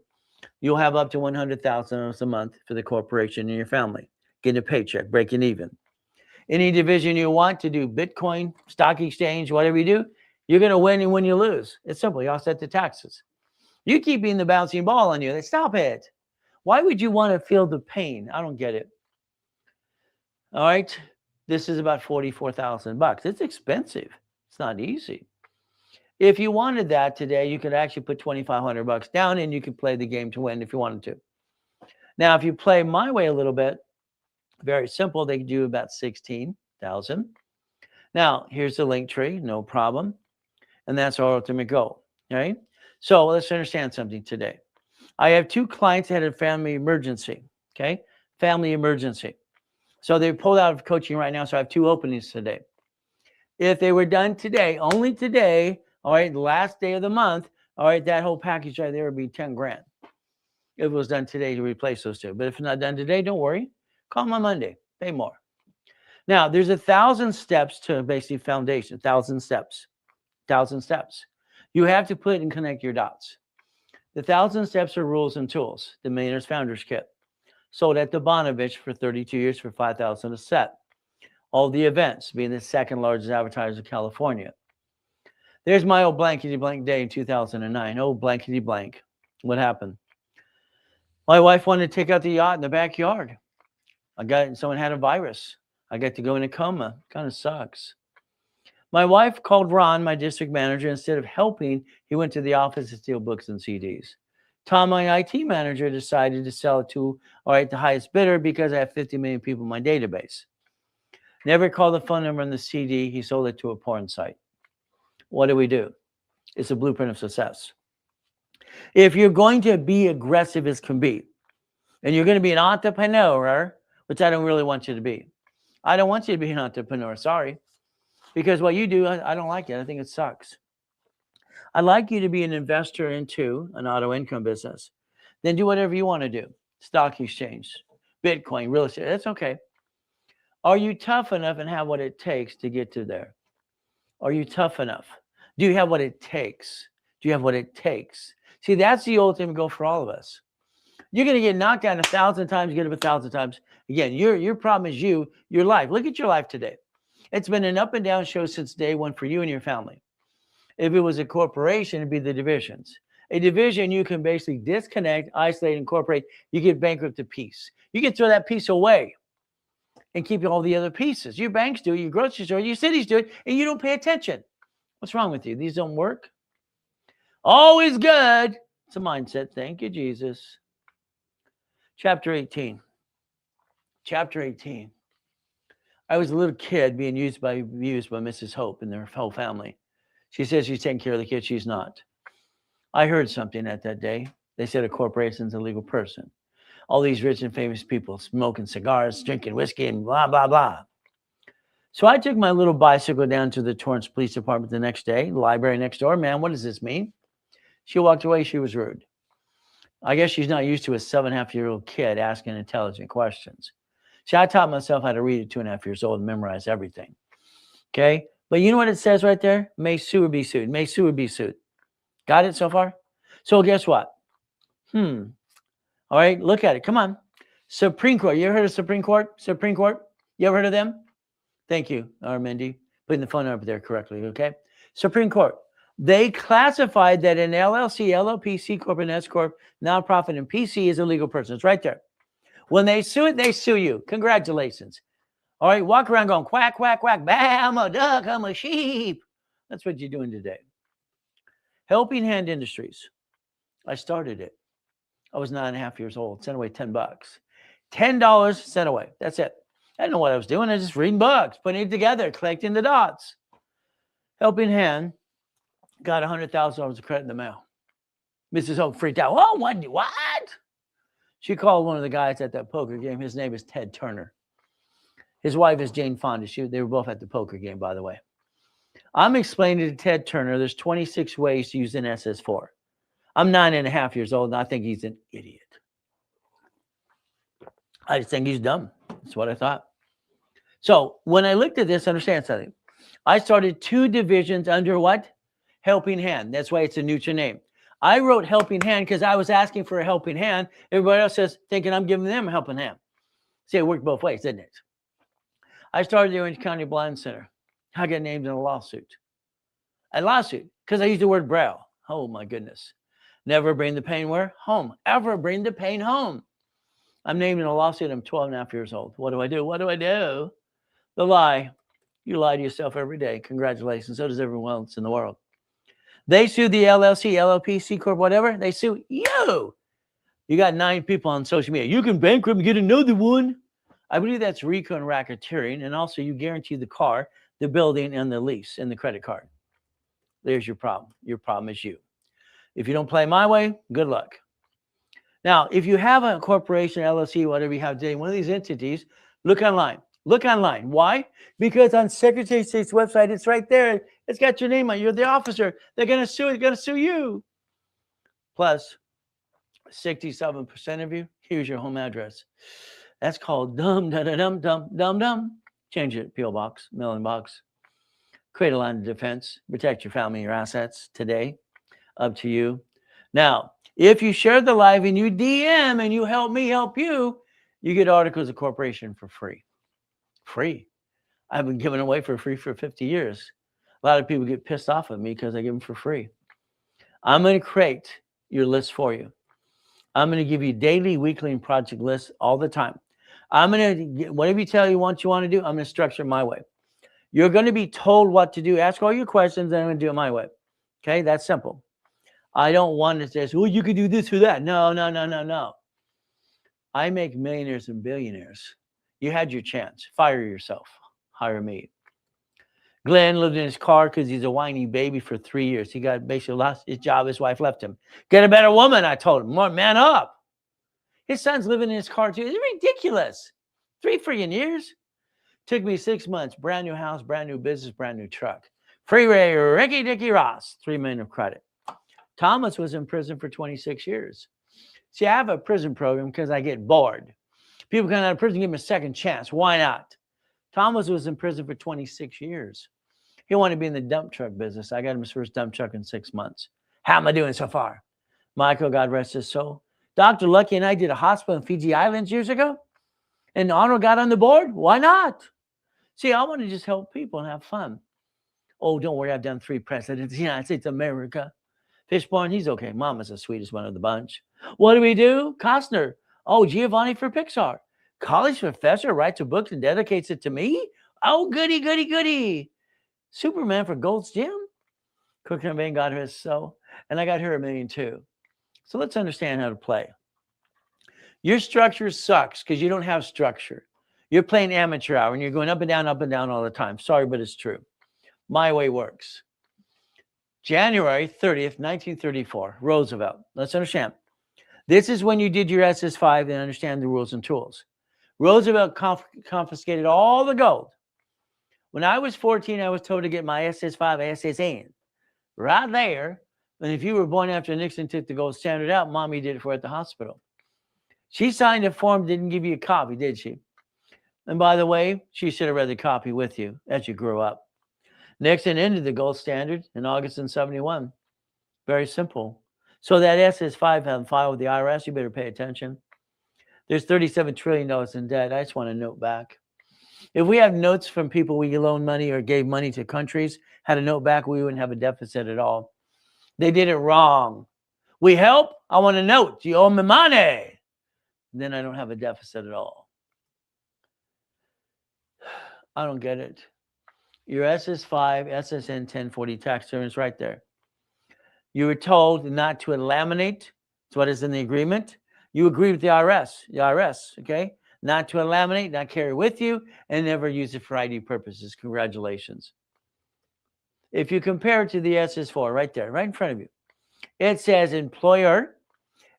you'll have up to $100,000 a month for the corporation and your family. Getting a paycheck, breaking even. Any division you want to do, Bitcoin, stock exchange, whatever you do, you're going to win and when you lose. It's simple. You offset the taxes. You keep being the bouncing ball on you. Stop it. Why would you want to feel the pain? I don't get it. All right. This is about $44,000. It's expensive. It's not easy. If you wanted that today, you could actually put $2,500 down and you could play the game to win if you wanted to. Now, if you play my way a little bit, very simple, they do about $16,000. Now, here's the link tree, no problem. And that's our ultimate goal. All right. So let's understand something today. I have 2 clients that had a family emergency. Okay. Family emergency. So they pulled out of coaching right now. So I have 2 openings today. If they were done today, only today, all right, the last day of the month, all right, that whole package right there would be 10 grand. If it was done today to replace those 2. But if it's not done today, don't worry. Call them on Monday. Pay more. Now, there's 1,000 steps to basically foundation. 1,000 steps. 1,000 steps. You have to put and connect your dots. The 1,000 steps are rules and tools. The Millionaire's Founders Kit. Sold at the Bonovich for 32 years for $5,000 a set. All the events, being the 2nd largest advertiser in California. There's my old blankety blank day in 2009. Oh, blankety blank. What happened? My wife wanted to take out the yacht in the backyard. Someone had a virus. I got to go in a coma. Kind of sucks. My wife called Ron, my district manager. Instead of helping, he went to the office to steal books and CDs. Tom, my IT manager, decided to sell it to, all right, the highest bidder because I have 50 million people in my database. Never called the phone number on the CD. He sold it to a porn site. What do? It's a blueprint of success. If you're going to be aggressive as can be, and you're going to be an entrepreneur, which I don't really want you to be. I don't want you to be an entrepreneur, sorry. Because what you do, I don't like it. I think it sucks. I'd like you to be an investor into an auto income business. Then do whatever you want to do. Stock exchange, Bitcoin, real estate, that's okay. Are you tough enough and have what it takes to get to there? Are you tough enough? Do you have what it takes? Do you have what it takes? See, that's the ultimate goal for all of us. You're going to get knocked down 1,000 times, get up 1,000 times. Again, your problem is your life. Look at your life today. It's been an up and down show since day one for you and your family. If it was a corporation, it'd be the divisions. A division, you can basically disconnect, isolate, incorporate. You get bankrupt to piece. You can throw that piece away and keep all the other pieces. Your banks do it, your grocery store, your cities do it, and you don't pay attention. What's wrong with you? These don't work? Always good. It's a mindset. Thank you, Jesus. Chapter 18. Chapter 18. I was a little kid being abused by Mrs. Hope and their whole family. She says she's taking care of the kids. She's not. I heard something at that day. They said a corporation's a legal person. All these rich and famous people smoking cigars, drinking whiskey, and blah, blah, blah. So I took my little bicycle down to the Torrance Police Department the next day, the library next door. Man, what does this mean? She walked away. She was rude. I guess she's not used to a 7.5-year-old kid asking intelligent questions. See, I taught myself how to read at 2.5 years old and memorize everything. Okay? But you know what it says right there? May sue or be sued. May sue or be sued. Got it so far? So guess what? All right, look at it. Come on. Supreme Court. You ever heard of Supreme Court? Supreme Court? You ever heard of them? Thank you, Armindy. Putting the phone number there correctly, okay? Supreme Court. They classified that an LLC, LLP, C Corp, and S Corp, nonprofit, and PC is a legal person. It's right there. When they sue it, they sue you. Congratulations. All right, walk around going quack, quack, quack. Bah, I'm a duck, I'm a sheep. That's what you're doing today. Helping Hand Industries. I started it. I was 9.5 years old. Sent away $10. $10 sent away. That's it. I didn't know what I was doing. I was just reading books, putting it together, collecting the dots. Helping Hand got $100,000 of credit in the mail. Mrs. Hope freaked out. Oh, what? She called one of the guys at that poker game. His name is Ted Turner. His wife is Jane Fonda. They were both at the poker game, by the way. I'm explaining to Ted Turner there's 26 ways to use an SS4. I'm 9.5 years old, and I think he's an idiot. I just think he's dumb. That's what I thought. So when I looked at this, understand something. I started 2 divisions under what? Helping Hand. That's why it's a neutral name. I wrote Helping Hand because I was asking for a helping hand. Everybody else is thinking I'm giving them a helping hand. See, it worked both ways, didn't it? I started the Orange County Blind Center. I got named in a lawsuit. A lawsuit because I used the word braille. Oh, my goodness. Never bring the pain where? Home. Ever bring the pain home. I'm named in a lawsuit. I'm 12.5 years old. What do I do? What do I do? The lie. You lie to yourself every day. Congratulations. So does everyone else in the world. They sue the LLC, LLP, C Corp, whatever. They sue you. You got 9 people on social media. You can bankrupt and get another one. I believe that's RICO and racketeering. And also you guarantee the car, the building, and the lease and the credit card. There's your problem. Your problem is you. If you don't play my way, good luck. Now, if you have a corporation, LLC, whatever you have today, one of these entities, look online. Look online. Why? Because on Secretary of State's website, it's right there. It's got your name on it. You're the officer. They're going to sue. They're going to sue you. Plus, 67% of you, here's your home address. That's called dumb. Change it. P.O. box, mailing box. Create a line of defense. Protect your family and your assets today. Up to you. Now, if you share the live and you DM and you help me help you, you get articles of corporation for free. Free. I've been giving away for free for 50 years. A lot of people get pissed off at me because I give them for free. I'm going to create your list for you. I'm going to give you daily, weekly, and project lists all the time. I'm going to, whatever you tell you want to do, I'm going to structure it my way. You're going to be told what to do. Ask all your questions, and I'm going to do it my way. Okay? That's simple. I don't want to say, well, you could do this or that. No. I make millionaires and billionaires. You had your chance. Fire yourself. Hire me. Glenn lived in his car because he's a whiny baby for 3 years. He got basically lost his job. His wife left him. Get a better woman, I told him. More man up. His son's living in his car too. It's ridiculous. 3 freaking years. Took me 6 months. Brand new house, brand new business, brand new truck. Freeway Ricky Dicky Ross. $3 million of credit. Thomas was in prison for 26 years. See, I have a prison program because I get bored. People come out of prison, give him a second chance. Why not? Thomas was in prison for 26 years. He wanted to be in the dump truck business. I got him his first dump truck in 6 months. How am I doing so far? Michael, God rest his soul. Dr. Lucky and I did a hospital in Fiji Islands years ago, and Arnold got on the board. Why not? See, I want to just help people and have fun. Oh, don't worry, I've done 3 presidents of the United States of America. Fishborn, he's okay. Mama's the sweetest one of the bunch. What do we do? Costner. Oh, Giovanni for Pixar. College professor writes a book and dedicates it to me? Oh, goody, goody, goody. Superman for Gold's Gym. Cook and Van got her so. And I got her $1 million too. So let's understand how to play. Your structure sucks because you don't have structure. You're playing amateur hour and you're going up and down all the time. Sorry, but it's true. My way works. January 30th, 1934, Roosevelt. Let's understand. This is when you did your SS5 and understand the rules and tools. Roosevelt confiscated all the gold. When I was 14, I was told to get my SS5 SSN right there. And if you were born after Nixon took the gold standard out, Mommy did it for at the hospital. She signed a form, didn't give you a copy, did she? And by the way, she should have read the copy with you as you grew up. Nixon ended the gold standard in August in 71. Very simple. So that SS5 on file with the IRS, you better pay attention. There's $37 trillion in debt. I just want to note back. If we have notes from people we loaned money or gave money to countries, had a note back, we wouldn't have a deficit at all. They did it wrong. We help? I want a note. You owe me money. Then I don't have a deficit at all. I don't get it. Your SS5, SSN 1040 tax return is right there. You were told not to laminate. That's what is in the agreement. You agree with the IRS, okay? Not to laminate, not carry with you, and never use it for ID purposes. Congratulations. If you compare it to the SS4, right there, right in front of you, it says employer,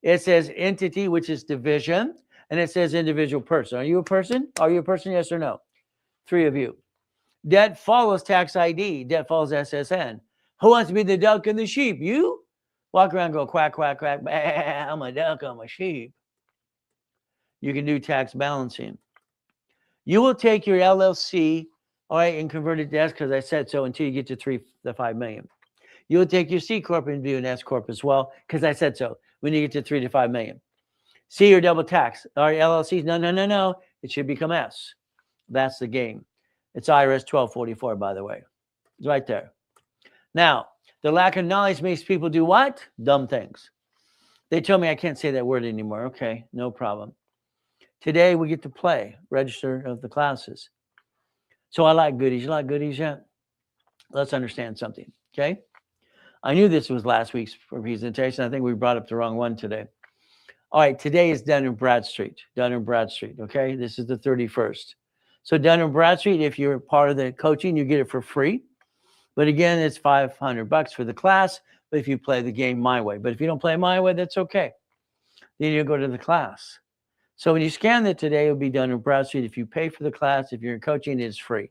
it says entity, which is division, and it says individual person. Are you a person? Are you a person, yes or no? 3 of you. Debt follows tax ID. Debt follows SSN. Who wants to be the duck and the sheep? You? Walk around and go quack, quack, quack. I'm a duck, I'm a sheep. You can do tax balancing. You will take your LLC, all right, and convert it to S because I said so until you get to 3 to 5 million. You'll take your C Corp and do an S Corp as well because I said so when you get to 3 to 5 million. C or double tax. All right, LLCs, no. It should become S. That's the game. It's IRS 1244, by the way. It's right there. Now, the lack of knowledge makes people do what? Dumb things. They tell me I can't say that word anymore. Okay, no problem. Today, we get to play, register of the classes. So I like goodies. You like goodies yet? Let's understand something, okay? I knew this was last week's presentation. I think we brought up the wrong one today. All right, today is Dun & Bradstreet. Dun & Bradstreet, okay? This is the 31st. So Dun & Bradstreet, if you're part of the coaching, you get it for free. But again, it's $500 for the class, but if you play the game my way. But if you don't play my way, that's okay. Then you go to the class. So when you scan that today, it'll be Dun & Bradstreet. If you pay for the class, if you're in coaching, it's free.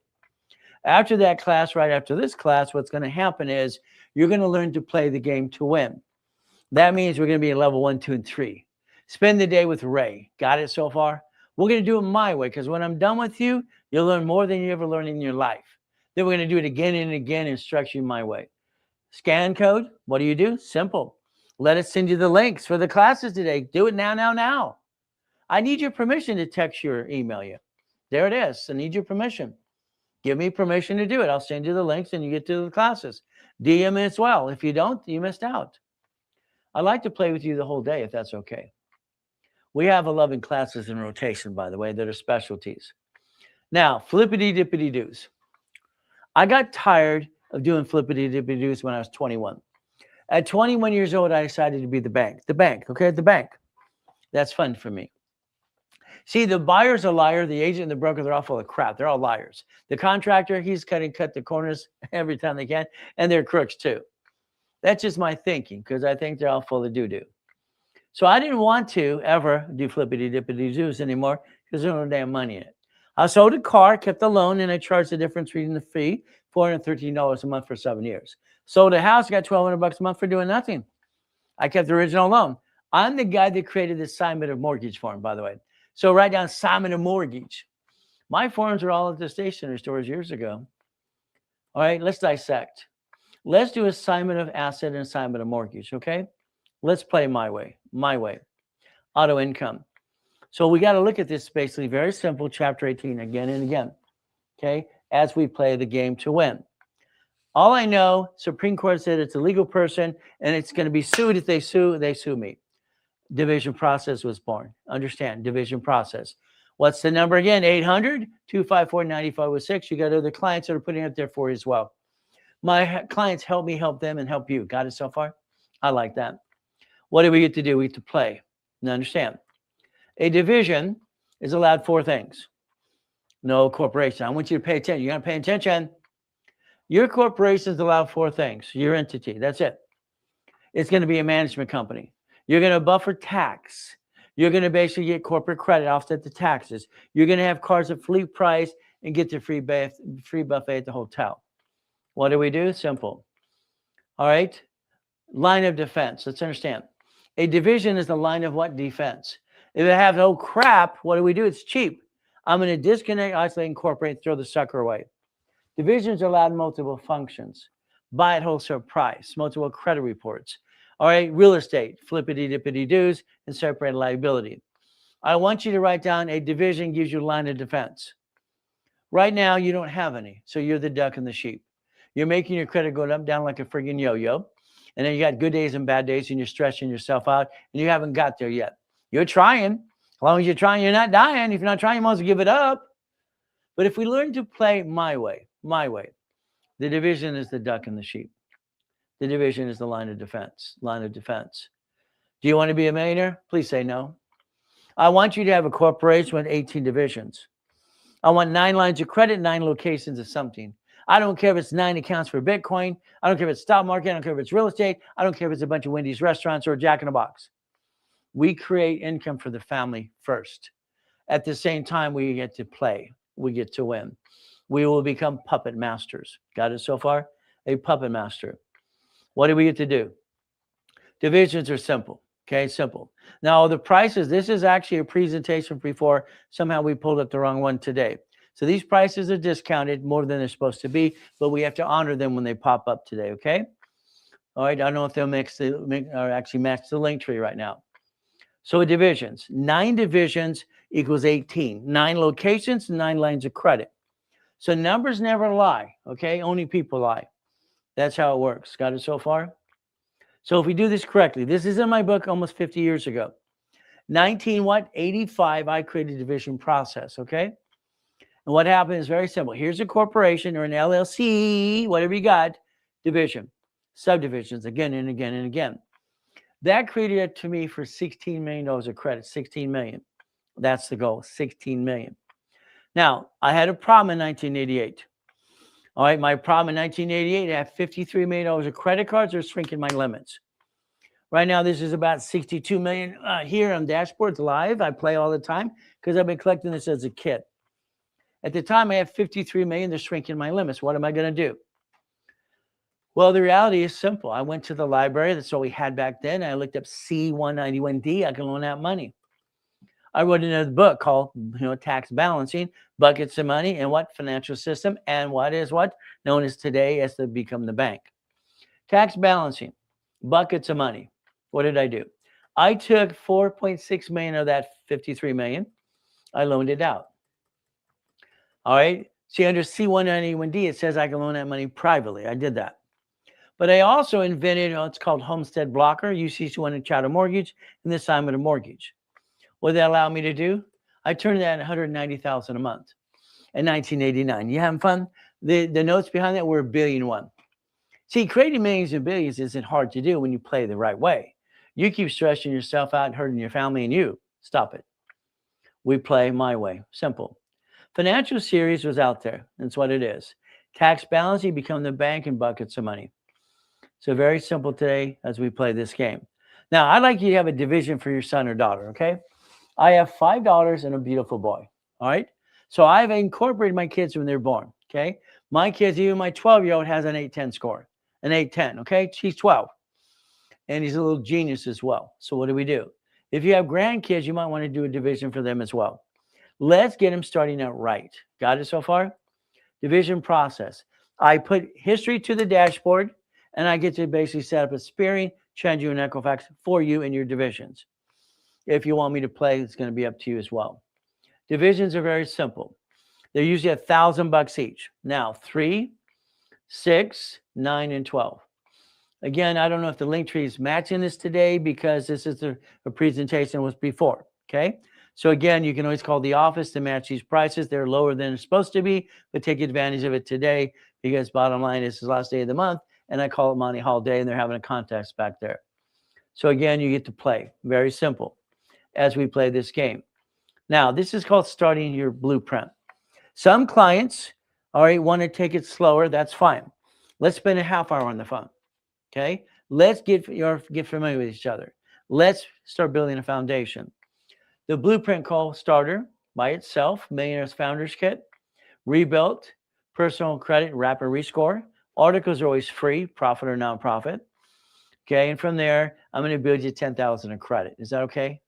After that class, right after this class, what's going to happen is you're going to learn to play the game to win. That means we're going to be in level 1, 2, and 3. Spend the day with Ray. Got it so far? We're going to do it my way because when I'm done with you, you'll learn more than you ever learned in your life. Then we're going to do it again and again and structure you my way. Scan code. What do? Simple. Let us send you the links for the classes today. Do it now. I need your permission to text you or email you. There it is. I need your permission. Give me permission to do it. I'll send you the links and you get to the classes. DM as well. If you don't, you missed out. I'd like to play with you the whole day if that's okay. We have 11 classes in rotation, by the way, that are specialties. Now, flippity-dippity-doos. I got tired of doing flippity-dippity-doos when I was 21. At 21 years old, I decided to be the bank. The bank. That's fun for me. See, the buyer's a liar. The agent and the broker, they're all full of crap. They're all liars. The contractor, he's cut the corners every time they can, and they're crooks too. That's just my thinking because I think they're all full of doo-doo. So I didn't want to ever do flippity-dippity-doos anymore because there's no damn money in it. I sold a car, kept the loan, and I charged the difference between the fee, $413 a month for 7 years. Sold a house, got $1,200 a month for doing nothing. I kept the original loan. I'm the guy that created the assignment of mortgage form, by the way. So write down assignment of mortgage. My forms are all at the stationery stores years ago. All right, let's dissect. Let's do assignment of asset and assignment of mortgage, okay? Let's play my way. My way. Auto income. So we got to look at this basically very simple, chapter 18 again and again. Okay, as we play the game to win. All I know, Supreme Court said it's a legal person and it's going to be sued. If they sue me. Division process was born. Understand, division process. What's the number again? 800-254-9506. You got other clients that are putting it up there for you as well. My clients help me help them and help you. Got it so far? I like that. What do we get to do? We get to play. Now understand, a division is allowed 4 things. No corporation. I want you to pay attention. You got to pay attention. Your corporation is allowed 4 things. Your entity. That's it. It's going to be a management company. You're going to buffer tax. You're going to basically get corporate credit, offset the taxes. You're going to have cars at fleet price and get the free buffet at the hotel. What do we do? Simple. All right. Line of defense. Let's understand. A division is the line of what? Defense. If it has no crap, what do we do? It's cheap. I'm going to disconnect, isolate, incorporate, throw the sucker away. Divisions are allowed multiple functions. Buy at wholesale price, multiple credit reports. All right, real estate, flippity-dippity doos, and separate liability. I want you to write down a division gives you a line of defense. Right now, you don't have any, so you're the duck and the sheep. You're making your credit go up, down like a friggin' yo-yo, and then you got good days and bad days, and you're stretching yourself out, and you haven't got there yet. You're trying. As long as you're trying, you're not dying. If you're not trying, you might as well give it up. But if we learn to play my way, the division is the duck and the sheep. The division is the line of defense. Do you want to be a millionaire? Please say no. I want you to have a corporation with 18 divisions. I want 9 lines of credit, 9 locations of something. I don't care if it's 9 accounts for Bitcoin. I don't care if it's stock market. I don't care if it's real estate. I don't care if it's a bunch of Wendy's restaurants or a Jack in the Box. We create income for the family first. At the same time, we get to play. We get to win. We will become puppet masters. Got it so far? A puppet master. What do we get to do? Divisions are simple. Okay, simple. Now, the prices, this is actually a presentation before somehow we pulled up the wrong one today. So these prices are discounted more than they're supposed to be, but we have to honor them when they pop up today, okay? All right, I don't know if they'll actually match the link tree right now. So divisions, 9 divisions equals 18. 9 locations, 9 lines of credit. So numbers never lie, okay? Only people lie. That's how it works. Got it so far? So if we do this correctly, this is in my book almost 50 years ago. 1985, I created a division process, okay? And what happened is very simple. Here's a corporation or an LLC, whatever you got, division, subdivisions again and again and again. That created it to me for $16 million of credit, 16 million. That's the goal, 16 million. Now, I had a problem in 1988. All right, my problem in 1988, I have $53 million of credit cards or shrinking my limits. Right now, this is about 62 million here on dashboards live. I play all the time because I've been collecting this as a kid. At the time, I have 53 million, they're shrinking my limits. What am I going to do? Well, the reality is simple. I went to the library. That's what we had back then. I looked up C191D. I can loan out money. I wrote another book called, Tax Balancing, Buckets of Money, and what financial system, and what is what known as today as to become the bank. Tax balancing, buckets of money. What did I do? I took 4.6 million of that 53 million. I loaned it out. All right. See, under C191D, it says I can loan that money privately. I did that. But I also invented what's called Homestead Blocker, UC1 and Chattel Mortgage, and the assignment of mortgage. What did that allow me to do? I turned that at $190,000 a month in 1989. You having fun? The notes behind that were $1.1 billion. See, creating millions and billions isn't hard to do when you play the right way. You keep stressing yourself out and hurting your family and you. Stop it. We play my way. Simple. Financial series was out there. That's what it is. Tax balancing, become the bank, and buckets of money. So very simple today as we play this game. Now, I'd like you to have a division for your son or daughter, okay? I have $5 and a beautiful boy, all right? So I've incorporated my kids when they're born, okay? My kids, even my 12-year-old has an 810 score, an 810, okay? He's 12, and he's a little genius as well. So what do? If you have grandkids, you might want to do a division for them as well. Let's get them starting out right. Got it so far? Division process. I put history to the dashboard, and I get to basically set up a spearing, TransU and Equifax for you in your divisions. If you want me to play, it's going to be up to you as well. Divisions are very simple. They're usually $1,000 each. Now, 3, 6, 9, and 12. Again, I don't know if the link tree is matching this today because this is a presentation was before. Okay. So again, you can always call the office to match these prices. They're lower than it's supposed to be, but take advantage of it today because bottom line is the last day of the month, and I call it Monty Hall Day, and they're having a contest back there. So again, you get to play. Very simple as we play this game. Now, this is called starting your blueprint. Some clients, all right, want to take it slower. That's fine. Let's spend a half hour on the phone. Okay. Let's get familiar with each other. Let's start building a foundation. The blueprint called starter by itself, Millionaires Founders Kit, rebuilt, personal credit, rapid rescore. Articles are always free, profit or nonprofit. Okay. And from there, I'm going to build you 10,000 in credit. Is that okay?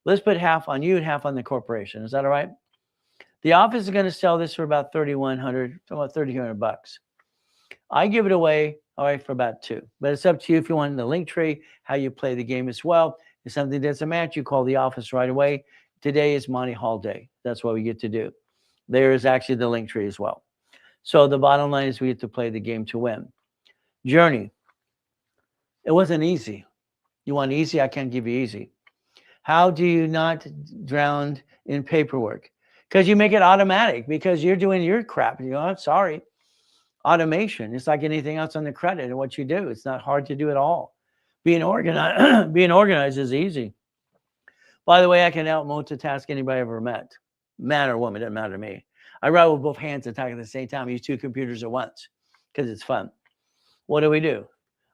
Let's put half on you and half on the corporation. Is that all right? The office is going to sell this for about $3,100, about $3,200. I give it away, all right, for about $2. But it's up to you if you want the link tree, how you play the game as well. If something doesn't match, you call the office right away. Today is Monty Hall Day. That's what we get to do. There is actually the link tree as well. So the bottom line is we get to play the game to win. Journey. It wasn't easy. You want easy? I can't give you easy. How do you not drown in paperwork? Because you make it automatic because you're doing your crap. You know, I'm sorry. Automation. It's like anything else on the credit and what you do. It's not hard to do at all. Being organized is easy. By the way, I can out multitask anybody I've ever met. Man or woman, doesn't matter to me. I write with both hands and talk at the same time. I use 2 computers at once because it's fun. What do we do?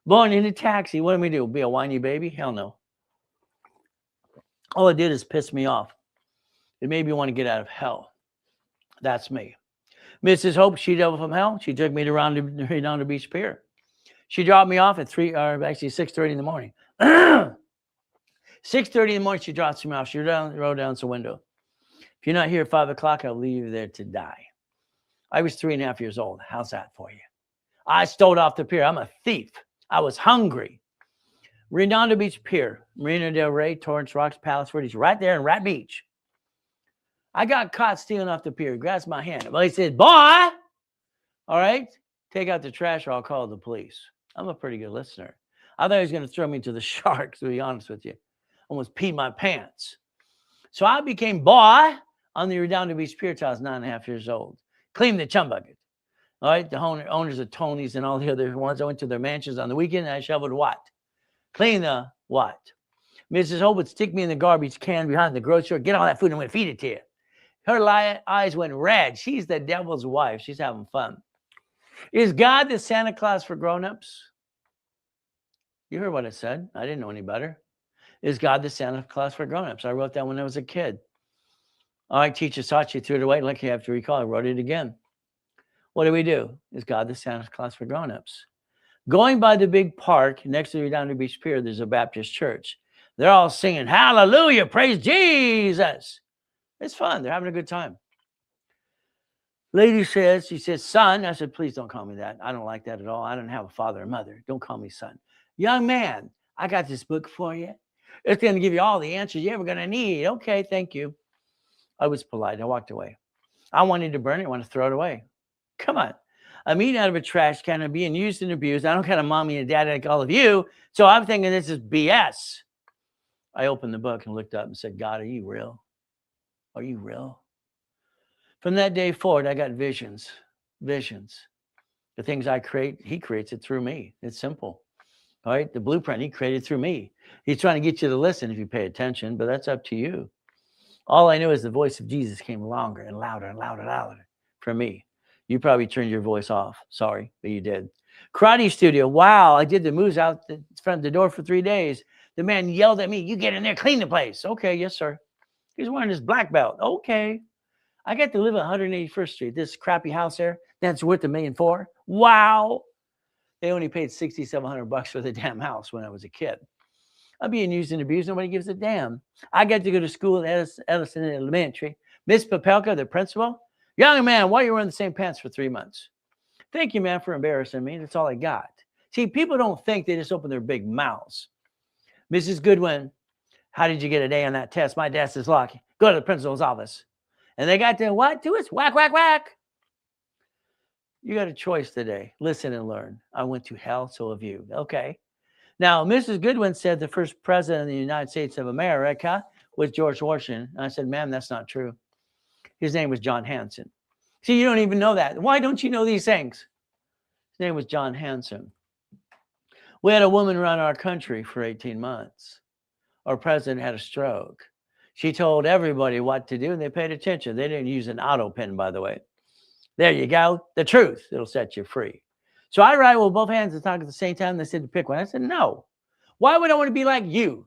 Born in a taxi. What do we do? Be a whiny baby? Hell no. All it did is piss me off. It made me want to get out of hell. That's me. Mrs. Hope, she devil from hell. She took me down to Beach Pier. She dropped me off at 6:30 in the morning. 6:30 in the morning, she drops me off. She rolled down the window. If you're not here at 5 o'clock, I'll leave you there to die. I was 3.5 years old. How's that for you? I stole off the pier. I'm a thief. I was hungry. Redondo Beach Pier, Marina del Rey, Torrance Rocks, Palos Verdes, right there in Rat Beach. I got caught stealing off the pier. He grabs my hand. Well, he said, boy, all right, take out the trash or I'll call the police. I'm a pretty good listener. I thought he was going to throw me to the sharks, to be honest with you. Almost peed my pants. So I became boy on the Redondo Beach Pier till I was 9.5 years old. Cleaned the chum bucket. All right, the owners of Tony's and all the other ones, I went to their mansions on the weekend and I shoveled what? Clean the what? Mrs. Hope would stick me in the garbage can behind the grocery store, get all that food and I'm going to feed it to you. Her eyes went red. She's the devil's wife. She's having fun. Is God the Santa Claus for grown-ups? You heard what I said. I didn't know any better. Is God the Santa Claus for grown-ups? I wrote that when I was a kid. All right, teacher taught you, threw it away. Like you have to recall, I wrote it again. What do we do? Is God the Santa Claus for grown-ups? Going by the big park next to the Redondo Beach Pier, there's a Baptist church. They're all singing, hallelujah, praise Jesus. It's fun. They're having a good time. Lady says, she says, son. I said, please don't call me that. I don't like that at all. I don't have a father or mother. Don't call me son. Young man, I got this book for you. It's going to give you all the answers you're ever going to need. Okay, thank you. I was polite. I walked away. I wanted to burn it. I wanted to throw it away. Come on. I'm eating out of a trash can. I'm being used and abused. I don't got a mommy and daddy like all of you. So I'm thinking this is BS. I opened the book and looked up and said, God, are you real? Are you real? From that day forward, I got visions. Visions. The things I create, he creates it through me. It's simple. All right. The blueprint he created through me. He's trying to get you to listen if you pay attention, but that's up to you. All I know is the voice of Jesus came longer and louder and louder and louder for me. You probably turned your voice off. Sorry, but you did. Karate studio. Wow. I did the moves out the front of the door for 3 days. The man yelled at me, you get in there, clean the place. Okay. Yes, sir. He's wearing his black belt. Okay. I got to live at 181st Street. This crappy house there, that's worth $1.4 million. Wow. They only paid $6,700 for the damn house when I was a kid. I'm being used and abused. Nobody gives a damn. I got to go to school at Ellison Elementary. Miss Papelka, the principal, young man, why are you wearing the same pants for 3 months? Thank you, man, for embarrassing me. That's all I got. See, people don't think, they just open their big mouths. Mrs. Goodwin, how did you get an A on that test? My desk is locked. Go to the principal's office. And they got to what to us? Whack, whack, whack. You got a choice today. Listen and learn. I went to hell, so have you. Okay. Now, Mrs. Goodwin said the first president of the United States of America was George Washington. And I said, ma'am, that's not true. His name was John Hanson. See, you don't even know that. Why don't you know these things? His name was John Hanson. We had a woman run our country for 18 months. Our president had a stroke. She told everybody what to do, and they paid attention. They didn't use an auto pen, by the way. There you go. The truth. It'll set you free. So I write with both hands and talk at the same time. They said to pick one. I said, no. Why would I want to be like you?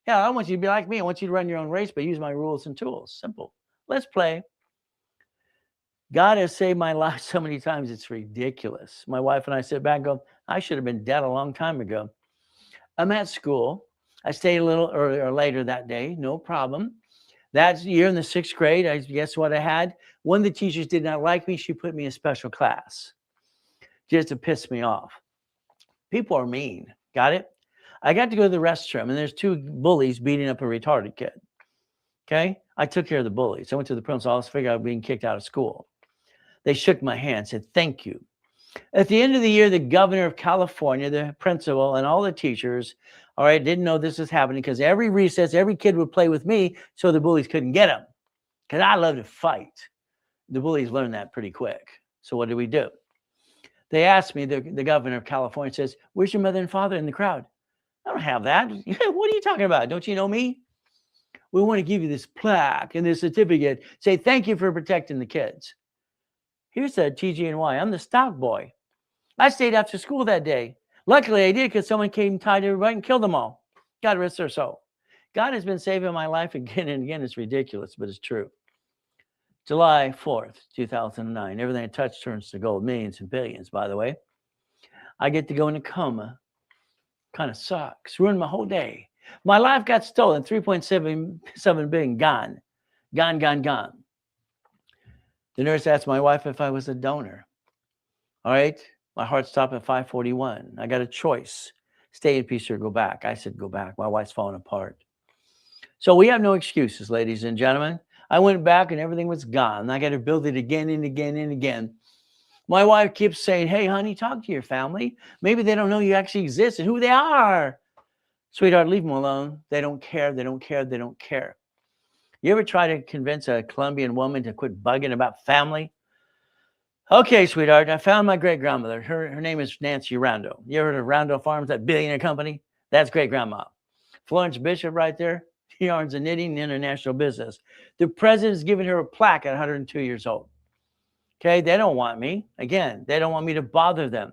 Yeah, I want you to be like me. I want you to run your own race, but use my rules and tools. Simple. Let's play. God has saved my life so many times, it's ridiculous. My wife and I sit back and go, I should have been dead a long time ago. I'm at school. I stayed a little earlier or later that day, no problem. That year in the 6th grade, guess what I had? One of the teachers did not like me. She put me in special class just to piss me off. People are mean. Got it? I got to go to the restroom, and there's 2 bullies beating up a retarded kid. Okay? I took care of the bullies. I went to the principal's office, figured out being kicked out of school. They shook my hand, said, thank you. At the end of the year, the governor of California, the principal, and all the teachers, all right, didn't know this was happening because every recess, every kid would play with me so the bullies couldn't get them because I love to fight. The bullies learned that pretty quick. So what did we do? They asked me, the governor of California says, where's your mother and father in the crowd? I don't have that. What are you talking about? Don't you know me? We want to give you this plaque and this certificate. Say thank you for protecting the kids. Here's the TG&Y. I'm the stock boy. I stayed after school that day. Luckily, I did because someone came, tied everybody, and killed them all. God rest their soul. God has been saving my life again and again. It's ridiculous, but it's true. July 4th, 2009. Everything I touch turns to gold. Millions and billions, by the way. I get to go in a coma. Kind of sucks. Ruined my whole day. My life got stolen. 3.7 billion gone. Gone, gone, gone. The nurse asked my wife if I was a donor. All right. My heart stopped at 5:41. I got a choice. Stay in peace or go back. I said, go back. My wife's falling apart. So we have no excuses, ladies and gentlemen. I went back and everything was gone. I got to build it again and again and again. My wife keeps saying, hey, honey, talk to your family. Maybe they don't know you actually exist and who they are. Sweetheart, leave them alone. They don't care. They don't care. They don't care. You ever try to convince a Colombian woman to quit bugging about family? Okay, sweetheart, I found my great-grandmother. Her name is Nancy Rondo. You ever heard of Rondo Farms, that billionaire company? That's great-grandma. Florence Bishop right there, she owns a knitting international business. The president's giving her a plaque at 102 years old. Okay, they don't want me. Again, they don't want me to bother them.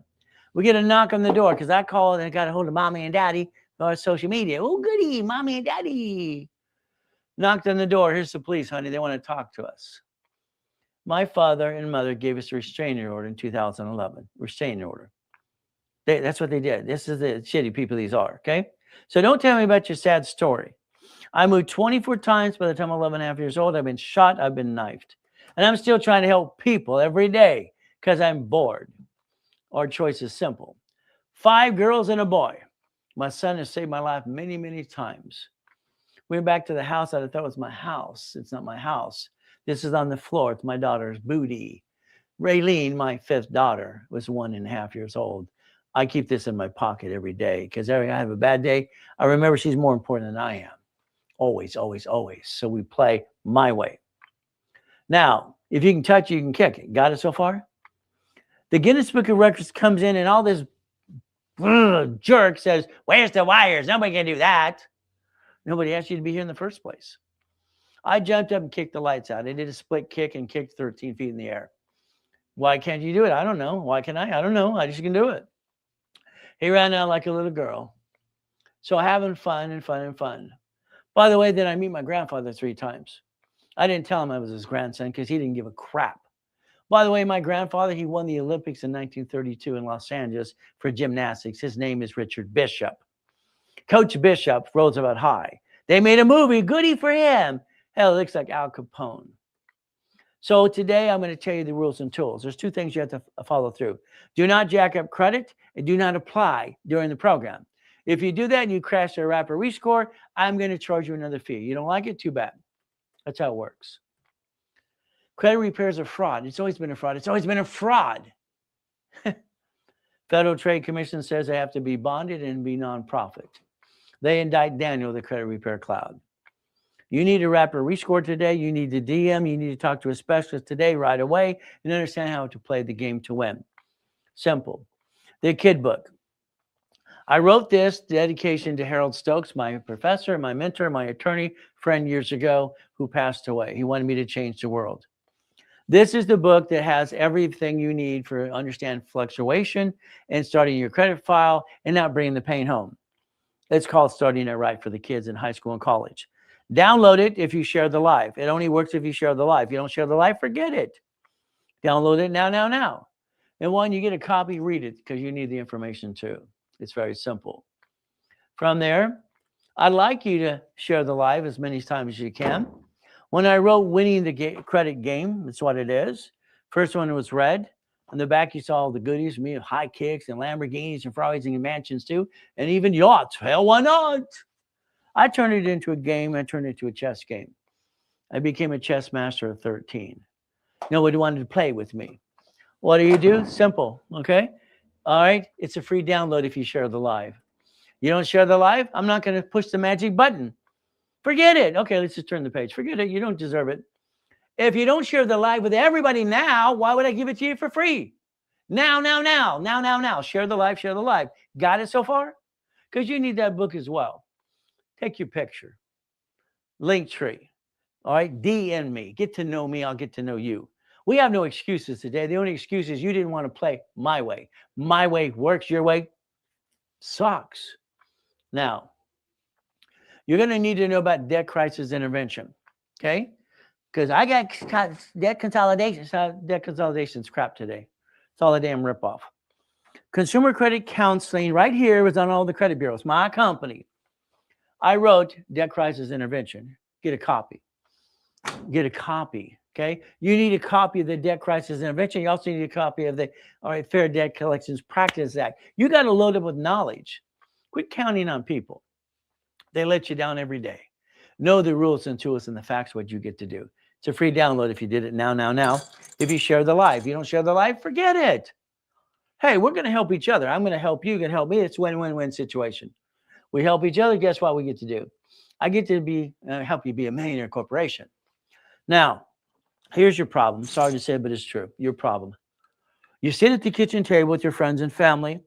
We get a knock on the door because I called and I got a hold of mommy and daddy on social media. Oh, goody, mommy and daddy. Knocked on the door. Here's the police, honey. They want to talk to us. My father and mother gave us a restraining order in 2011. Restraining order. That's what they did. This is the shitty people these are, okay? So don't tell me about your sad story. I moved 24 times by the time I'm 11 and a half years old. I've been shot. I've been knifed. And I'm still trying to help people every day because I'm bored. Our choice is simple. 5 girls and a boy. My son has saved my life many, many times. Went back to the house that I thought was my house. It's not my house. This is on the floor. It's my daughter's booty. Raylene, my 5th daughter, was 1.5 years old. I keep this in my pocket every day because every time I have a bad day, I remember she's more important than I am. Always, always, always. So we play my way. Now, if you can touch it, you can kick it. Got it so far? The Guinness Book of Records comes in and all this jerk says, where's the wires? Nobody can do that. Nobody asked you to be here in the first place. I jumped up and kicked the lights out. I did a split kick and kicked 13 feet in the air. Why can't you do it? I don't know. Why can I? I don't know. I just can do it. He ran out like a little girl. So having fun and fun and fun. By the way, then I meet my grandfather 3 times. I didn't tell him I was his grandson because he didn't give a crap. By the way, my grandfather, he won the Olympics in 1932 in Los Angeles for gymnastics. His name is Richard Bishop. Coach Bishop, Roosevelt High. They made a movie. Goody for him. Hell, it looks like Al Capone. So today I'm going to tell you the rules and tools. There's 2 things you have to follow through. Do not jack up credit and do not apply during the program. If you do that and you crash a wrap or rescore, I'm going to charge you another fee. You don't like it? Too bad. That's how it works. Credit repair is a fraud. It's always been a fraud. It's always been a fraud. Federal Trade Commission says they have to be bonded and be nonprofit. They indict Daniel, the credit repair cloud. You need a wrap or rescore today. You need to DM. You need to talk to a specialist today, right away, and understand how to play the game to win. Simple. The kid book. I wrote this dedication to Harold Stokes, my professor, my mentor, my attorney friend years ago, who passed away. He wanted me to change the world. This is the book that has everything you need for understand fluctuation and starting your credit file and not bringing the pain home. It's called Starting It Right for the kids in high school and college. Download it if you share the live. It only works if you share the live. If you don't share the live, forget it. Download it now. And when you get a copy, read it because you need the information too. It's very simple. From there, I'd like you to share the live as many times as you can. When I wrote Winning the Credit Game, that's what it is. First one was red. On the back, you saw all the goodies, me of high kicks and Lamborghinis and Ferraris and mansions too, and even yachts. Hell, why not? I turned it into a game. I turned it into a chess game. I became a chess master at 13. Nobody wanted to play with me. What do? Simple, okay? All right, it's a free download if you share the live. You don't share the live, I'm not going to push the magic button. Forget it. Okay, let's just turn the page. Forget it. You don't deserve it. If you don't share the live with everybody now, why would I give it to you for free? Now. Share the live. Got it so far? Because you need that book as well. Take your picture. Linktree. All right, DM me. Get to know me. I'll get to know you. We have no excuses today. The only excuse is you didn't want to play my way. My way works. Your way sucks. Now, you're going to need to know about debt crisis intervention, okay? Because I got debt consolidation. Debt consolidation's crap today. It's all a damn ripoff. Consumer credit counseling right here was on all the credit bureaus. My company. I wrote debt crisis intervention. Get a copy. Okay? You need a copy of the Debt Crisis Intervention. You also need a copy of the Fair Debt Collections Practice Act. You got to load up with knowledge. Quit counting on people. They let you down every day. Know the rules and tools and the facts, what you get to do. It's a free download if you did it now. If you share the live. If you don't share the live, forget it. Hey, we're going to help each other. I'm going to help you. You can help me. It's a win-win-win situation. We help each other. Guess what we get to do? I get to help you be a millionaire corporation. Now, here's your problem. Sorry to say it, but it's true. Your problem. You sit at the kitchen table with your friends and family,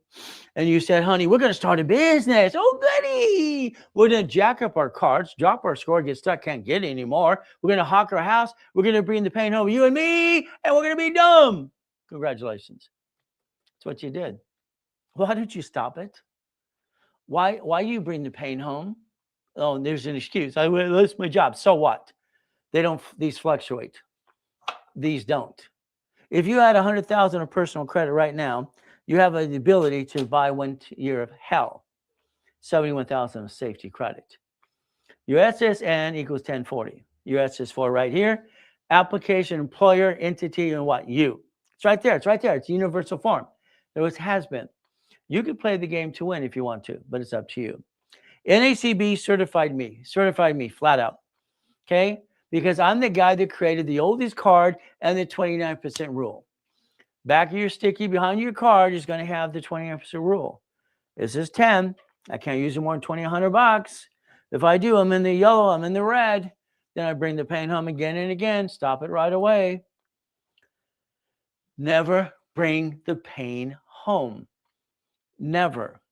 and you said, honey, we're going to start a business. Oh, goody. We're going to jack up our cards, drop our score, get stuck, can't get it anymore. We're going to hawk our house. We're going to bring the pain home, you and me, and we're going to be dumb. Congratulations. That's what you did. Why didn't you stop it? Why you bring the pain home? Oh, there's an excuse. I lost my job. So what? These fluctuate. These don't. If you had 100,000 of personal credit right now, you have the ability to buy 1 year of hell, 71,000 of safety credit. Your SSN equals 1040. Your SS4 right here. Application, employer, entity, and what? You. It's right there. It's a universal form. It always has been. You can play the game to win if you want to, but it's up to you. NACB certified me flat out. Okay? Because I'm the guy that created the oldest card and the 29% rule. Back of your sticky behind your card is going to have the 29% rule. This is 10. I can't use it more than $2,100. If I do, I'm in the yellow, I'm in the red. Then I bring the pain home again and again. Stop it right away. Never bring the pain home. Never.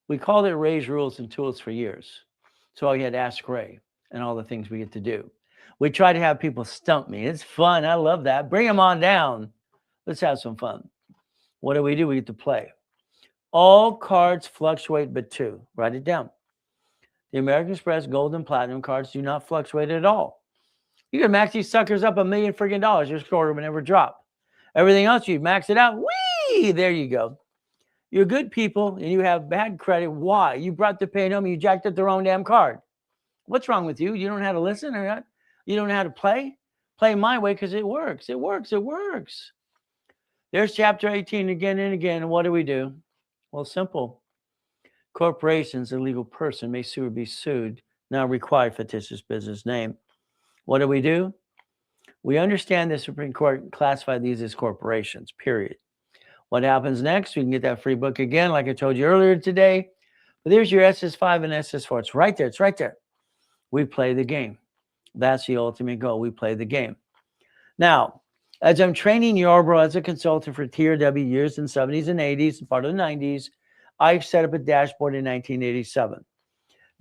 We called it Ray's Rules and Tools for years. So I had to ask Ray and all the things we get to do. We try to have people stump me. It's fun. I love that. Bring them on down. Let's have some fun. What do? We get to play. All cards fluctuate but two. Write it down. The American Express Gold and Platinum cards do not fluctuate at all. You can max these suckers up $1 million freaking dollars. Your score will never drop. Everything else, you max it out. Whee! There you go. You're good people and you have bad credit. Why? You brought the pain home and you jacked up the wrong damn card. What's wrong with you? You don't know how to listen or not? You don't know how to play? Play my way because it works. It works. There's chapter 18 again and again. And what do? Well, simple. Corporations, a legal person, may sue or be sued. Now required fictitious business name. What do? We understand the Supreme Court classified these as corporations, period. What happens next? We can get that free book again, like I told you earlier today. But there's your SS5 and SS4. It's right there. It's right there. We play the game. That's the ultimate goal. We play the game. Now, as I'm training Yarborough as a consultant for TRW years in the 70s and 80s and part of the 90s, I set up a dashboard in 1987.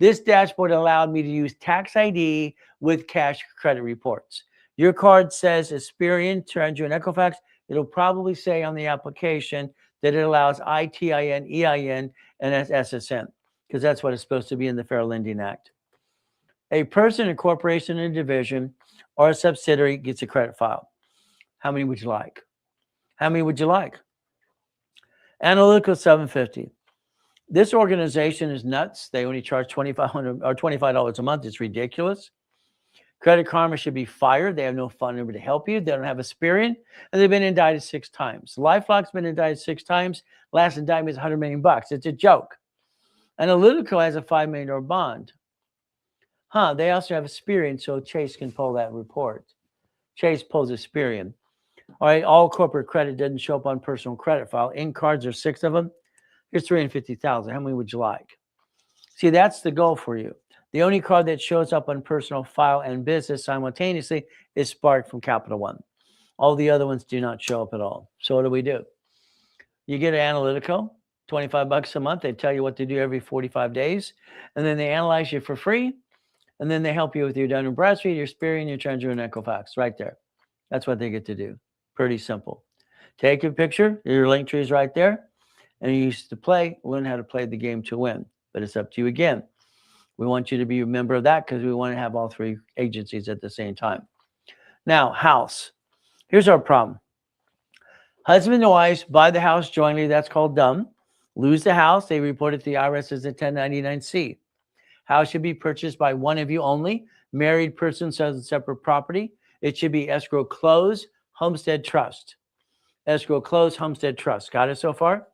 This dashboard allowed me to use tax ID with cash credit reports. Your card says Experian, Treasury, and Equifax. It'll probably say on the application that it allows ITIN, EIN, and SSN, because that's what it's supposed to be in the Fair Lending Act. A person, a corporation, a division, or a subsidiary gets a credit file. How many would you like? How many would you like? Analytical 750. This organization is nuts. They only charge $2,500 or $25 a month. It's ridiculous. Credit Karma should be fired. They have no phone number to help you. They don't have Experian, and they've been indicted 6 times. LifeLock's been indicted 6 times. Last indictment is $100 million. It's a joke. Analytical has a $5 million bond. They also have Experian, so Chase can pull that report. Chase pulls Experian. All right, all corporate credit doesn't show up on personal credit file. In cards, there's 6 of them. Here's 350,000. How many would you like? See, that's the goal for you. The only card that shows up on personal file and business simultaneously is Spark from Capital One. All the other ones do not show up at all. So what do? You get an analytical, $25 a month. They tell you what to do every 45 days. And then they analyze you for free. And then they help you with your Dun & Bradstreet, your Experian, your Treasury, and Equifax right there. That's what they get to do. Pretty simple. Take a picture. Your link tree is right there. And you used to play, learn how to play the game to win. But it's up to you again. We want you to be a member of that because we want to have all 3 agencies at the same time. Now, house. Here's our problem. Husband and wife buy the house jointly. That's called dumb. Lose the house. They report it to the IRS as a 1099-C. House should be purchased by one of you only. Married person sells a separate property. It should be escrow closed, homestead trust. Escrow closed, homestead trust. Got it so far?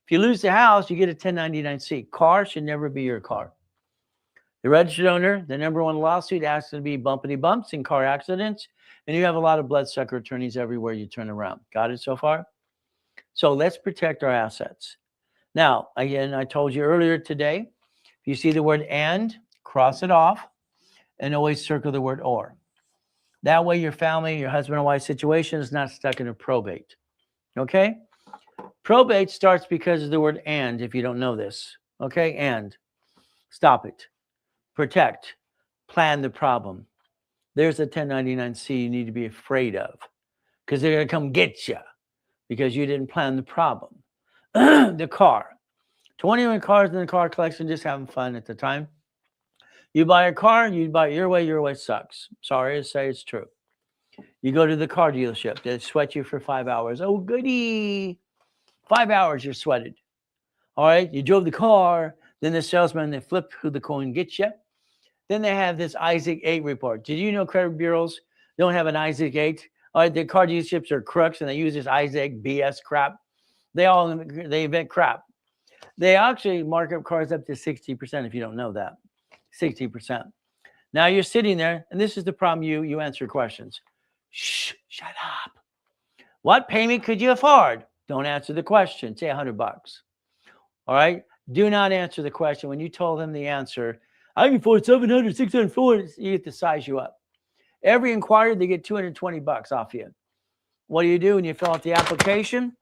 If you lose the house, you get a 1099-C. Car should never be your car. The registered owner, the #1 lawsuit asks to be bumpity bumps in car accidents, and you have a lot of bloodsucker attorneys everywhere you turn around. Got it so far? So let's protect our assets. Now, again, I told you earlier today, if you see the word and, cross it off, and always circle the word or. That way your family, your husband and wife situation is not stuck in a probate. Okay? Probate starts because of the word and, if you don't know this. Okay? And. Stop it. Protect. Plan the problem. There's a 1099-C you need to be afraid of because they're going to come get you because you didn't plan the problem. The car. 21 cars in the car collection, just having fun at the time. You buy a car, you buy it your way sucks. Sorry to say it's true. You go to the car dealership, they sweat you for 5 hours. Oh, goody. 5 hours you're sweated. All right, you drove the car, then the salesman, they flip who the coin gets you. Then they have this Isaac 8 report. Did you know credit bureaus don't have an Isaac 8? All right, the car dealerships are crooks and they use this Isaac BS crap. They invent crap. They actually mark up cars up to 60% if you don't know that. 60%. Now you're sitting there, and this is the problem. You answer questions. Shh, shut up. What payment could you afford? Don't answer the question. Say $100. All right? Do not answer the question. When you told them the answer, I can afford 700, 604, you get to size you up. Every inquiry, they get $220 off you. What do you do when you fill out the application?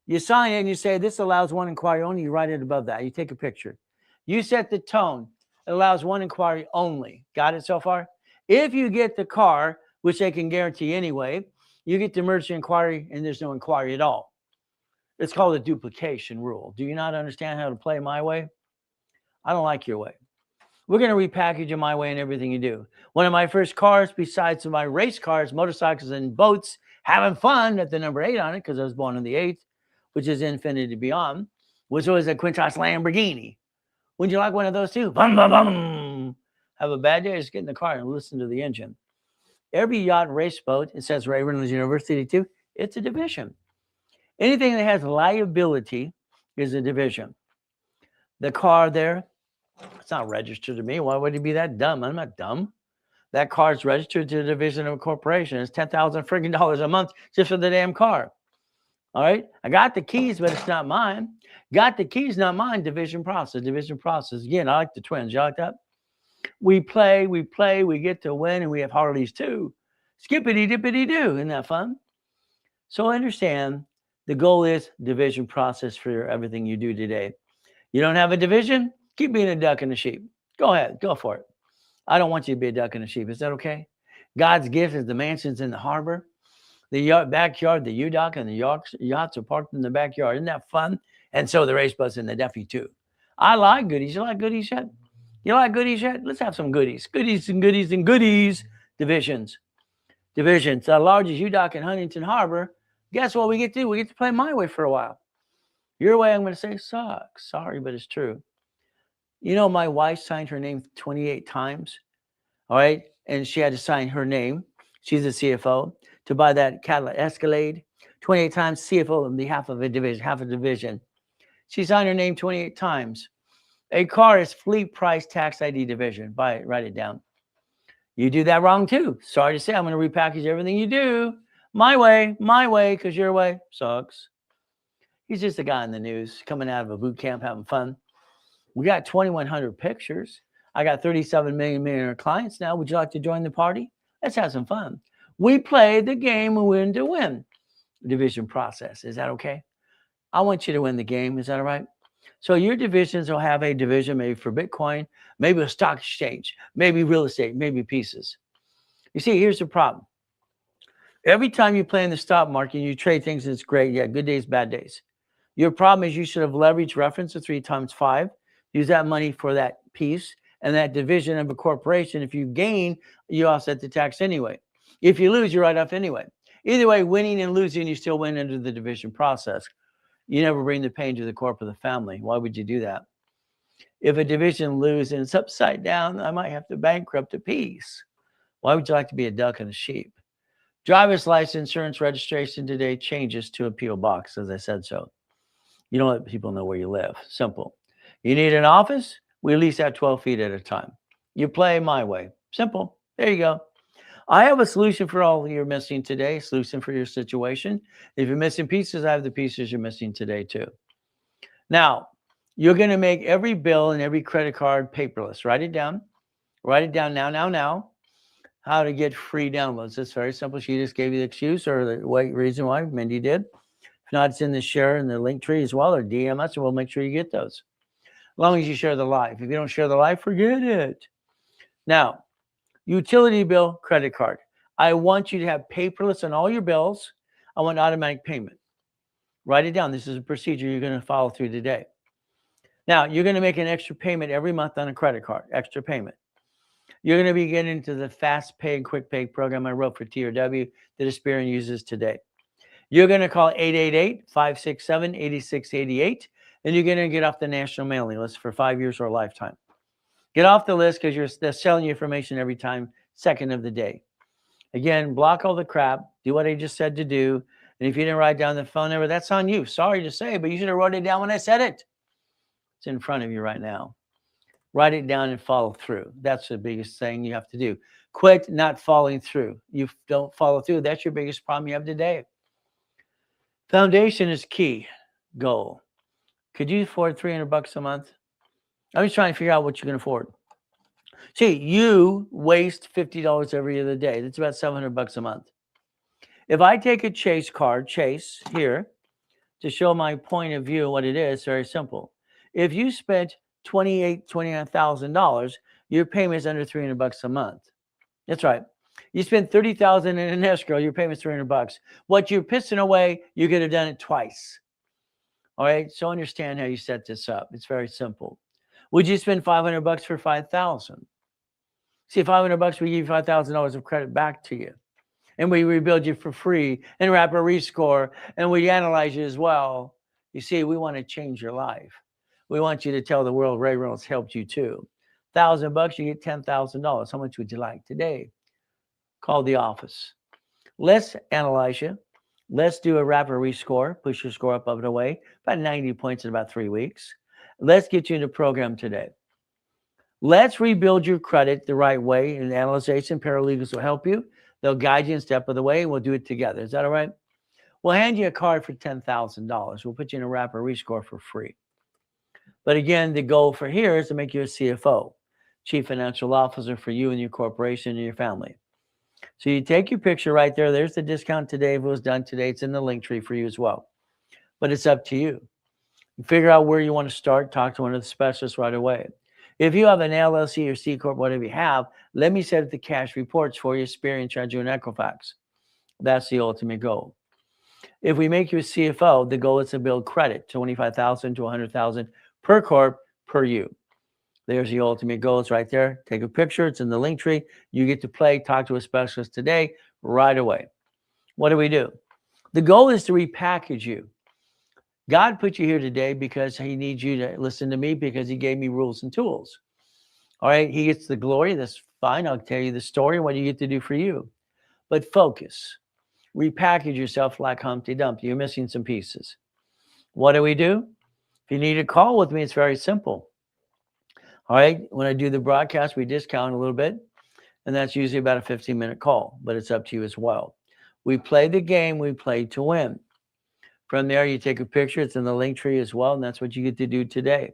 You sign it and you say, this allows one inquiry only. You write it above that. You take a picture. You set the tone. It allows one inquiry only. Got it so far? If you get the car, which they can guarantee anyway, you get the emergency inquiry and there's no inquiry at all. It's called a duplication rule. Do you not understand how to play my way? I don't like your way. We're going to repackage it my way in everything you do. One of my first cars, besides my race cars, motorcycles, and boats, having fun at the number 8 on it, because I was born on the 8th, which is Infinity Beyond, was always a Quintas Lamborghini. Would you like one of those too? Bum, bum, bum. Have a bad day, just get in the car and listen to the engine. Every yacht and race boat, it says Reynolds University too, it's a division. Anything that has liability is a division. The car there, it's not registered to me. Why would he be that dumb? I'm not dumb. That car is registered to the division of a corporation. It's $10,000 freaking dollars a month just for the damn car. All right. I got the keys, but it's not mine. Got the keys, not mine. Division process. Division process. Again, I like the twins. You like that? We play, we get to win, and we have Harleys too. Skippity dippity doo. Isn't that fun? So understand the goal is division process for everything you do today. You don't have a division? Keep being a duck and a sheep. Go ahead, go for it. I don't want you to be a duck and a sheep. Is that okay? God's gift is the mansions in the harbor, the backyard, the U-Dock, and the yachts are parked in the backyard. Isn't that fun? And so the race bus and the Duffy too. I like goodies. You like goodies yet? You like goodies yet? Let's have some goodies. Goodies and goodies and goodies. Divisions. Divisions. The largest U-Dock in Huntington Harbor. Guess what we get to do? We get to play my way for a while. Your way, I'm going to say, sucks. Sorry, but it's true. You know, my wife signed her name 28 times. All right. And she had to sign her name. She's a CFO to buy that Cadillac Escalade. 28 times CFO on behalf of a division, half a division. She signed her name 28 times. A car is fleet price tax ID division. Buy it, write it down. You do that wrong too. Sorry to say, I'm going to repackage everything you do. My way, because your way sucks. He's just a guy in the news coming out of a boot camp having fun. We got 2,100 pictures. I got 37 million clients now. Would you like to join the party? Let's have some fun. We play the game and win to win. Division process. Is that okay? I want you to win the game. Is that all right? So your divisions will have a division maybe for Bitcoin, maybe a stock exchange, maybe real estate, maybe pieces. You see, here's the problem. Every time you play in the stock market, you trade things, it's great. Yeah, good days, bad days. Your problem is you should have leveraged reference of 3 times 5. Use that money for that piece and that division of a corporation. If you gain, you offset the tax anyway. If you lose, you write off anyway. Either way, winning and losing, you still win under the division process. You never bring the pain to the corp or the family. Why would you do that? If a division loses and it's upside down, I might have to bankrupt a piece. Why would you like to be a duck and a sheep? Driver's license, insurance registration today changes to a P.O. box, as I said so. You don't let people know where you live. Simple. You need an office? We lease out 12 feet at a time. You play my way. Simple. There you go. I have a solution for all you're missing today, solution for your situation. If you're missing pieces, I have the pieces you're missing today too. Now, you're going to make every bill and every credit card paperless. Write it down. Write it down now. How to get free downloads. It's very simple. She just gave you the excuse or the reason why. Mindy did. If not, it's in the share and the link tree as well, or DM us and we'll make sure you get those. As long as you share the live. If you don't share the live, forget it. Now, utility bill, credit card. I want you to have paperless on all your bills. I want automatic payment. Write it down. This is a procedure you're going to follow through today. Now, you're going to make an extra payment every month on a credit card, extra payment. You're going to be getting into the fast pay and quick pay program I wrote for TRW that Aspirion uses today. You're going to call 888-567-8688, and you're going to get off the national mailing list for 5 years or a lifetime. Get off the list because they're selling you information every time, second of the day. Again, block all the crap. Do what I just said to do. And if you didn't write down the phone number, that's on you. Sorry to say, but you should have wrote it down when I said it. It's in front of you right now. Write it down and follow through. That's the biggest thing you have to do. Quit not following through. You don't follow through. That's your biggest problem you have today. Foundation is key. Goal. Could you afford $300 a month? I'm just trying to figure out what you can afford. See, you waste $50 every other day. That's about $700 a month. If I take a Chase card, Chase here, to show my point of view what it is, very simple. If you spent $29,000, your payment is under $300 a month. That's right. You spent $30,000 in an escrow, your payment's $300. What you're pissing away, you could have done it twice. All right. So understand how you set this up. It's very simple. Would you spend $500 for $5,000? See, $500, we give you $5,000 of credit back to you. And we rebuild you for free and wrap a rescore and we analyze you as well. You see, we want to change your life. We want you to tell the world Ray Reynolds helped you too. $1,000, you get $10,000. How much would you like today? Call the office. Let's analyze you. Let's do a rapid rescore. Push your score up and away. About 90 points in about 3 weeks. Let's get you in the program today. Let's rebuild your credit the right way. And analysts and paralegals will help you. They'll guide you in step of the way, and we'll do it together. Is that all right? We'll hand you a card for $10,000. We'll put you in a rapid rescore for free. But again, the goal for here is to make you a CFO, Chief Financial Officer, for you and your corporation and your family. So you take your picture right there. There's the discount today. If it was done today, it's in the link tree for you as well. But it's up to you. You figure out where you want to start. Talk to one of the specialists right away. If you have an LLC or C Corp, whatever you have, let me set up the cash reports for you, Experian, Treasury, and Equifax. That's the ultimate goal. If we make you a CFO, the goal is to build credit, $25,000 to $100,000 per corp per you. There's the ultimate goal. It's right there. Take a picture. It's in the link tree. You get to play. Talk to a specialist today, right away. What do? The goal is to repackage you. God put you here today because he needs you to listen to me, because he gave me rules and tools. All right. He gets the glory. That's fine. I'll tell you the story and what you get to do for you. But focus. Repackage yourself like Humpty Dumpty. You're missing some pieces. What do? If you need a call with me, it's very simple. All right. When I do the broadcast, we discount a little bit. And that's usually about a 15-minute call. But it's up to you as well. We play the game. We play to win. From there, you take a picture. It's in the link tree as well. And that's what you get to do today.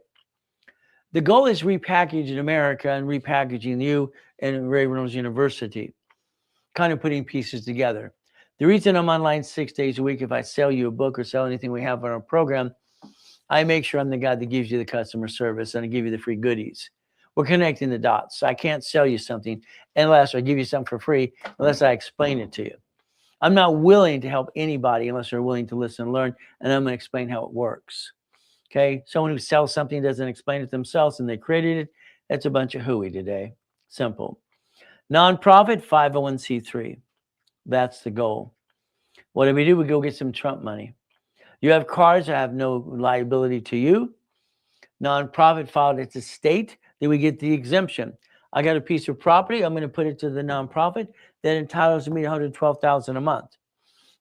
The goal is repackaging America and repackaging you and Reynolds University. Kind of putting pieces together. The reason I'm online 6 days a week, if I sell you a book or sell anything we have on our program, I make sure I'm the guy that gives you the customer service and I give you the free goodies. We're connecting the dots. I can't sell you something unless I give you something for free, unless I explain it to you. I'm not willing to help anybody unless they're willing to listen and learn, and I'm going to explain how it works. Okay? Someone who sells something doesn't explain it themselves and they created it, that's a bunch of hooey today. Simple. Nonprofit, 501c3. That's the goal. What do? We go get some Trump money. You have cars that have no liability to you. Nonprofit filed at the state, then we get the exemption. I got a piece of property. I'm going to put it to the nonprofit that entitles me to $112,000 a month.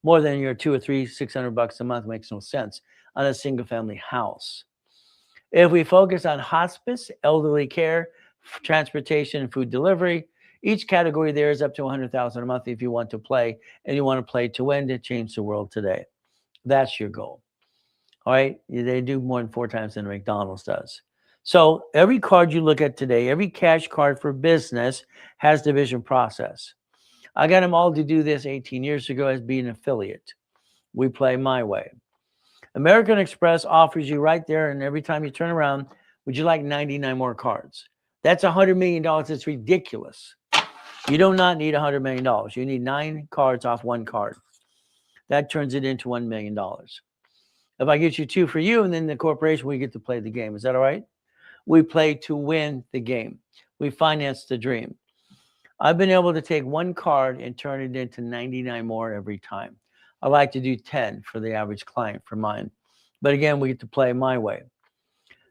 More than your $200 or $600 a month makes no sense on a single family house. If we focus on hospice, elderly care, transportation, and food delivery, each category there is up to $100,000 a month if you want to play and you want to play to win to change the world today. That's your goal. All right. They do more than 4 times than McDonald's does. So every card you look at today, every cash card for business has division process. I got them all to do this 18 years ago as being an affiliate. We play my way. American Express offers you right there, and every time you turn around, would you like 99 more cards? That's $100 million. It's ridiculous. You do not need $100 million. You need 9 cards off 1 card. That turns it into $1 million. If I get you 2 for you, and then the corporation, we get to play the game. Is that all right? We play to win the game. We finance the dream. I've been able to take 1 card and turn it into 99 more every time. I like to do 10 for the average client for mine. But again, we get to play my way.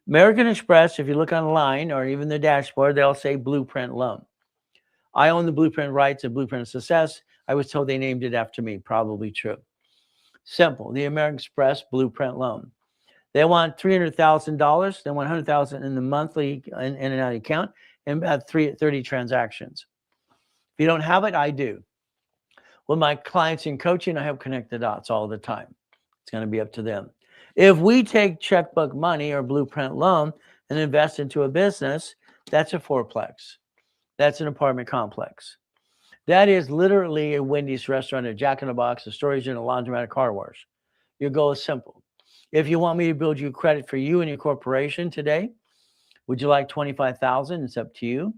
American Express, if you look online or even the dashboard, they'll say Blueprint Loan. I own the Blueprint rights and Blueprint Success. I was told they named it after me. Probably true. Simple. The American Express Blueprint Loan. They want $300,000. They want $100,000 in the monthly in and out account and about 30 transactions. If you don't have it, I do. With my clients in coaching, I help connect the dots all the time. It's going to be up to them. If we take checkbook money or Blueprint Loan and invest into a business, that's a fourplex. That's an apartment complex. That is literally a Wendy's restaurant, a Jack in the Box, a storage unit, a laundromat, a car wash. Your goal is simple. If you want me to build you credit for you and your corporation today, would you like $25,000? It's up to you.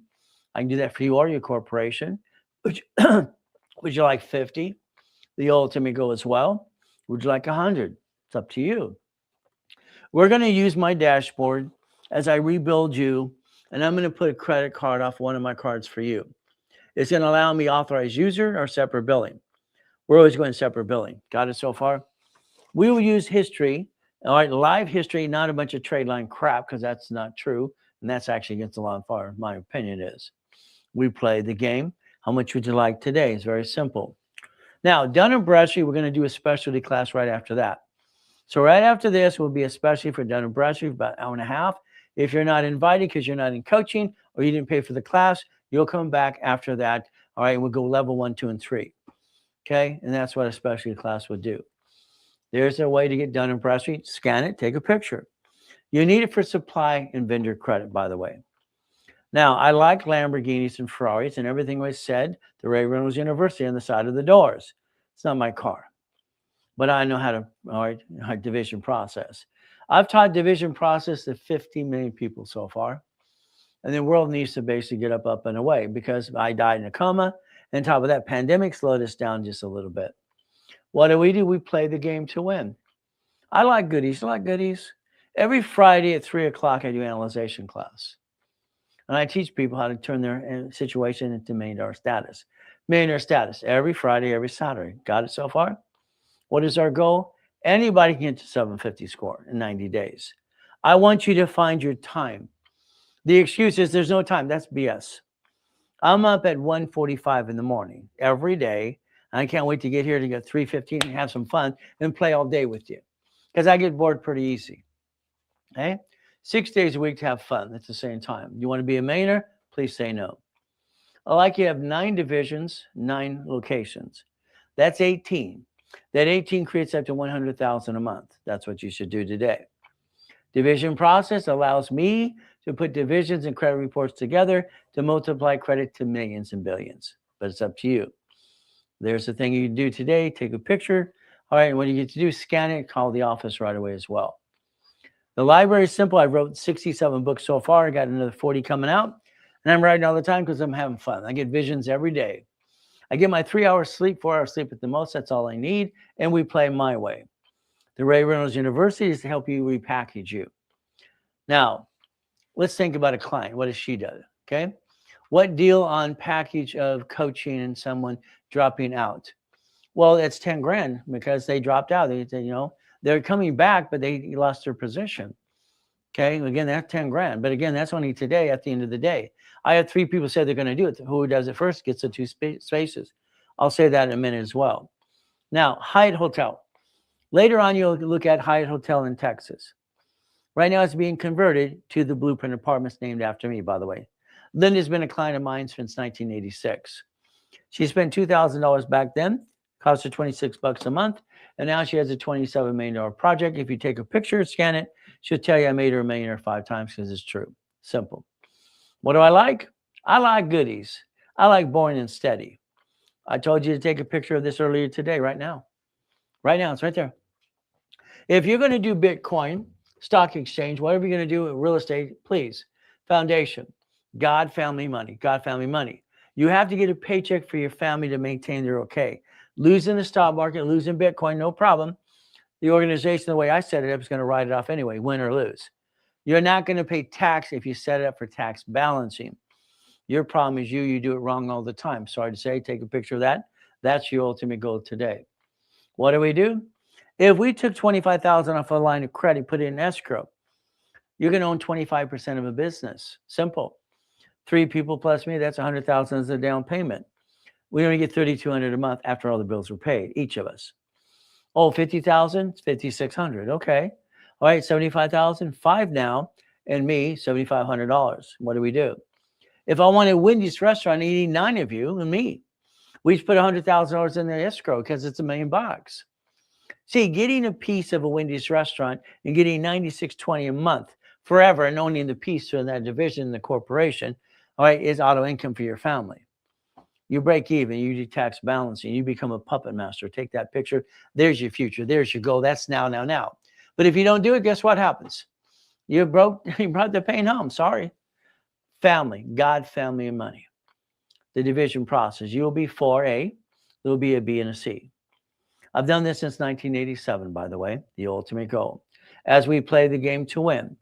I can do that for you or your corporation. Would you like 50? The ultimate goal as well. Would you like 100? It's up to you. We're going to use my dashboard as I rebuild you, and I'm going to put a credit card off one of my cards for you. It's going to allow me authorized user or separate billing. We're always going separate billing. Got it so far? We will use history, all right, live history, not a bunch of trade line crap, because that's not true. And that's actually against the law and fire, my opinion is. We play the game. How much would you like today? It's very simple. Now, Dun & Bradstreet, we're going to do a specialty class right after that. So right after this will be a specialty for Dun & Bradstreet, about an hour and a half. If you're not invited because you're not in coaching or you didn't pay for the class, you'll come back after that. All right, and we'll go level 1, 2, and 3. Okay, and that's what a specialty class would do. There's a way to get Dun and Bradstreet. Scan it, take a picture. You need it for supply and vendor credit, by the way. Now, I like Lamborghinis and Ferraris, and everything was said, the Reynolds University on the side of the doors. It's not my car, but I know how to division process. I've taught division process to 50 million people so far. And the world needs to basically get up and away because I died in a coma. And on top of that, pandemic slowed us down just a little bit. What do? We play the game to win. I like goodies. I like goodies. Every Friday at 3 o'clock, I do analyzation class. And I teach people how to turn their situation into millionaire status. Millionaire status every Friday, every Saturday. Got it so far? What is our goal? Anybody can get to 750 score in 90 days. I want you to find your time. The excuse is there's no time. That's BS. I'm up at 1:45 in the morning every day. And I can't wait to get here to get 3:15 and have some fun and play all day with you because I get bored pretty easy. Okay? 6 days a week to have fun at the same time. You want to be a millionaire? Please say no. I like you have 9 divisions, 9 locations. That's 18. That 18 creates up to 100,000 a month. That's what you should do today. Division process allows me to put divisions and credit reports together to multiply credit to millions and billions. But it's up to you. There's the thing you can do today. Take a picture. All right, and what you get to do, scan it, call the office right away as well. The library is simple. I wrote 67 books so far. I got another 40 coming out. And I'm writing all the time because I'm having fun. I get visions every day. I get my 3 hours sleep, 4 hours sleep at the most. That's all I need. And we play my way. The Reynolds University is to help you repackage you. Now, let's think about a client. What does she do? Okay. What deal on package of coaching and someone dropping out? Well, it's 10 grand because they dropped out. They're coming back, but they lost their position. Okay. Again, that's 10 grand. But again, that's only today at the end of the day. I had 3 people say they're going to do it. Who does it first gets the 2 spaces. I'll say that in a minute as well. Now, Hyatt Hotel. Later on, you'll look at Hyatt Hotel in Texas. Right now, it's being converted to the Blueprint Apartments named after me, by the way. Linda's been a client of mine since 1986. She spent $2,000 back then, cost her $26 a month, and now she has a $27 million project. If you take a picture, scan it, she'll tell you I made her a millionaire 5 times because it's true. Simple. What do I like? I like goodies. I like boring and steady. I told you to take a picture of this earlier today, right now. Right now, it's right there. If you're going to do Bitcoin, stock exchange, whatever you're going to do in real estate, please, foundation, God, family, money, God, family, money. You have to get a paycheck for your family to maintain their okay. Losing the stock market, losing Bitcoin, no problem. The organization, the way I set it up, is going to write it off anyway, win or lose. You're not going to pay tax if you set it up for tax balancing. Your problem is you do it wrong all the time. Sorry to say, take a picture of that. That's your ultimate goal today. What do? If we took $25,000 off a line of credit, put it in escrow, you're going to own 25% of a business. Simple. 3 people plus me, that's $100,000 as a down payment. We only get $3,200 a month after all the bills were paid, each of us. Oh, $50,000, $5,600. Okay. All right, $75,000, 5 now, and me, $7,500. What do? If I want a Wendy's restaurant, I need 9 of you and me. We just put $100,000 in the escrow because it's $1 million. See, getting a piece of a Wendy's restaurant and getting $96.20 a month forever and owning the piece in that division, the corporation, all right, is auto income for your family. You break even, you do tax balancing, you become a puppet master. Take that picture. There's your future. There's your goal. That's now. But if you don't do it, guess what happens? You brought the pain home. Sorry. Family, God, family, and money. The division process. You'll be 4A. There'll be a B and a C. I've done this since 1987, by the way, the ultimate goal. As we play the game to win.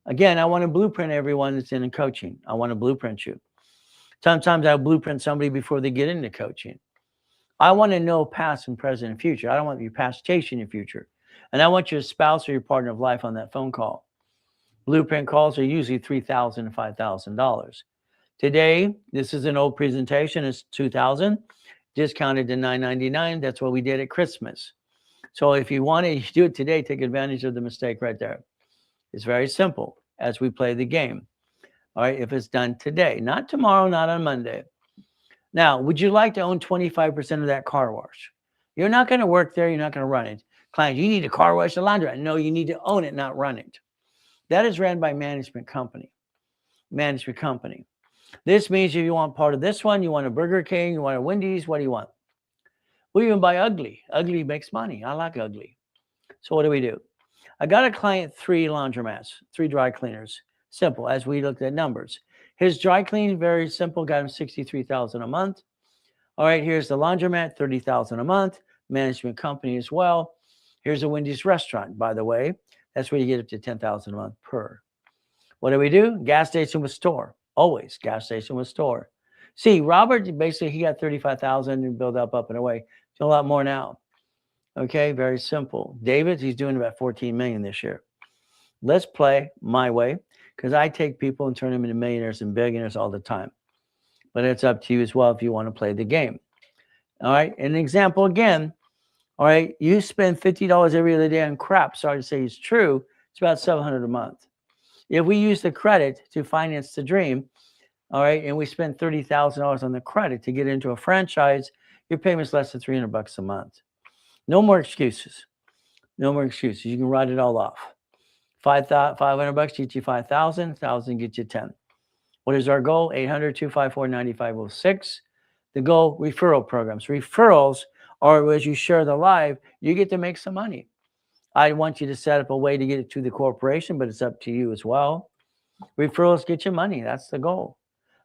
Again, I want to blueprint everyone that's in coaching. I want to blueprint you. Sometimes I blueprint somebody before they get into coaching. I want to know past and present and future. I don't want your past chasing your future. And I want your spouse or your partner of life on that phone call. Blueprint calls are usually $3,000 to $5,000. Today, this is an old presentation. It's $2,000, discounted to $999. That's what we did at Christmas. So if you want to do it today, take advantage of the mistake right there. It's very simple. as we play the game. All right, if it's done today, not tomorrow, not on Monday. Now, would you like to own 25% of that car wash? You're not going to work there. You're not going to run it. Client, you need a car wash, a laundry. No, you need to own it, not run it. That is ran by management company. Management company. This means if you want part of this one, you want a Burger King, you want a Wendy's, what do you want? We even buy Ugly. Ugly makes money. I like Ugly. So what do? I got a client 3 laundromats, 3 dry cleaners. Simple, as we looked at numbers. His dry cleaning, very simple, got him $63,000 a month. All right, here's the laundromat, $30,000 a month. Management company as well. Here's a Wendy's restaurant, by the way. That's where you get up to $10,000 a month per. What do? Gas station with store. Always gas station with store. See, Robert, basically, he got $35,000 and built up and away. Do a lot more now. Okay, very simple. David, he's doing about $14 million this year. Let's play my way, because I take people and turn them into millionaires and billionaires all the time. But it's up to you as well if you want to play the game. All right, an example again. All right, you spend $50 every other day on crap. Sorry to say it's true. It's about $700 a month. If we use the credit to finance the dream, all right, and we spend $30,000 on the credit to get into a franchise, your payment's less than $300 a month. No more excuses. No more excuses. You can write it all off. $500 gets you 5,000. 1,000 gets you 10. What is our goal? 800-254-9506. The goal, referral programs. Referrals are as you share the live, you get to make some money. I want you to set up a way to get it to the corporation, but it's up to you as well. Referrals get you money. That's the goal.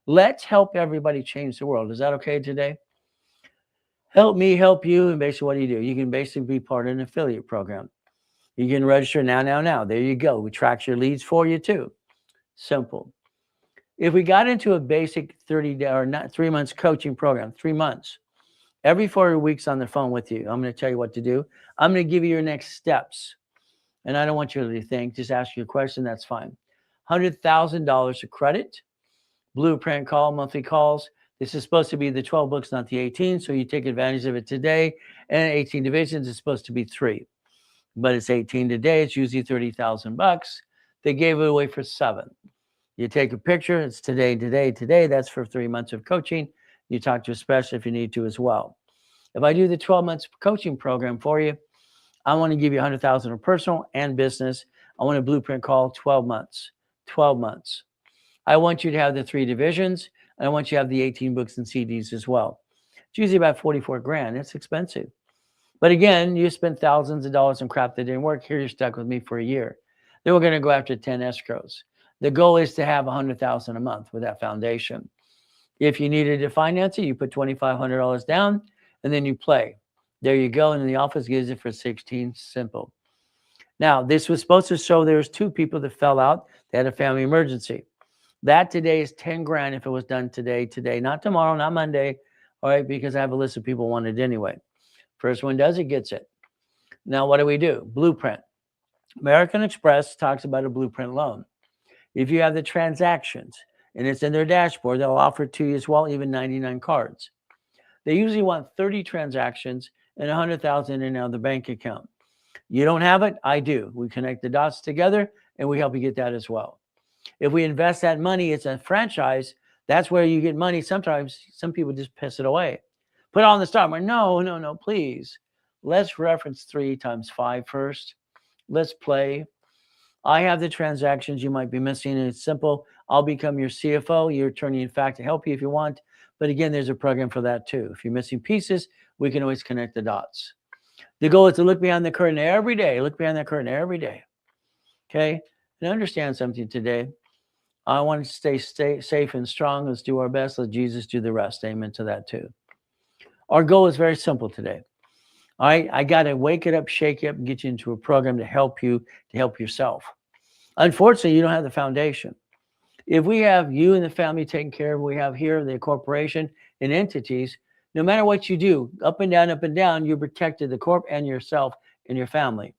Let's help everybody change the world. Is that okay today? Help me help you. And basically, what do? You can basically be part of an affiliate program. You can register now. There you go. We track your leads for you too. Simple. If we got into a basic 30-day or not 3 months coaching program, 3 months, every 4 weeks on the phone with you, I'm going to tell you what to do. I'm going to give you your next steps. And I don't want you to think, just ask you a question. That's fine. $100,000 of credit, blueprint call, monthly calls. This is supposed to be the 12 books, not the 18. So you take advantage of it today. And 18 divisions is supposed to be 3. But it's 18 today. It's usually $30,000. They gave it away for 7. You take a picture. It's today. That's for 3 months of coaching. You talk to a specialist if you need to as well. If I do the 12 months coaching program for you, I want to give you $100,000 of personal and business. I want a blueprint call 12 months. 12 months. I want you to have the 3 divisions. And I want you to have the 18 books and CDs as well. It's usually about $44,000. It's expensive. But again, you spent thousands of dollars on crap that didn't work. Here you're stuck with me for a year. Then we're going to go after 10 escrows. The goal is to have $100,000 a month with that foundation. If you needed to finance it, you put $2,500 down and then you play. There you go. And the office gives it for 16. Simple. Now, this was supposed to show there was 2 people that fell out. They had a family emergency. That today is $10,000 if it was done today, not tomorrow, not Monday. All right, because I have a list of people who want it anyway. First one does it, gets it. Now, what do? Blueprint. American Express talks about a blueprint loan. If you have the transactions and it's in their dashboard, they'll offer it to you as well, even 99 cards. They usually want 30 transactions and $100,000 in the bank account. You don't have it? I do. We connect the dots together and we help you get that as well. If we invest that money, it's a franchise. That's where you get money. Sometimes some people just piss it away. Put it on the stock market. No, please. Let's reference 3 times 5 first. Let's play. I have the transactions you might be missing, and it's simple. I'll become your CFO, your attorney, in fact, to help you if you want. But again, there's a program for that too. If you're missing pieces, we can always connect the dots. The goal is to look behind the curtain every day. Look behind that curtain every day. Okay? And understand something today. I want to stay safe and strong. Let's do our best. Let Jesus do the rest. Amen to that too. Our goal is very simple today. All right, I got to wake it up, shake it up, and get you into a program to help you, to help yourself. Unfortunately, you don't have the foundation. If we have you and the family taken care of, we have here the corporation and entities, no matter what you do, up and down, you protected the corp and yourself and your family.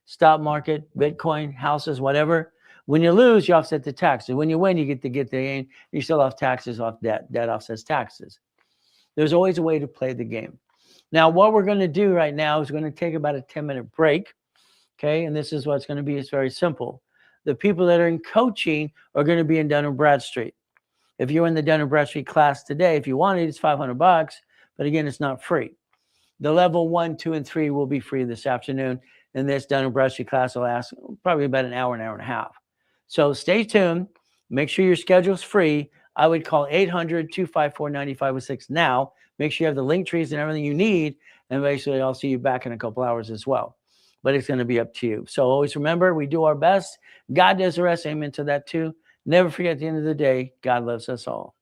Stock market, Bitcoin, houses, whatever. When you lose, you offset the taxes. When you win, you get the gain. You still have taxes off debt. Debt offsets taxes. There's always a way to play the game. Now, what we're going to do right now is we're going to take about a 10-minute break. Okay, and this is what it's going to be. It's very simple. The people that are in coaching are going to be in Dun & Bradstreet. If you're in the Dun & Bradstreet class today, if you want it, it's $500. But again, it's not free. The level 1, 2, and 3 will be free this afternoon. And this Dun & Bradstreet class will last probably about an hour and a half. So stay tuned. Make sure your schedule's free. I would call 800-254-9506 now. Make sure you have the link trees and everything you need. And basically, I'll see you back in a couple hours as well. But it's going to be up to you. So always remember, we do our best. God does the rest. Amen to that too. Never forget, at the end of the day, God loves us all.